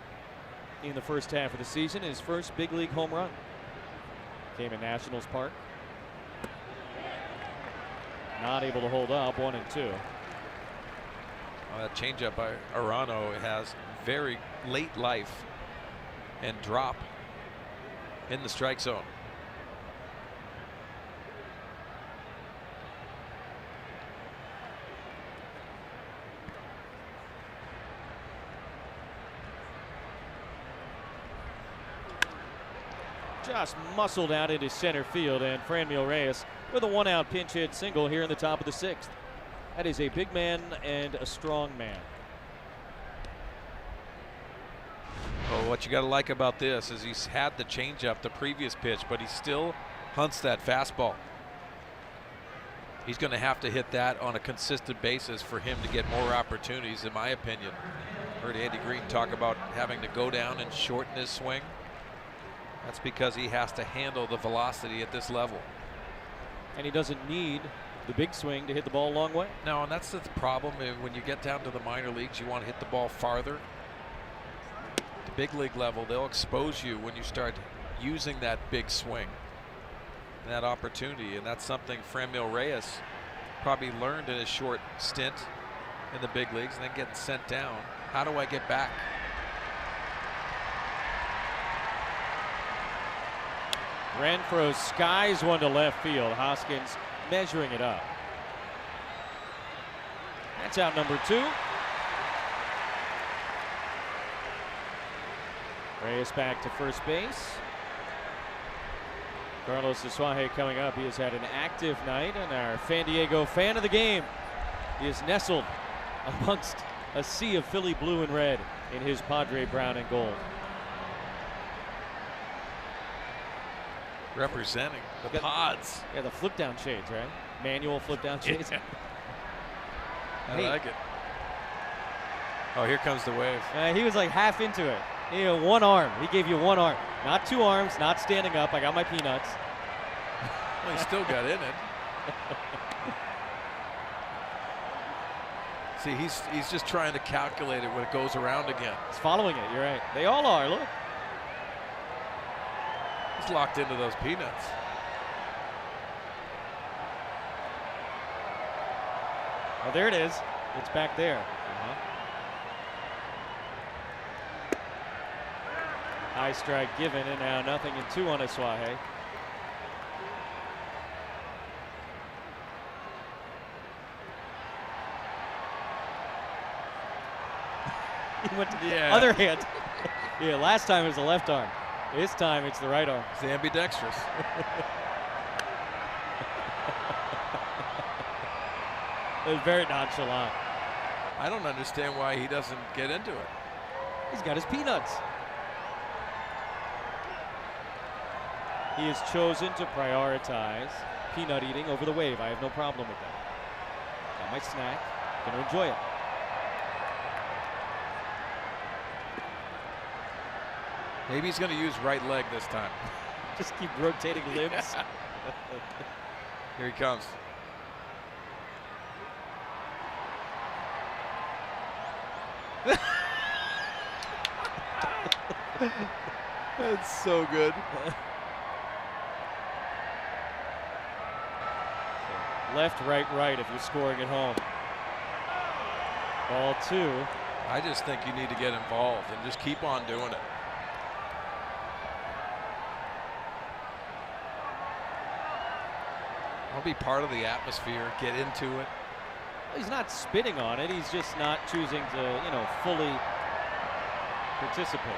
in the first half of the season. His first big league home run came in Nationals Park. Not able to hold up, 1-2. That changeup by Arano has very late life and drop in the strike zone. Just muscled out into center field, and Franmil Reyes with a 1-out pinch hit single here in the top of the 6th. That is a big man and a strong man. Oh, what you got to like about this is he's had the changeup the previous pitch, but he still hunts that fastball. He's going to have to hit that on a consistent basis for him to get more opportunities, in my opinion. Heard Andy Green talk about having to go down and shorten his swing. That's because he has to handle the velocity at this level. And he doesn't need the big swing to hit the ball a long way. No, and that's the problem. When you get down to the minor leagues, you want to hit the ball farther. At the big league level, they'll expose you when you start using that big swing, that opportunity. And that's something Franmil Reyes probably learned in his short stint in the big leagues, and then getting sent down. How do I get back? Renfroe skies one to left field. Hoskins measuring it up. That's out number 2. Reyes back to first base. Carlos Dessuaje coming up. He has had an active night, and our Fan Diego fan of the game. He is nestled amongst a sea of Philly blue and red in his Padre brown and gold. Representing the Pods. Yeah, the flip down shades, right? Manual flip down shades. Yeah. I like it. Oh, here comes the wave. He was like half into it. Yeah, one arm. He gave you one arm. Not two arms, not standing up. I got my peanuts. Well, he still got in it. See, he's just trying to calculate it when it goes around again. He's following it. You're right. They all are. Look. He's locked into those peanuts. Oh, there it is. It's back there. High strike given, and now 0-2 on Asuaje. He went to the other hand. Yeah, last time it was the left arm. This time it's the right arm. It's ambidextrous. It was very nonchalant. I don't understand why he doesn't get into it. He's got his peanuts. He has chosen to prioritize peanut eating over the wave. I have no problem with that. Got my snack. Gonna enjoy it. Maybe he's going to use right leg this time. Just keep rotating limbs. Yeah. Here he comes. That's so good. Left, right, right if you're scoring at home. Ball 2. I just think you need to get involved and just keep on doing it. I'll be part of the atmosphere, get into it. Well, he's not spitting on it. He's just not choosing to, fully participate.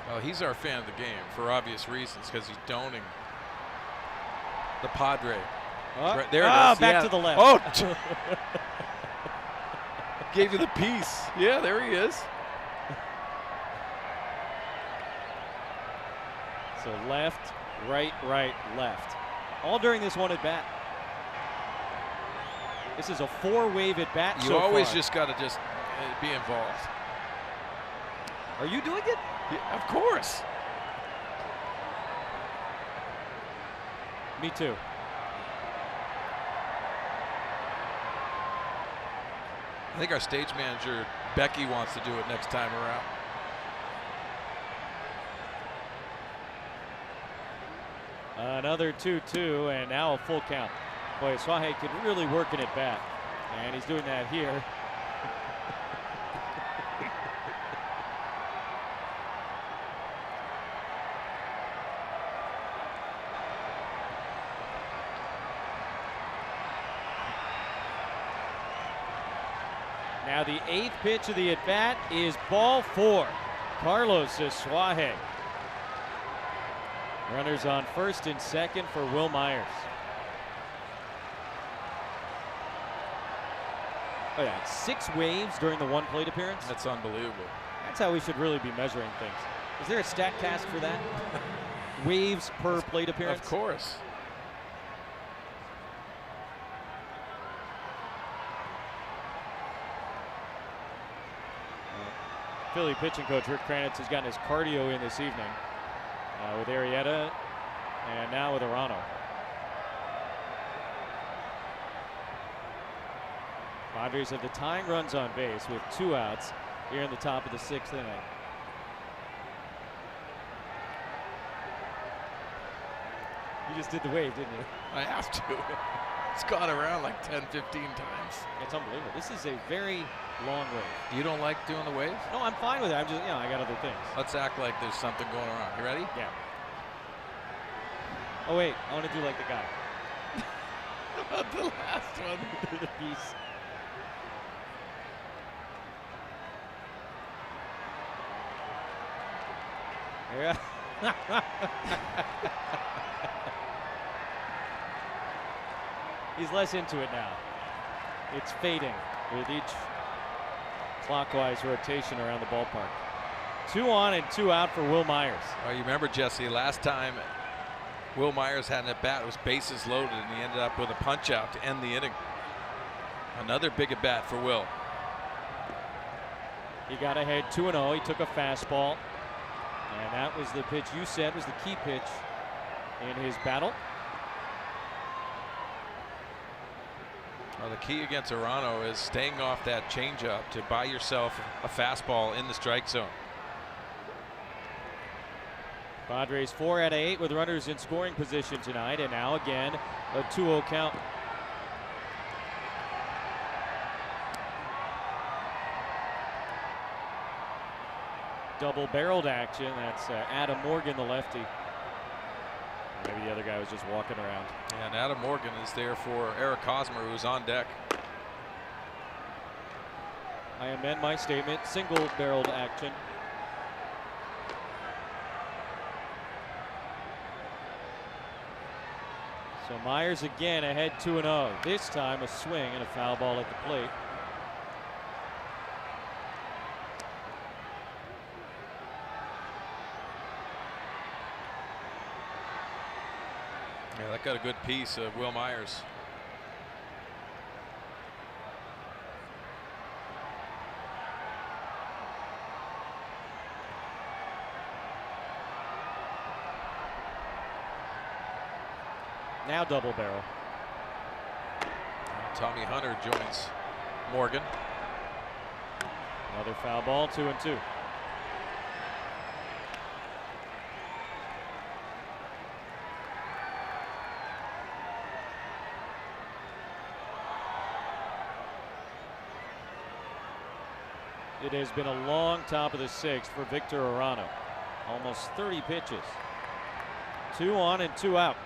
Well, he's our fan of the game for obvious reasons because he's doning the Padre. Right, there it is. Back to the left. Oh, gave you the piece. Yeah, there he is. So left, right, right, left. All during this one at bat. This is a 4-wave at bat. You always just got to be involved. Are you doing it? Yeah, of course. Me too. I think our stage manager, Becky, wants to do it next time around. Another 2-2, and now a full count. Boy, Asuaje could really work an at bat, and he's doing that here. Now the 8th pitch of the at bat is ball 4. Carlos Asuaje. Runners on first and second for Will Myers. Oh yeah, 6 waves during the 1 plate appearance. That's unbelievable. That's how we should really be measuring things. Is there a stat cast for that? Waves per plate appearance? Of course. Philly pitching coach Rick Kranitz has gotten his cardio in this evening. With Arrieta and now with Arano. Padres have the tying runs on base with 2 outs here in the top of the 6th inning. You just did the wave, didn't you? I have to. It's gone around like 10, 15 times. It's unbelievable. This is a very long wave. You don't like doing the waves? No, I'm fine with it. I'm just, I got other things. Let's act like there's something going on. You ready? Yeah. Oh, wait. I want to do like the guy. The last one. The piece. Yeah. He's less into it now. It's fading with each clockwise rotation around the ballpark. 2 on and 2 out for Will Myers. Oh, you remember, Jesse, last time Will Myers had an at-bat. It was bases loaded, and he ended up with a punch-out to end the inning. Another big at-bat for Will. He got ahead 2-0. He took a fastball. And that was the pitch you said was the key pitch in his battle. Well, the key against Arano is staying off that changeup to buy yourself a fastball in the strike zone. Padres 4 out of 8 with runners in scoring position tonight, and now again a 2-0 count. Double-barreled action. That's Adam Morgan, the lefty. Maybe the other guy was just walking around. And Adam Morgan is there for Eric Hosmer, who's on deck. I amend my statement. Single-barreled action. So Myers again ahead 2-0. This time a swing and a foul ball at the plate. Yeah, that got a good piece of Will Myers. Now double barrel. Tommy Hunter joins Morgan. Another foul ball, 2-2. It has been a long top of the sixth for Victor Arano. Almost 30 pitches. 2 on and 2 out.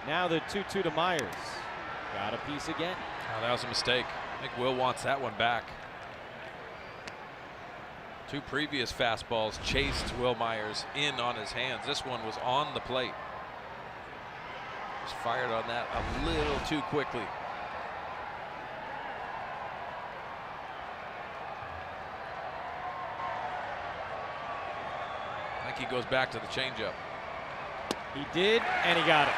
Now the 2-2 to Myers. Got a piece again. Oh, that was a mistake. I think Will wants that one back. 2 previous fastballs chased Will Myers in on his hands. This one was on the plate. Just fired on that a little too quickly. I think he goes back to the changeup. He did, and he got it.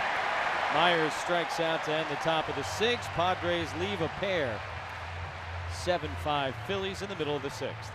Myers strikes out to end the top of the sixth. Padres leave a pair. 7-5 Phillies in the middle of the sixth.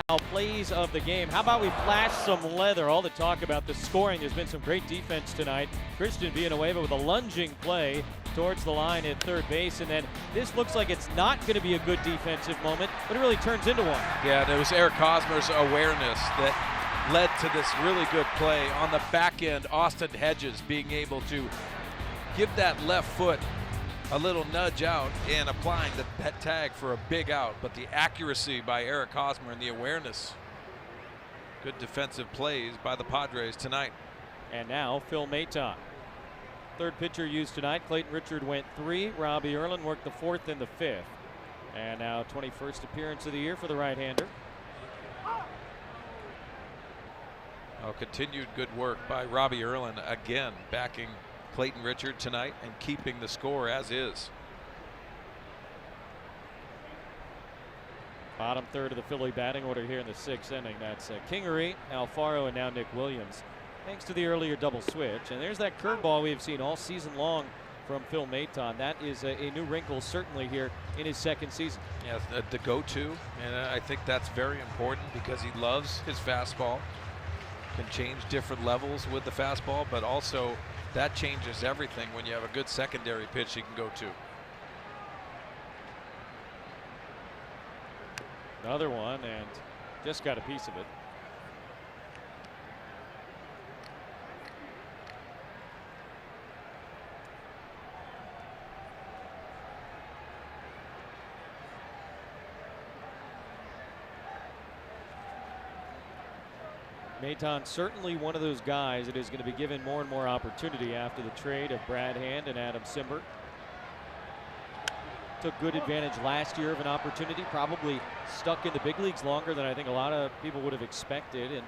How plays of the game. How about we flash some leather? All the talk about the scoring. There's been some great defense tonight. Christian Villanueva with a lunging play towards the line at third base, and then this looks like it's not going to be a good defensive moment, but it really turns into one. Yeah, and it was Eric Hosmer's awareness that led to this really good play. On the back end, Austin Hedges being able to give that left foot a little nudge out and applying the pet tag for a big out, but the accuracy by Eric Hosmer and the awareness. Good defensive plays by the Padres tonight. And now Phil Maton. Third pitcher used tonight. Clayton Richard went 3. Robbie Erlin worked the 4th and the 5th. And now 21st appearance of the year for the right-hander. Continued good work by Robbie Erlin, again backing Clayton Richard tonight and keeping the score as is. Bottom third of the Philly batting order here in the 6th inning. That's Kingery, Alfaro, and now Nick Williams. Thanks to the earlier double switch. And there's that curveball we have seen all season long from Phil Maton. That is a new wrinkle certainly here in his 2nd season. Yeah, the go-to, and I think that's very important because he loves his fastball. Can change different levels with the fastball, but also that changes everything when you have a good secondary pitch you can go to. Another one, and just got a piece of it. Maton certainly one of those guys that is going to be given more and more opportunity after the trade of Brad Hand and Adam Simber. Took good advantage last year of an opportunity, probably stuck in the big leagues longer than I think a lot of people would have expected, and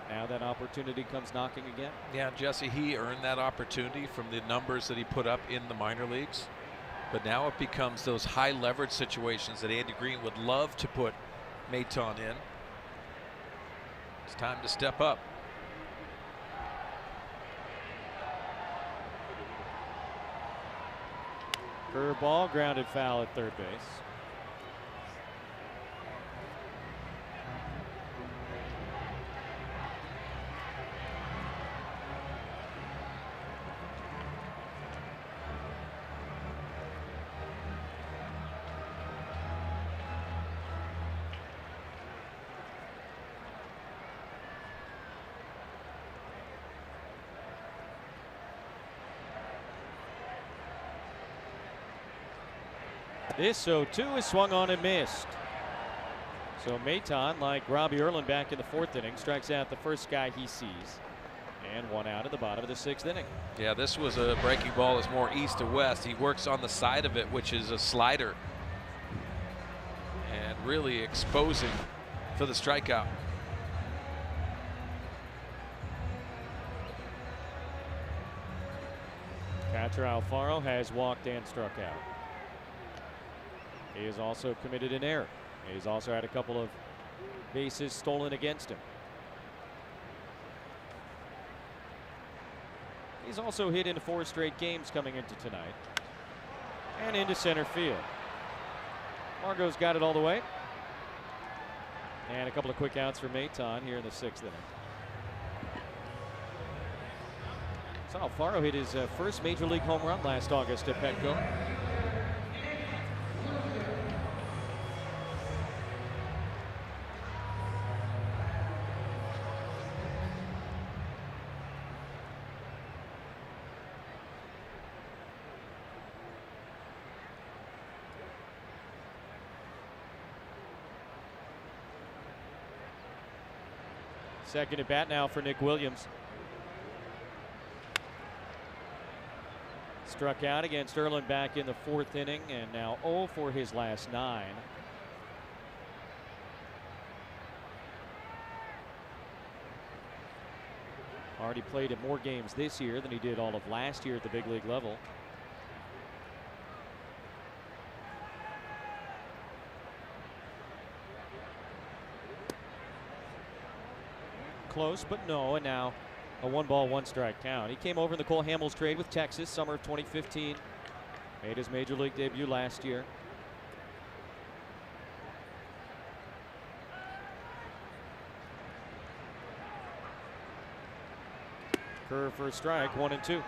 now that opportunity comes knocking again. Yeah, Jesse, he earned that opportunity from the numbers that he put up in the minor leagues, but now it becomes those high leverage situations that Andy Green would love to put Maton in. It's time to step up. Curveball, grounded foul at third base. This 0-2 is swung on and missed. So Maton, like Robbie Erlin back in the 4th inning, strikes out the first guy he sees. And one out at the bottom of the 6th inning. Yeah, this was a breaking ball that's more east to west. He works on the side of it, which is a slider. And really exposing for the strikeout. Catcher Alfaro has walked and struck out. He has also committed an error. He's also had a couple of bases stolen against him. He's also hit into 4 straight games coming into tonight. And into center field. Margot's got it all the way. And a couple of quick outs for Maton here in the 6th inning. So Alfaro hit his first major league home run last August at Petco. Second at bat now for Nick Williams. Struck out against Erlin back in the 4th inning, and now 0 for his last 9. Already played in more games this year than he did all of last year at the big league level. Close, but no, and now a 1-ball, 1-strike count. He came over in the Cole Hamels trade with Texas, summer of 2015. Made his major league debut last year. Curve for a strike, 1-2.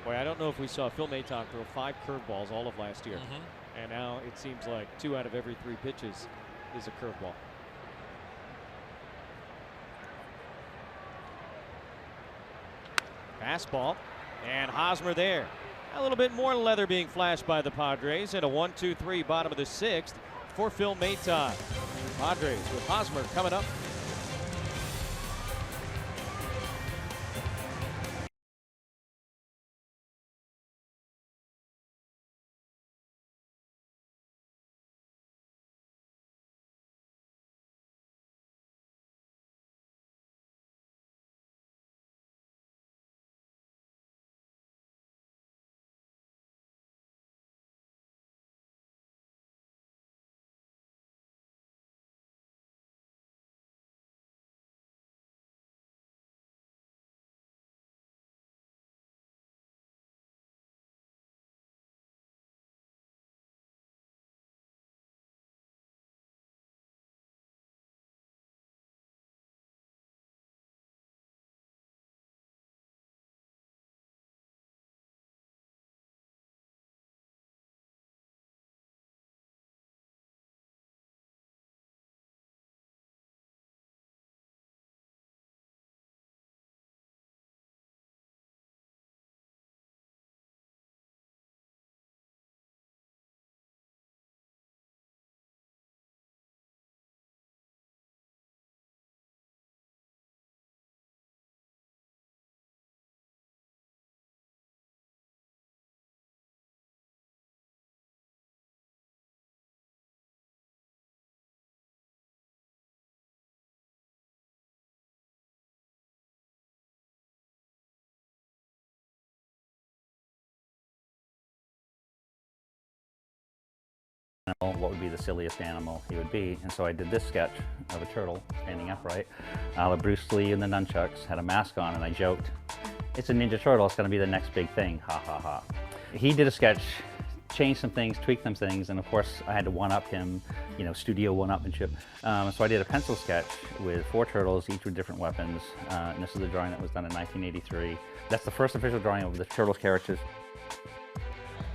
Boy, I don't know if we saw Phil Maton throw 5 curveballs all of last year. And now it seems like 2 out of every 3 pitches is a curveball. Fastball, and Hosmer there. A little bit more leather being flashed by the Padres, and a 1-2-3 bottom of the 6th for Phil Maytime. Padres with Hosmer coming up. What would be the silliest animal he would be, and so I did this sketch of a turtle standing upright, a la Bruce Lee in the nunchucks, had a mask on, and I joked, it's a Ninja Turtle, it's going to be the next big thing, ha ha ha. He did a sketch, changed some things, tweaked some things, and of course I had to one-up him, you know, studio one-upmanship. So I did a pencil sketch with 4 turtles, each with different weapons, and this is the drawing that was done in 1983. That's the first official drawing of the Turtles characters.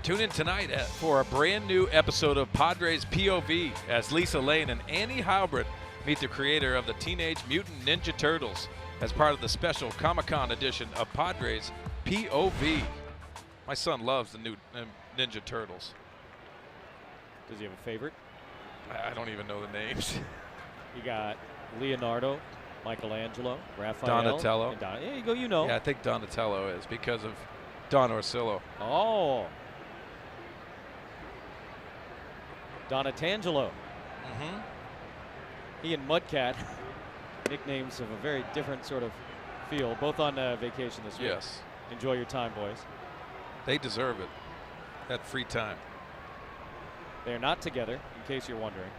Tune in tonight for a brand new episode of Padres POV as Lisa Lane and Annie Halbert meet the creator of the Teenage Mutant Ninja Turtles as part of the special Comic-Con edition of Padres POV. My son loves the new Ninja Turtles. Does he have a favorite? I don't even know the names. You got Leonardo, Michelangelo, Raphael, Donatello. And there you go, you know. Yeah, I think Donatello is because of Don Orsillo. Oh. Donatangelo. He and Mudcat, nicknames of a very different sort of feel, both on vacation this week. Yes. Enjoy your time, boys. They deserve it. That free time. They're not together, in case you're wondering.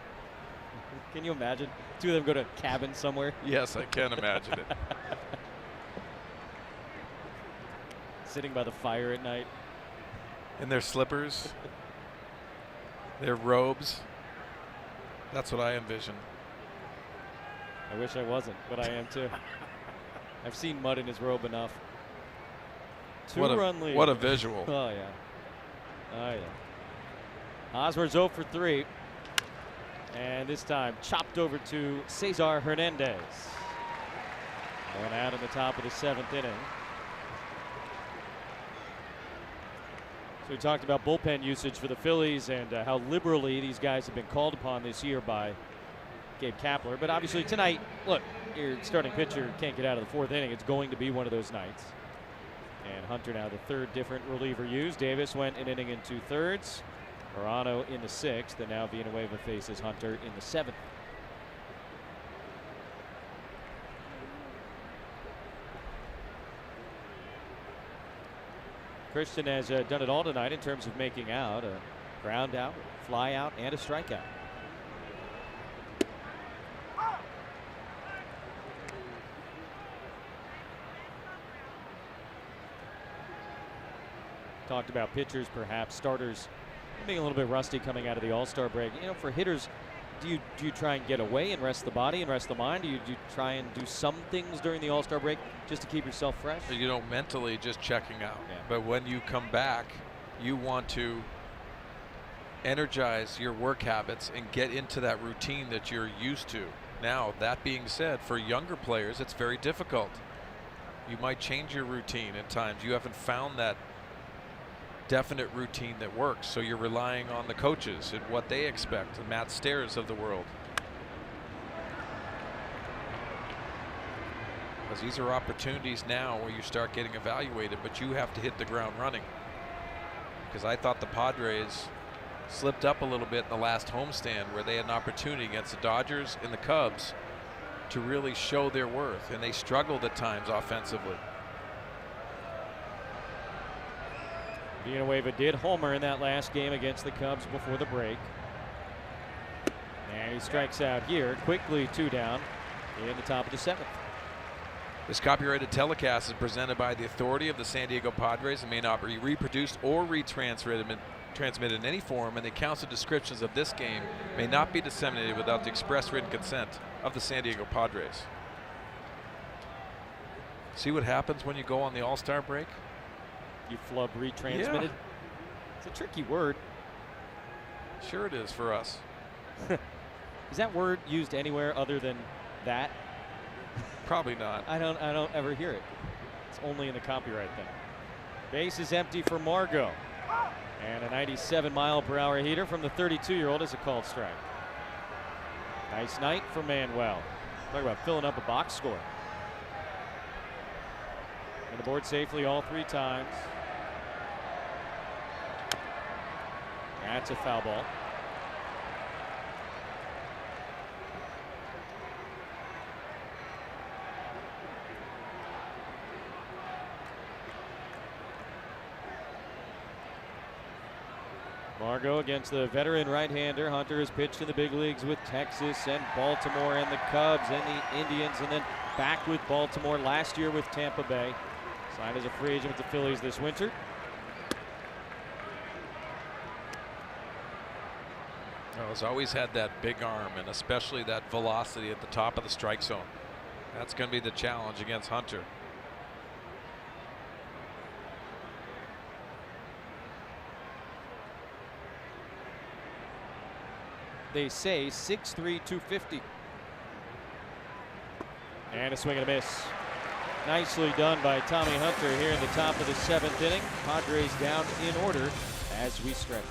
Can you imagine? 2 of them go to a cabin somewhere? Yes, I can imagine it. Sitting by the fire at night. In their slippers, their robes. That's what I envision. I wish I wasn't, but I am too. I've seen Mud in his robe enough. Two-run lead. What a visual. Oh, yeah. Oh, yeah. Hosmer's 0 for 3. And this time chopped over to Cesar Hernandez. Going out in the top of the 7th inning. So we talked about bullpen usage for the Phillies and how liberally these guys have been called upon this year by Gabe Kapler. But obviously tonight, look, your starting pitcher can't get out of the 4th inning. It's going to be one of those nights. And Hunter now the 3rd different reliever used. Davis went an inning and 2/3. Morano in the 6th, and now Villanueva faces Hunter in the 7th. Christian has done it all tonight in terms of making out, a ground out, fly out, and a strikeout. Talked about pitchers, perhaps starters being a little bit rusty coming out of the All-Star break. You know, for hitters, do you try and get away and rest the body and rest the mind? Do you try and do some things during the All-Star break just to keep yourself fresh? You know, mentally just checking out. Yeah. But when you come back, you want to energize your work habits and get into that routine that you're used to. Now, that being said, for younger players, it's very difficult. You might change your routine at times. You haven't found that definite routine that works, so you're relying on the coaches and what they expect, the Matt Stairs of the world. Because these are opportunities now where you start getting evaluated, but you have to hit the ground running. Because I thought the Padres slipped up a little bit in the last homestand where they had an opportunity against the Dodgers and the Cubs to really show their worth, and they struggled at times offensively. Villanueva did homer in that last game against the Cubs before the break. And he strikes out here quickly, 2 down in the top of the 7th. This copyrighted telecast is presented by the authority of the San Diego Padres and may not be reproduced or retransmitted in any form, and the accounts and descriptions of this game may not be disseminated without the express written consent of the San Diego Padres. See what happens when you go on the All-Star break? You flub retransmitted. Yeah. It's a tricky word. Sure it is for us. Is that word used anywhere other than that? Probably not. I don't ever hear it. It's only in the copyright thing. Base is empty for Margot. And a 97-mile-per-hour heater from the 32-year-old is a called strike. Nice night for Manuel. Talk about filling up a box score. And aboard safely all 3 times. That's a foul ball. Margot against the veteran right-hander. Hunter has pitched in the big leagues with Texas and Baltimore and the Cubs and the Indians, and then back with Baltimore last year with Tampa Bay. Signed as a free agent with the Phillies this winter. Oh, he's always had that big arm and especially that velocity at the top of the strike zone. That's going to be the challenge against Hunter. They say 6'3", 250. And a swing and a miss. Nicely done by Tommy Hunter here in the top of the 7th inning. Padres down in order as we stretch.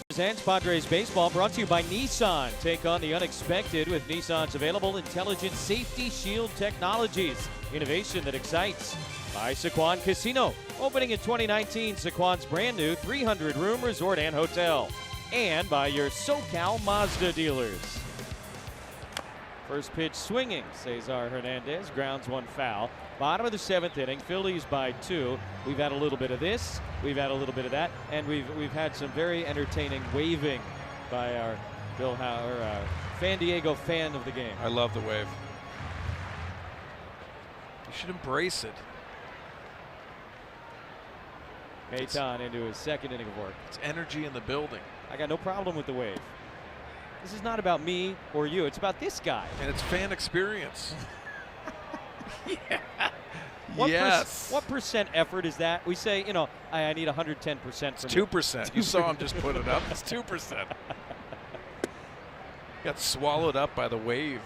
Presents Padres Baseball, brought to you by Nissan. Take on the unexpected with Nissan's available intelligent safety shield technologies. Innovation that excites. By Sequan Casino, opening in 2019, Sequan's brand new 300-room resort and hotel. And by your SoCal Mazda dealers. First pitch swinging, Cesar Hernandez, grounds 1 foul. Bottom of the 7th inning, Phillies by 2. We've had a little bit of this, we've had a little bit of that, and we've had some very entertaining waving by our Bill Hauer, Fan Diego fan of the game. I love the wave. should embrace it. Maton into his second inning of work. It's energy in the building. I got no problem with the wave. This is not about me or you. It's about this guy. And it's fan experience. Yeah. What percent effort is that? We say, you know, I need 110% from It's 2%. You saw him just put it up. It's 2%. Got swallowed up by the wave.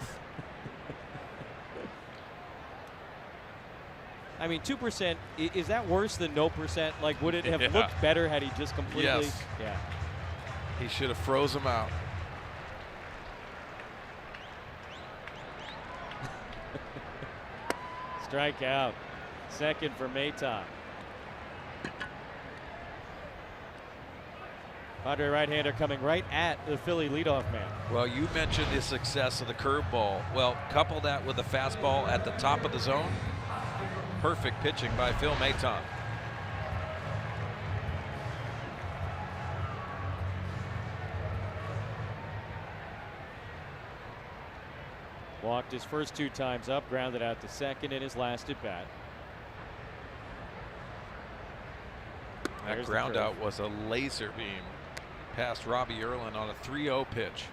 I mean, 2%, is that worse than no percent? Like, would it have looked better had he just completely? Yes. Yeah. He should have froze him out. Strikeout. Second for Maton. Padre right-hander coming right at the Philly leadoff man. Well, you mentioned the success of the curveball. Well, couple that with the fastball at the top of the zone. Perfect pitching by Phil Maton. Walked his first 2 times up, grounded out to second in his last at bat. That ground out was a laser beam past Robbie Erlin on a 3-0 pitch.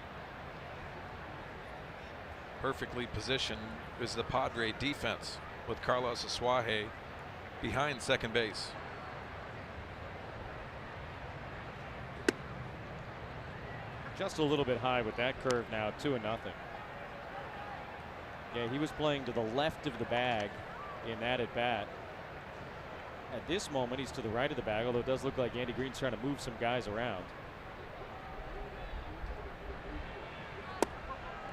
Perfectly positioned is the Padre defense with Carlos Asuaje behind second base. Just a little bit high with that curve now, 2-0. Yeah, he was playing to the left of the bag in that at bat. At this moment, he's to the right of the bag, although it does look like Andy Green's trying to move some guys around.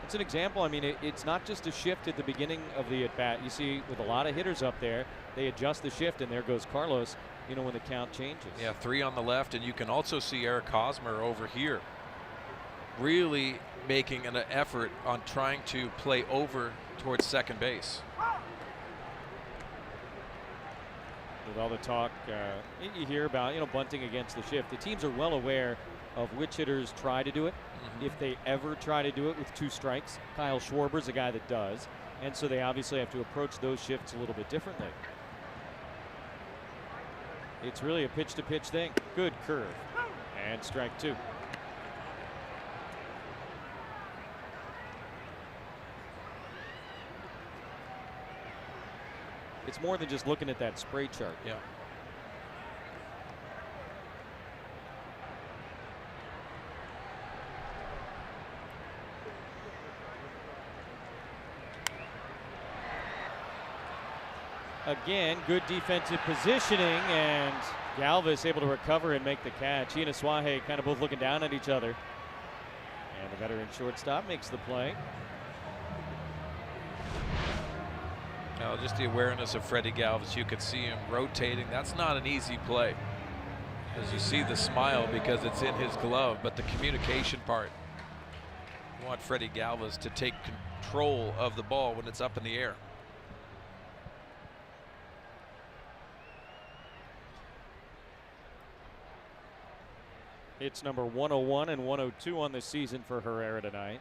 It's an example. I mean, it's not just a shift at the beginning of the at bat. You see, with a lot of hitters up there, they adjust the shift, and there goes Carlos, you know, when the count changes. Yeah, 3 on the left, and you can also see Eric Hosmer over here really making an effort on trying to play over towards second base. With all the talk you hear about, you know, bunting against the shift, the teams are well aware of which hitters try to do it. If they ever try to do it with 2 strikes, Kyle Schwarber's a guy that does, and so they obviously have to approach those shifts a little bit differently. It's really a pitch-to-pitch thing. Good curve, and strike 2. It's more than just looking at that spray chart. Yeah. Again, good defensive positioning, and Galvis able to recover and make the catch. He and Asuaje kind of both looking down at each other. And the veteran shortstop makes the play. Now, just the awareness of Freddie Galvis, you could see him rotating. That's not an easy play. As you see the smile because it's in his glove, but the communication part. You want Freddie Galvis to take control of the ball when it's up in the air. It's number 101 and 102 on the season for Herrera tonight.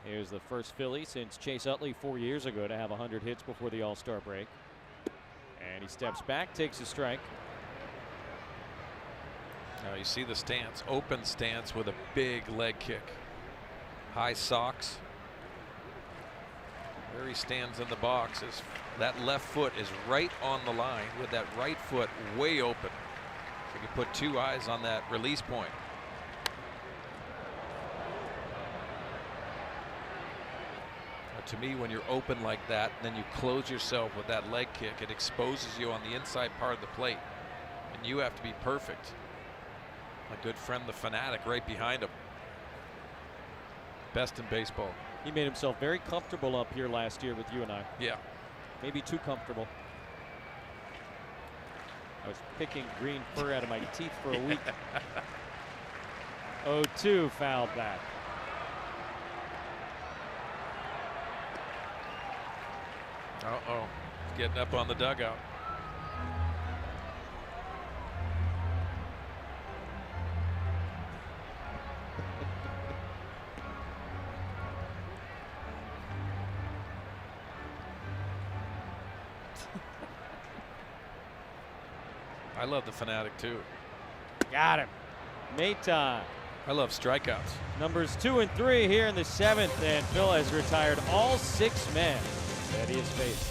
Here's the first Philly since Chase Utley 4 years ago to have 100 hits before the All-Star break. And he steps back, takes a strike. Now you see the stance, open stance with a big leg kick. High socks. Where he stands in the box is that left foot is right on the line with that right foot way open. So you can put 2 eyes on that release point. To me, when you're open like that, then you close yourself with that leg kick. It exposes you on the inside part of the plate, and you have to be perfect. My good friend, the Fanatic, right behind him. Best in baseball. He made himself very comfortable up here last year with you and I. Yeah. Maybe too comfortable. I was picking green fur out of my teeth for a week. 0-2 fouled back. Uh-oh. He's getting up on the dugout. I love the fanatic too. Got him. Maton. I love strikeouts. Numbers 2 and 3 here in the 7th, and Phil has retired all 6 men that he has faced.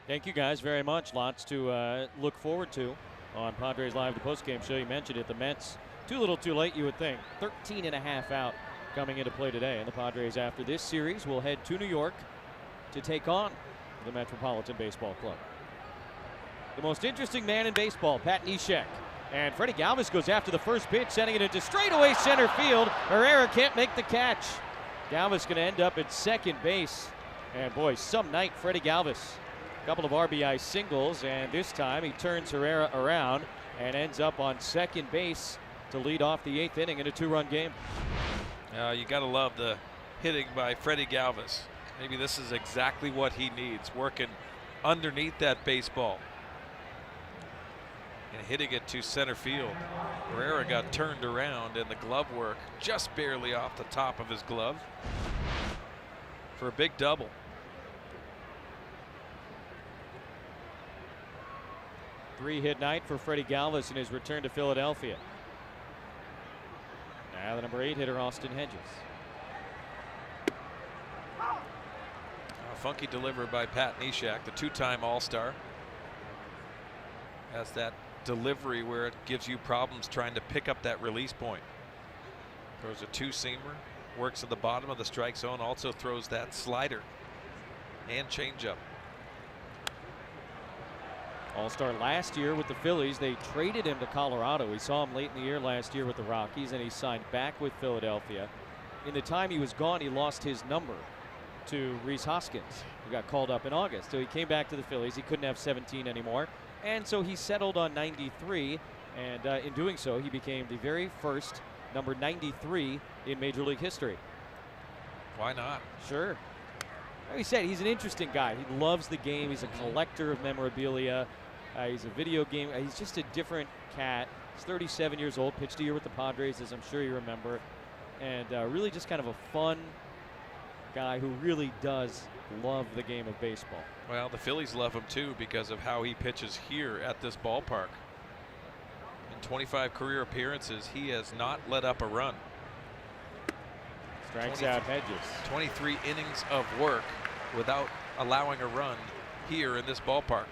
Thank you guys very much. Lots to look forward to on Padres Live, the postgame show. You mentioned it. The Mets, too little too late, you would think. 13.5 out coming into play today. And the Padres, after this series, will head to New York to take on the Metropolitan Baseball Club. The most interesting man in baseball, Pat Neshek. And Freddie Galvis goes after the first pitch, sending it into straightaway center field. Herrera can't make the catch. Galvis going to end up at second base. And boy, some night, Freddie Galvis. Couple of RBI singles, and this time he turns Herrera around and ends up on second base to lead off the 8th inning in a 2-run game. You got to love the hitting by Freddie Galvis. Maybe this is exactly what he needs, working underneath that baseball and hitting it to center field. Herrera got turned around, and the glove work just barely off the top of his glove for a big double. Three-hit night for Freddie Galvis in his return to Philadelphia. Now the number 8 hitter, Austin Hedges. A funky delivery by Pat Neshek, the 2-time All-Star. Has that delivery where it gives you problems trying to pick up that release point. Throws a 2-seamer, works at the bottom of the strike zone, also throws that slider and changeup. All-Star last year with the Phillies. They traded him to Colorado. We saw him late in the year last year with the Rockies, and he signed back with Philadelphia. In the time he was gone, he lost his number to Rhys Hoskins, who got called up in August. So he came back to the Phillies. He couldn't have 17 anymore, and so he settled on 93, and in doing so, he became the very first number 93 in Major League history. Why not? Sure. Like he said, he's an interesting guy. He loves the game. He's a collector of memorabilia. He's a video game. He's just a different cat. He's 37 years old, pitched a year with the Padres, as I'm sure you remember. And really just kind of a fun guy who really does love the game of baseball. Well, the Phillies love him too because of how he pitches here at this ballpark. In 25 career appearances, he has not let up a run. Strikes out Hedges. 23 innings of work without allowing a run here in this ballpark.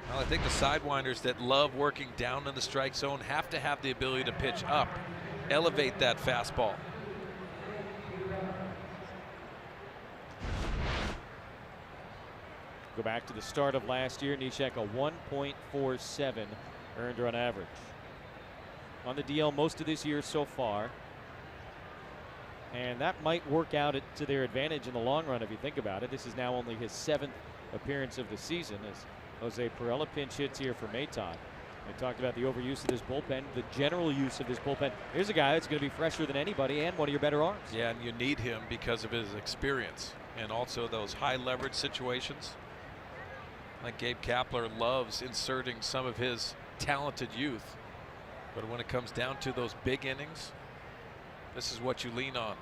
Well, I think the sidewinders that love working down in the strike zone have to have the ability to pitch up, elevate that fastball. Go back to the start of last year. Neshek a 1.47 earned run average. On the DL most of this year so far. And that might work out to their advantage in the long run if you think about it. This is now only his 7th appearance of the season as Jose Perella pinch hits here for Maton. We talked about the overuse of this bullpen, the general use of this bullpen. Here's a guy that's going to be fresher than anybody and one of your better arms. Yeah, and you need him because of his experience and also those high leverage situations. Like Gabe Kapler loves inserting some of his talented youth. But when it comes down to those big innings, this is what you lean on.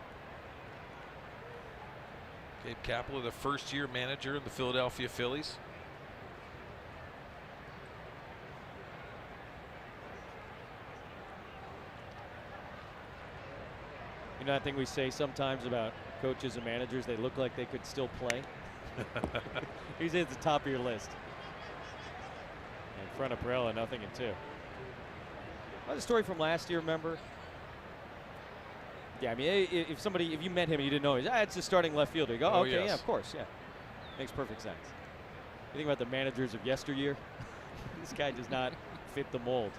Gabe Kapler, the first-year manager in the Philadelphia Phillies. You know that thing we say sometimes about coaches and managers, they look like they could still play? He's at the top of your list. In front of Perella, nothing in 2. Well, the story from last year, remember? Yeah, I mean, if you met him and you didn't know, it's a starting left fielder. You go, okay, yes. yeah, of course, yeah. Makes perfect sense. You think about the managers of yesteryear? This guy does not fit the mold.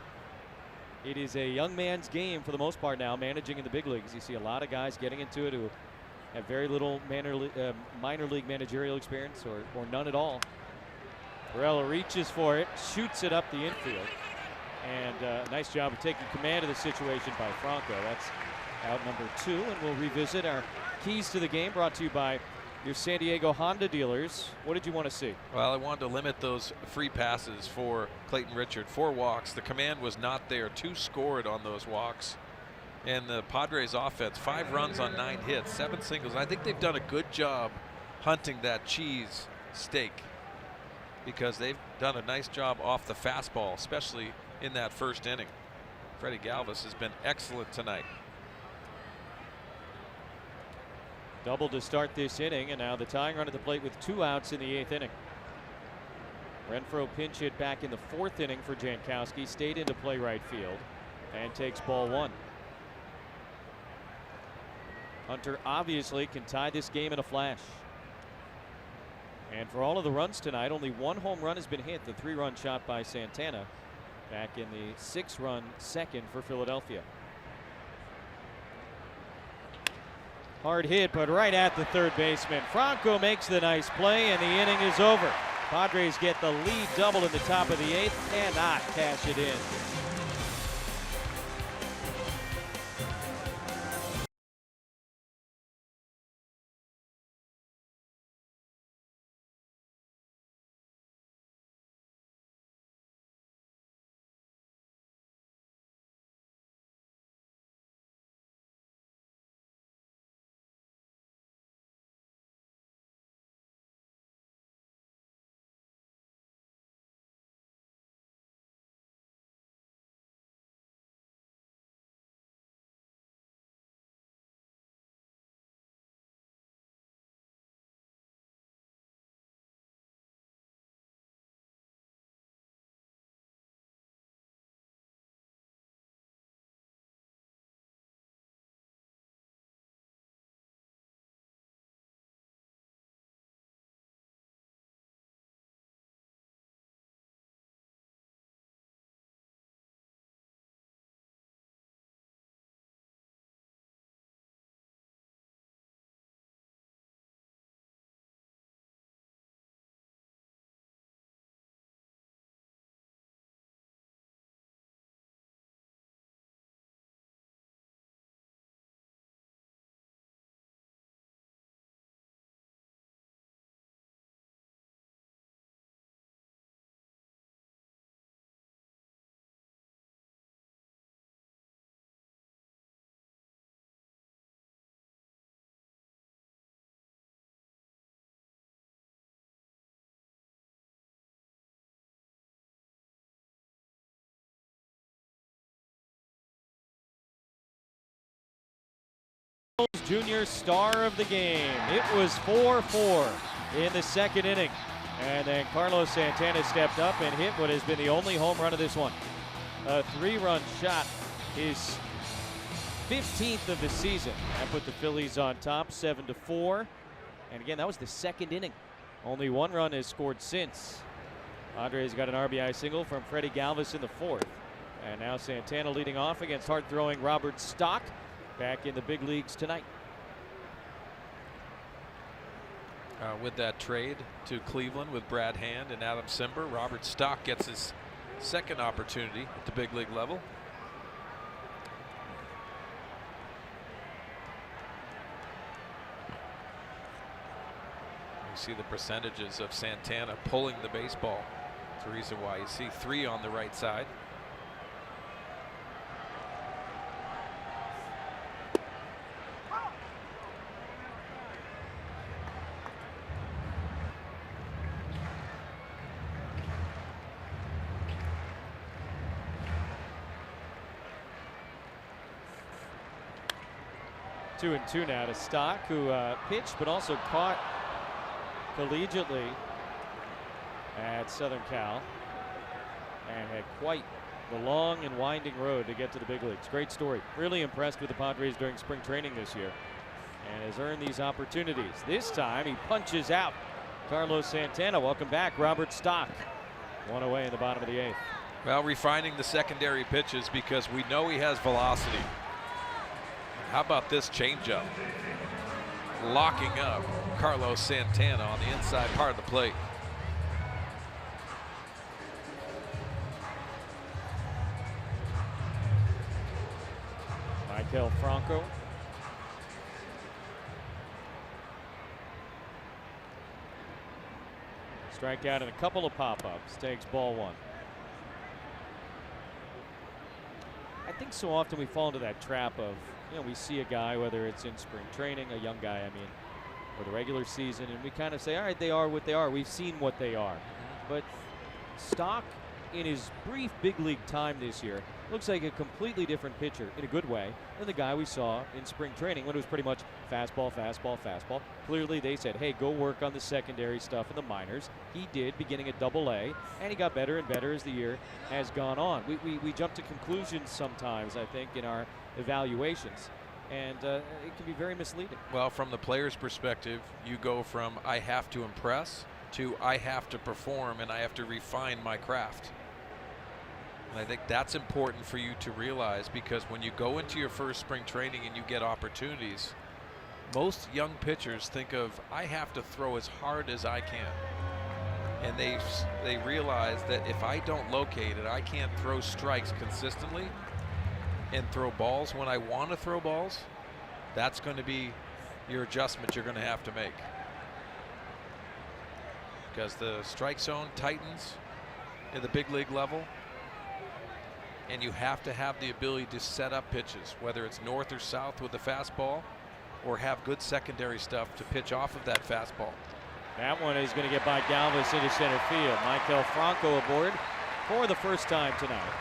It is a young man's game for the most part now, managing in the big leagues. You see a lot of guys getting into it who have very little minor league managerial experience or none at all. Perella reaches for it, shoots it up the infield. And nice job of taking command of the situation by Franco. That's out number 2, and we'll revisit our keys to the game brought to you by your San Diego Honda dealers. What did you want to see? Well, I wanted to limit those free passes for Clayton Richard. 4 walks. The command was not there. 2 scored on those walks. And the Padres offense, 5 runs on 9 hits, 7 singles. I think they've done a good job hunting that cheese steak because they've done a nice job off the fastball, especially in that first inning. Freddie Galvis has been excellent tonight. Double to start this inning, and now the tying run at the plate with 2 outs in the 8th inning. Renfroe pinch hit back in the 4th inning for Jankowski, stayed into play right field, and takes ball 1. Hunter obviously can tie this game in a flash. And for all of the runs tonight, only 1 home run has been hit, the 3-run shot by Santana back in the 6-run second for Philadelphia. Hard hit, but right at the third baseman. Franco makes the nice play, and the inning is over. Padres get the lead double in the top of the 8th, cannot cash it in. Jr. star of the game. It was 4-4 in the second inning. And then Carlos Santana stepped up and hit what has been the only home run of this one. A 3-run shot, his 15th of the season. That put the Phillies on top, 7-4. And again, that was the second inning. Only one run is scored since. Padres got an RBI single from Freddie Galvis in the fourth. And now Santana leading off against hard-throwing Robert Stock, back in the big leagues tonight. With that trade to Cleveland with Brad Hand and Adam Simber, Robert Stock gets his second opportunity at the big league level. You see the percentages of Santana pulling the baseball. That's the reason why you see 3 on the right side. Two and two now to Stock, who pitched but also caught collegiately at Southern Cal and had quite the long and winding road to get to the big leagues. Great story. Really impressed with the Padres during spring training this year and has earned these opportunities. This time he punches out Carlos Santana. Welcome back, Robert Stock. One away in the bottom of the 8th. Well, refining the secondary pitches because we know he has velocity. How about this changeup? Locking up Carlos Santana on the inside part of the plate. Michael Franco. Strikeout and a couple of pop-ups. Takes ball 1. I think so often we fall into that trap of, we see a guy, whether it's in spring training, a young guy, or the regular season, and we kind of say, all right, they are what they are. We've seen what they are. But Stock, in his brief big league time this year, looks like a completely different pitcher in a good way than the guy we saw in spring training when it was pretty much fastball, fastball, fastball. Clearly they said, hey, go work on the secondary stuff in the minors. He did, beginning at Double-A, and he got better and better as the year has gone on. We jump to conclusions sometimes, I think, in our evaluations, and it can be very misleading. Well, from the player's perspective, you go from I have to impress to I have to perform and I have to refine my craft. And I think that's important for you to realize, because when you go into your first spring training and you get opportunities, most young pitchers think of I have to throw as hard as I can. And they realize that if I don't locate it, I can't throw strikes consistently and throw balls when I want to throw balls. That's going to be your adjustment you're going to have to make, because the strike zone tightens at the big league level, and you have to have the ability to set up pitches, whether it's north or south with the fastball, or have good secondary stuff to pitch off of that fastball. That one is going to get by Galvis into center field. Michael Franco aboard for the first time tonight.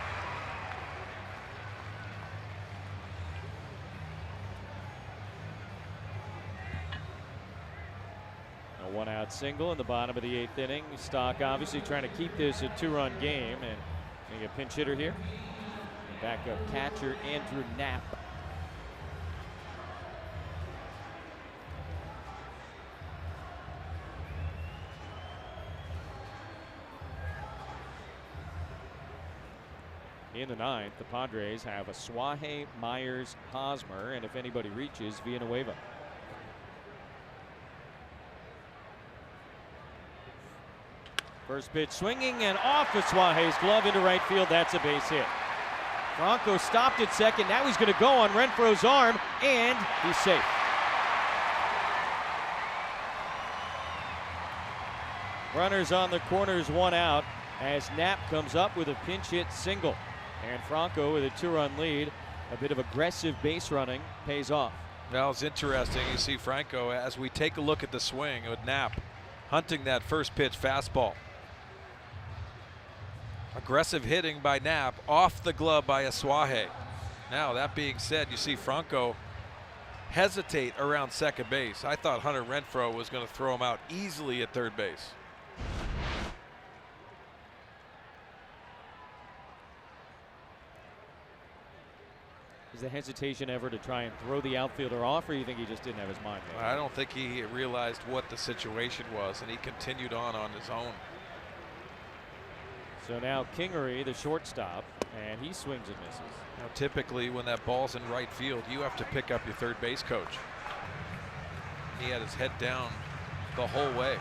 A one-out single in the bottom of the 8th inning. Stock obviously trying to keep this a 2-run game, and a pinch hitter here. And backup catcher Andrew Knapp. In the 9th, the Padres have a Suaje, Myers, Hosmer, and if anybody reaches, Villanueva. First pitch swinging and off of Suaje's glove into right field. That's a base hit. Franco stopped at second. Now he's going to go on Renfroe's arm, and he's safe. Runners on the corners, 1 out, as Knapp comes up with a pinch hit single. And Franco with a 2-run lead. A bit of aggressive base running pays off. Well, it's interesting. You see Franco, as we take a look at the swing with Knapp hunting that first pitch fastball. Aggressive hitting by Knapp, off the glove by Suaje. Now, that being said, you see Franco hesitate around second base. I thought Hunter Renfroe was going to throw him out easily at third base. Is the hesitation ever to try and throw the outfielder off, or you think he just didn't have his mind made? I don't think he realized what the situation was, and he continued on his own. So now Kingery, the shortstop, and he swings and misses. Now, typically, when that ball's in right field, you have to pick up your third base coach. He had his head down the whole way.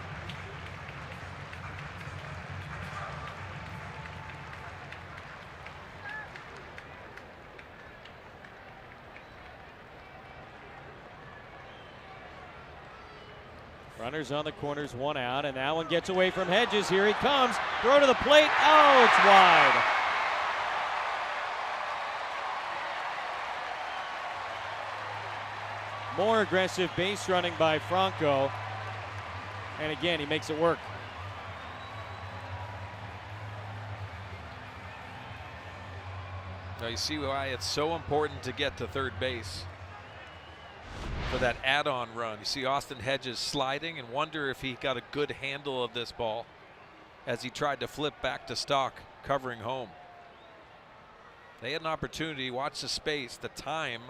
Runners on the corners, one out, and that one gets away from Hedges. Here he comes. Throw to the plate. Oh, it's wide. More aggressive base running by Franco. And again, he makes it work. Now you see why it's so important to get to third base for that add-on run. You see Austin Hedges sliding, and wonder if he got a good handle of this ball as he tried to flip back to Stock, covering home. They had an opportunity. Watch the space, the time,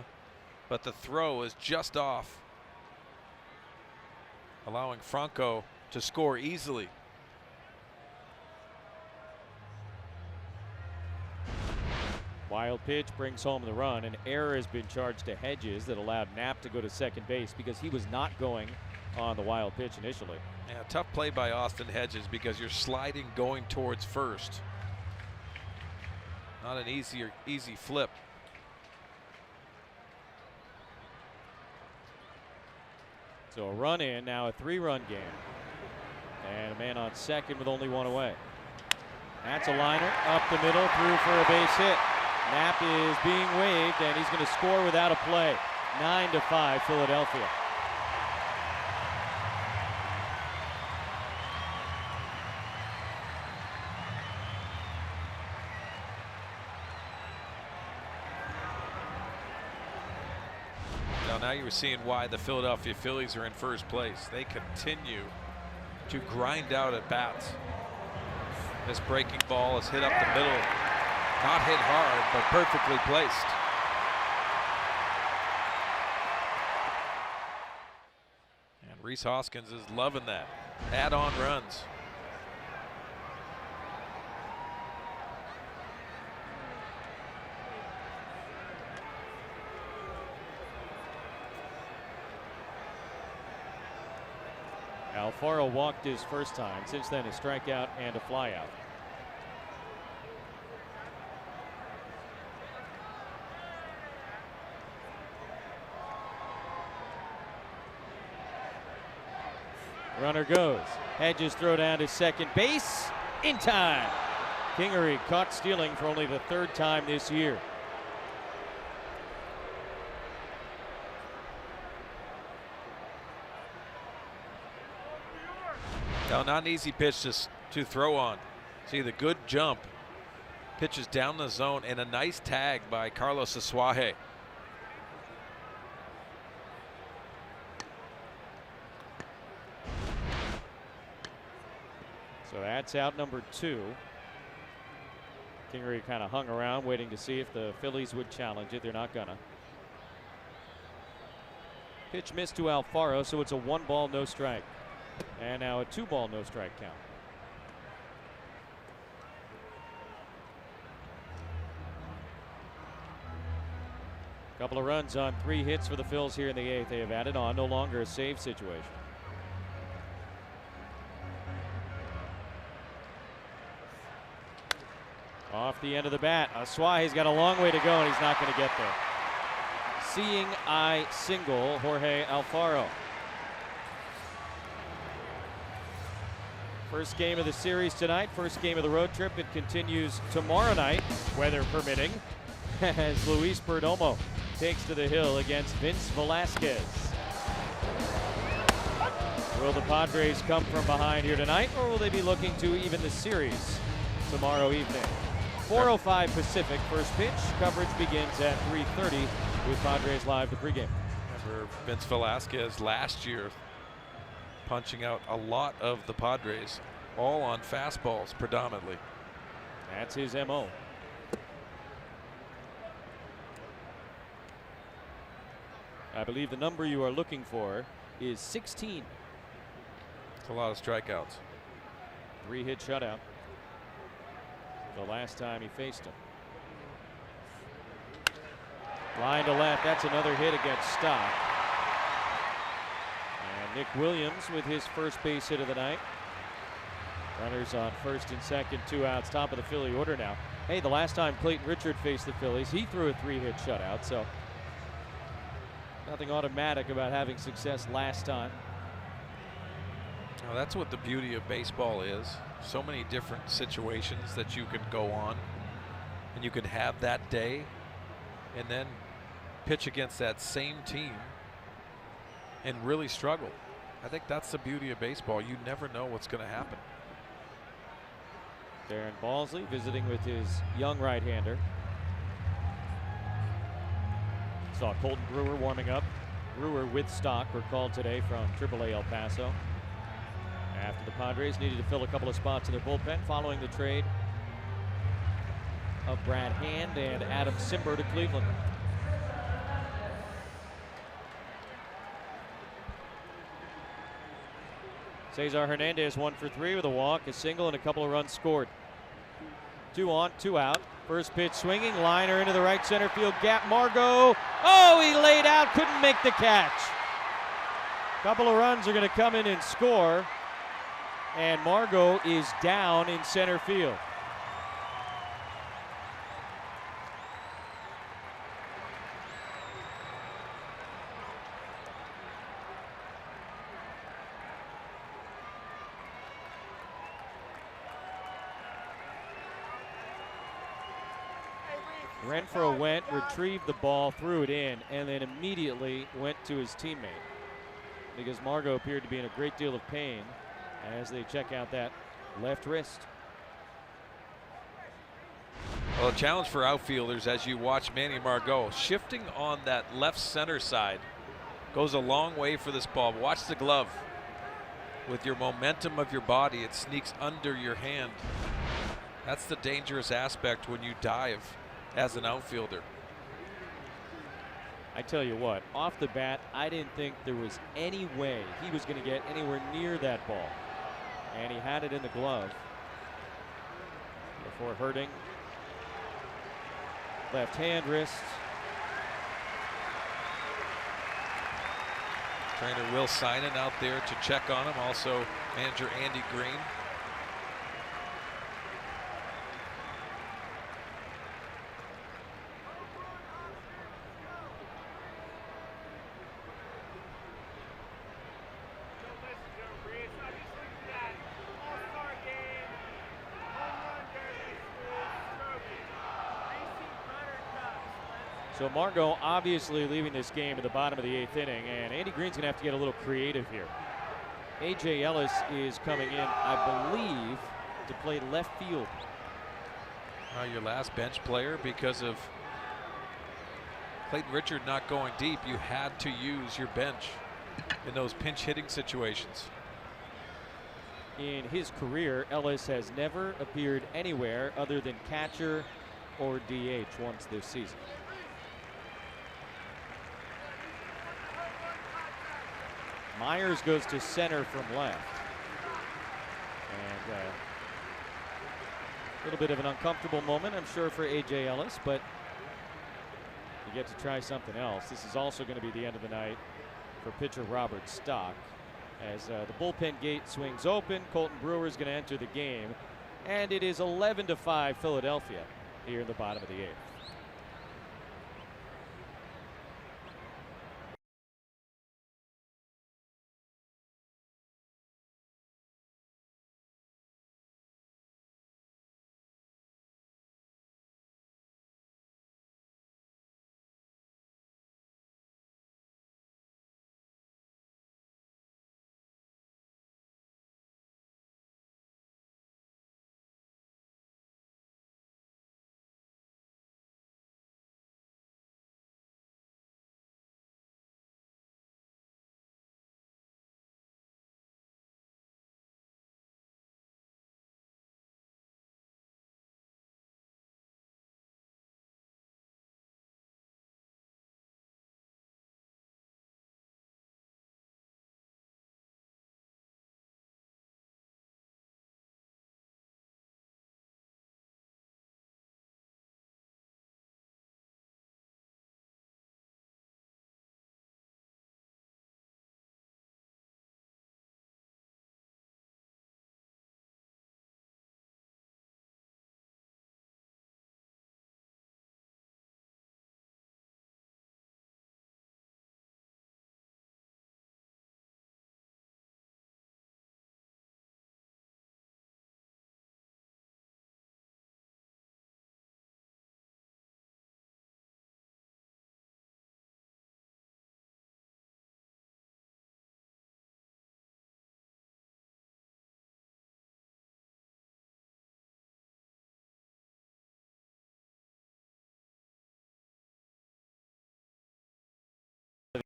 but the throw is just off, allowing Franco to score easily. Wild pitch brings home the run. An error has been charged to Hedges that allowed Knapp to go to second base because he was not going on the wild pitch initially. Yeah, tough play by Austin Hedges because you're sliding going towards first. Not an easy flip. So a run in, now a 3-run game. And a man on second with only one away. That's a liner up the middle, through for a base hit. Knapp is being waved, and he's going to score without a play. 9-5 Philadelphia. Now you're seeing why the Philadelphia Phillies are in first place. They continue to grind out at bats. This breaking ball is hit up the middle. Not hit hard, but perfectly placed. And Rhys Hoskins is loving that. Add-on runs. Alfaro walked his first time. Since then, a strikeout and a flyout. Runner goes. Hedges throw down to second base in time. Kingery caught stealing for only the 3rd time this year. Now, not an easy pitch to throw on. See the good jump. Pitches down the zone, and a nice tag by Carlos Asuaje. So that's out number 2. Kingery kind of hung around waiting to see if the Phillies would challenge it. They're not gonna. Pitch missed to Alfaro, so it's a 1-ball, no strike. And now a 2-ball, no strike count. Couple of runs on 3 hits for the Phils here in the 8th. They have added on, no longer a save situation. Off the end of the bat, Asuaje's got a long way to go, and he's not going to get there. Seeing eye single, Jorge Alfaro. First game of the series tonight, first game of the road trip. It continues tomorrow night, weather permitting, as Luis Perdomo takes to the hill against Vince Velasquez. Will the Padres come from behind here tonight, or will they be looking to even the series tomorrow evening? 4:05 Pacific, first pitch. Coverage begins at 3:30 with Padres Live, the pregame. Remember Vince Velasquez last year punching out a lot of the Padres, all on fastballs predominantly. That's his MO. I believe the number you are looking for is 16. It's a lot of strikeouts. 3-hit shutout. The last time he faced him. Line to left. That's another hit against Stock. And Nick Williams with his first base hit of the night. Runners on first and second, 2 outs, top of the Philly order now. Hey, the last time Clayton Richard faced the Phillies, he threw a 3-hit shutout, so nothing automatic about having success last time. Well, that's what the beauty of baseball is. So many different situations that you can go on, and you can have that day and then pitch against that same team and really struggle. I think that's the beauty of baseball. You never know what's going to happen. Darren Balsley visiting with his young right-hander. Saw Colton Brewer warming up. Brewer with Stock were called today from AAA El Paso. After the Padres needed to fill a couple of spots in their bullpen following the trade of Brad Hand and Adam Simber to Cleveland. Cesar Hernandez 1 for 3 with a walk, a single, and a couple of runs scored. 2 on, 2 out. First pitch swinging, liner into the right center field gap. Margot, oh, he laid out, couldn't make the catch. Couple of runs are going to come in and score, and Margot is down in center field. Renfroe went, retrieved the ball, threw it in, and then immediately went to his teammate because Margot appeared to be in a great deal of pain as they check out that left wrist. Well, a challenge for outfielders as you watch Manny Margot shifting on that left center side goes a long way for this ball. Watch the glove. With your momentum of your body, it sneaks under your hand. That's the dangerous aspect when you dive as an outfielder. I tell you what, off the bat, I didn't think there was any way he was going to get anywhere near that ball. And he had it in the glove before hurting. Left hand wrist. Trainer Will Sinan out there to check on him. Also manager Andy Green. So Margot obviously leaving this game at the bottom of the 8th inning, and Andy Green's going to have to get a little creative here. A.J. Ellis is coming in, I believe, to play left field. Your last bench player, because of Clayton Richard not going deep, you had to use your bench in those pinch hitting situations. In his career, Ellis has never appeared anywhere other than catcher or DH once this season. Myers goes to center from left. And a little bit of an uncomfortable moment, I'm sure, for A.J. Ellis, but you get to try something else. This is also going to be the end of the night for pitcher Robert Stock. As the bullpen gate swings open, Colton Brewer is going to enter the game. And it is 11-5 Philadelphia here in the bottom of the 8th.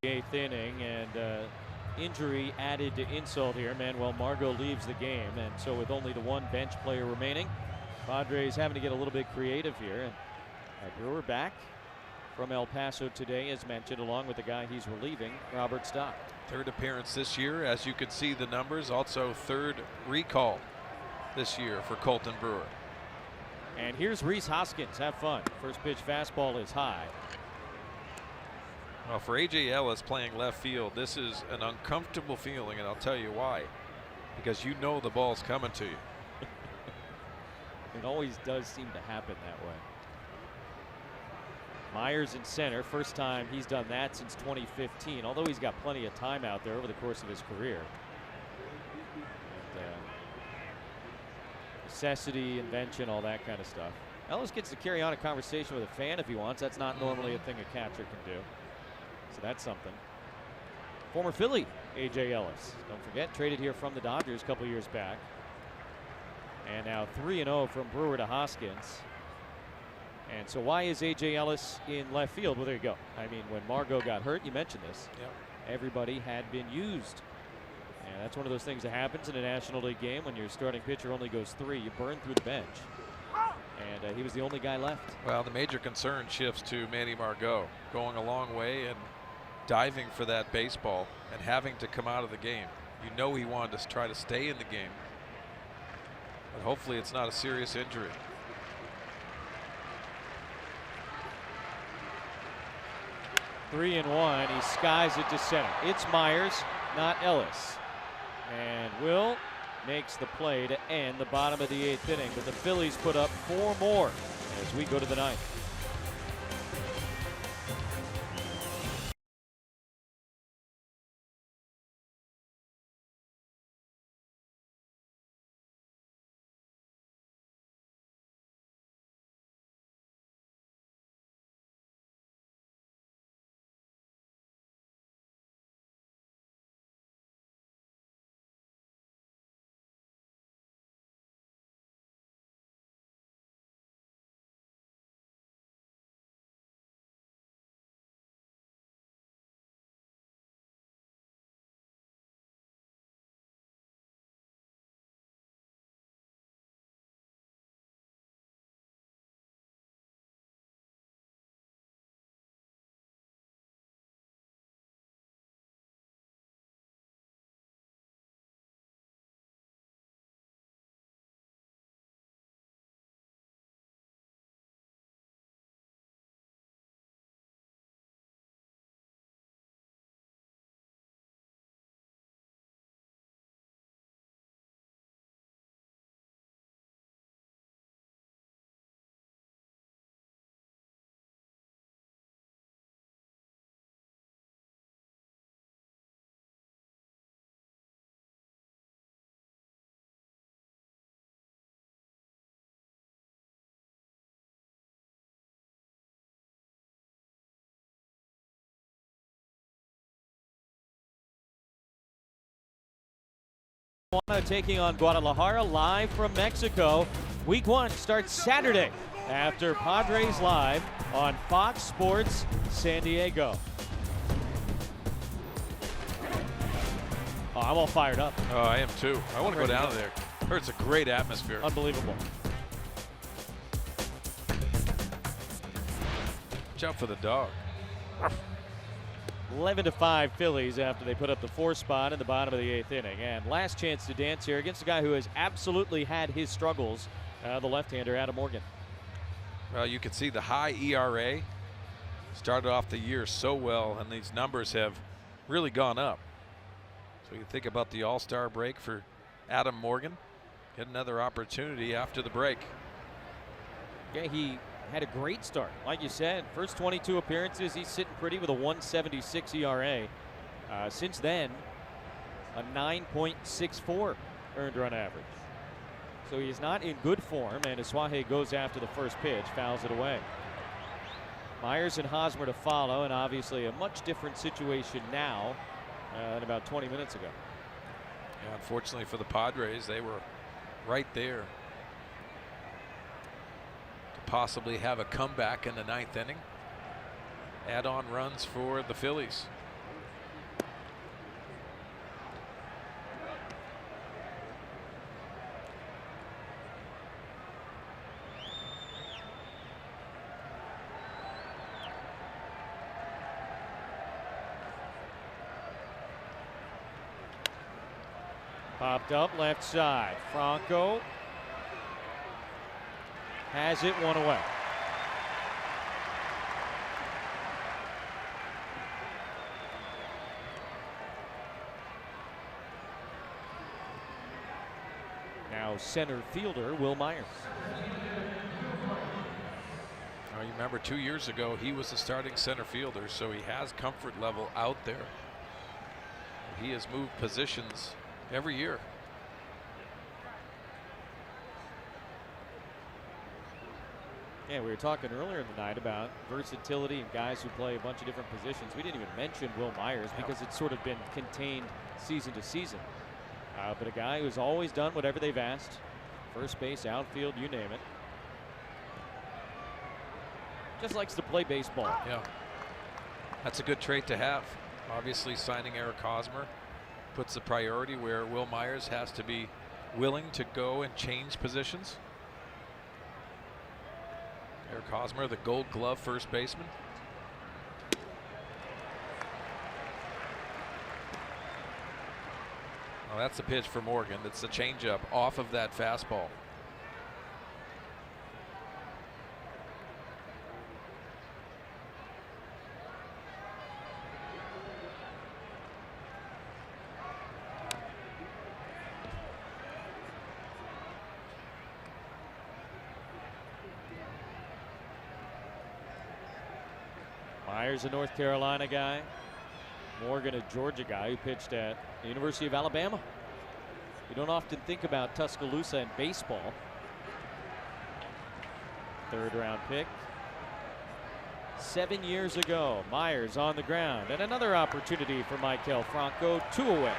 8th inning, and injury added to insult here. Manuel Margot leaves the game, and so with only the one bench player remaining, Padres having to get a little bit creative here. And Brewer back from El Paso today, as mentioned, along with the guy he's relieving, Robert Stock. Third appearance this year, as you can see the numbers. Also third recall this year for Colton Brewer. And here's Rhys Hoskins. Have fun. First pitch fastball is high. Well, for A.J. Ellis playing left field, this is an uncomfortable feeling, and I'll tell you why. Because you know the ball's coming to you. It always does seem to happen that way. Myers in center, first time he's done that since 2015, although he's got plenty of time out there over the course of his career. And, necessity, invention, all that kind of stuff. Ellis gets to carry on a conversation with a fan if he wants. That's not normally a thing a catcher can do. So that's something. Former Philly, A.J. Ellis. Don't forget, traded here from the Dodgers a couple years back. And now 3-0 from Brewer to Hoskins. And so why is A.J. Ellis in left field? Well, there you go. I mean, when Margot got hurt, you mentioned this. Yep. Everybody had been used. And that's one of those things that happens in a National League game when your starting pitcher only goes 3. You burn through the bench. And he was the only guy left. Well, the major concern shifts to Manny Margot, going a long way and diving for that baseball and having to come out of the game. You know he wanted to try to stay in the game. But hopefully it's not a serious injury. Three and one. He skies it to center. It's Myers, not Ellis. And Will makes the play to end the bottom of the 8th inning. But the Phillies put up 4 more as we go to the 9th. Taking on Guadalajara live from Mexico. Week 1 starts Saturday after Padres Live on Fox Sports San Diego. Oh, I'm all fired up. Oh, I am too. I want to go down there. Heard it's a great atmosphere. Unbelievable. Watch out for the dog. 11-5 Phillies after they put up the 4 spot in the bottom of the 8th inning. And last chance to dance here against a guy who has absolutely had his struggles, the left-hander Adam Morgan. Well, you can see the high ERA. Started off the year so well, and these numbers have really gone up. So you think about the All-Star break for Adam Morgan. Get another opportunity after the break. Yeah, he had a great start. Like you said, first 22 appearances, he's sitting pretty with a 1.76 ERA. Since then, a 9.64 earned run average. So he is not in good form, and Asuaje goes after the first pitch, fouls it away. Myers and Hosmer to follow, and obviously a much different situation now than about 20 minutes ago. Yeah, unfortunately for the Padres, they were right there to possibly have a comeback in the 9th inning. Add-on runs for the Phillies. Popped up left side. Franco has it one away. Now center fielder Will Myers. Now, you remember 2 years ago he was the starting center fielder, so he has comfort level out there. He has moved positions every year. Yeah, we were talking earlier in the night about versatility and guys who play a bunch of different positions. We didn't even mention Will Myers because it's sort of been contained season to season. But a guy who's always done whatever they've asked. First base, outfield, you name it. Just likes to play baseball. Yeah, that's a good trait to have. Obviously, signing Eric Hosmer puts the priority where Will Myers has to be willing to go and change positions. Eric Hosmer, the Gold Glove first baseman. Well, that's the pitch for Morgan. That's the changeup off of that fastball. Myers, a North Carolina guy. Morgan, a Georgia guy who pitched at the University of Alabama. You don't often think about Tuscaloosa in baseball. Third round pick. 7 years ago, Myers on the ground. And another opportunity for Maikel Franco, 2 away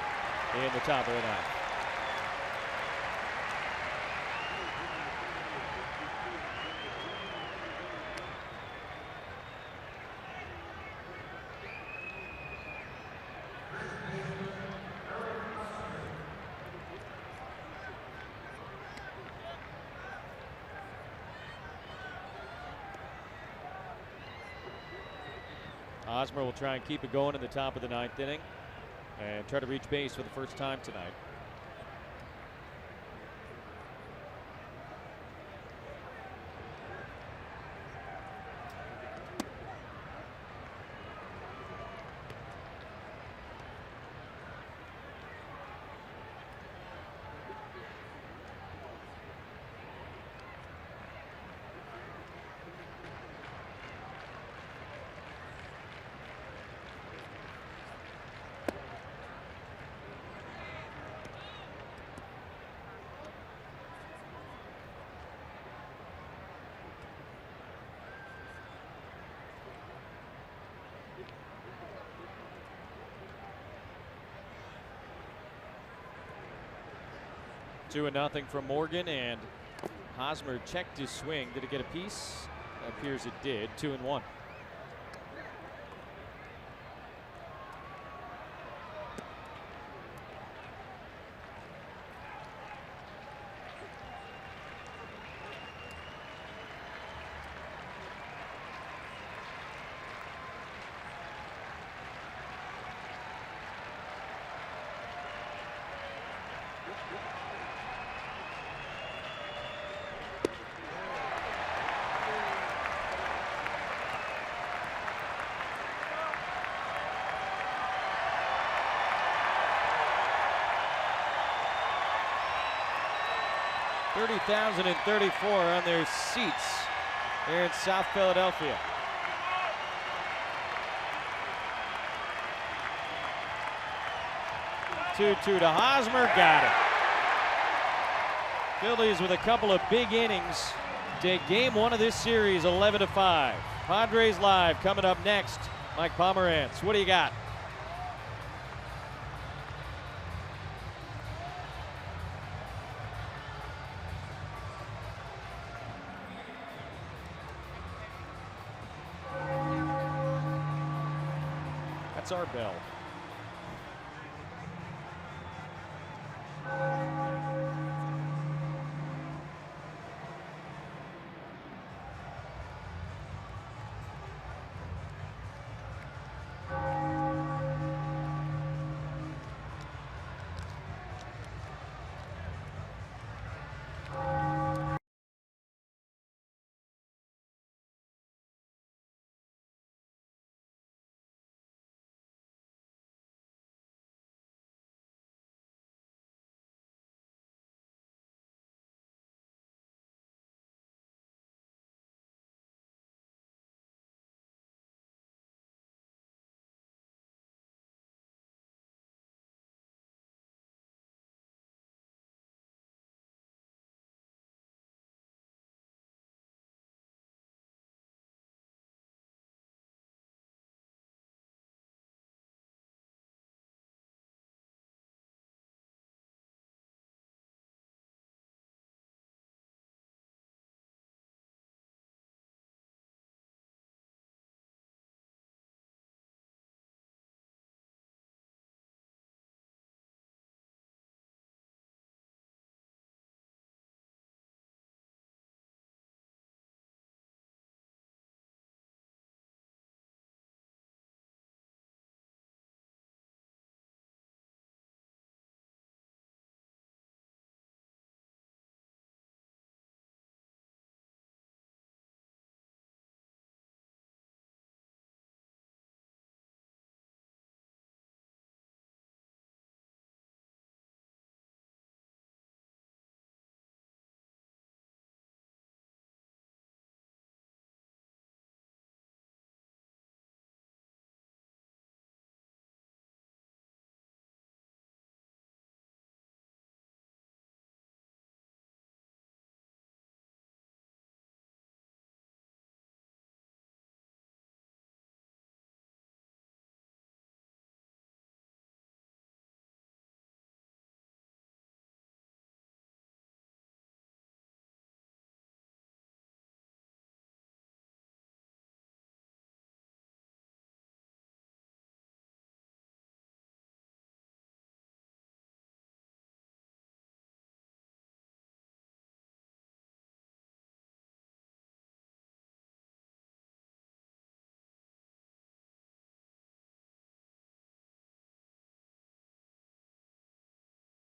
in the top of the ninth. Hosmer will try and keep it going in the top of the ninth inning and try to reach base for the first time tonight. Two and nothing from Morgan, and Hosmer checked his swing. Did it get a piece? It appears it did. 2-1. $30,034 on their seats here in South Philadelphia. Two to Hosmer, got it. Phillies with a couple of big innings take game one of this series 11-5. Padres Live coming up next. Mike Pomerantz, what do you got? That's our bell.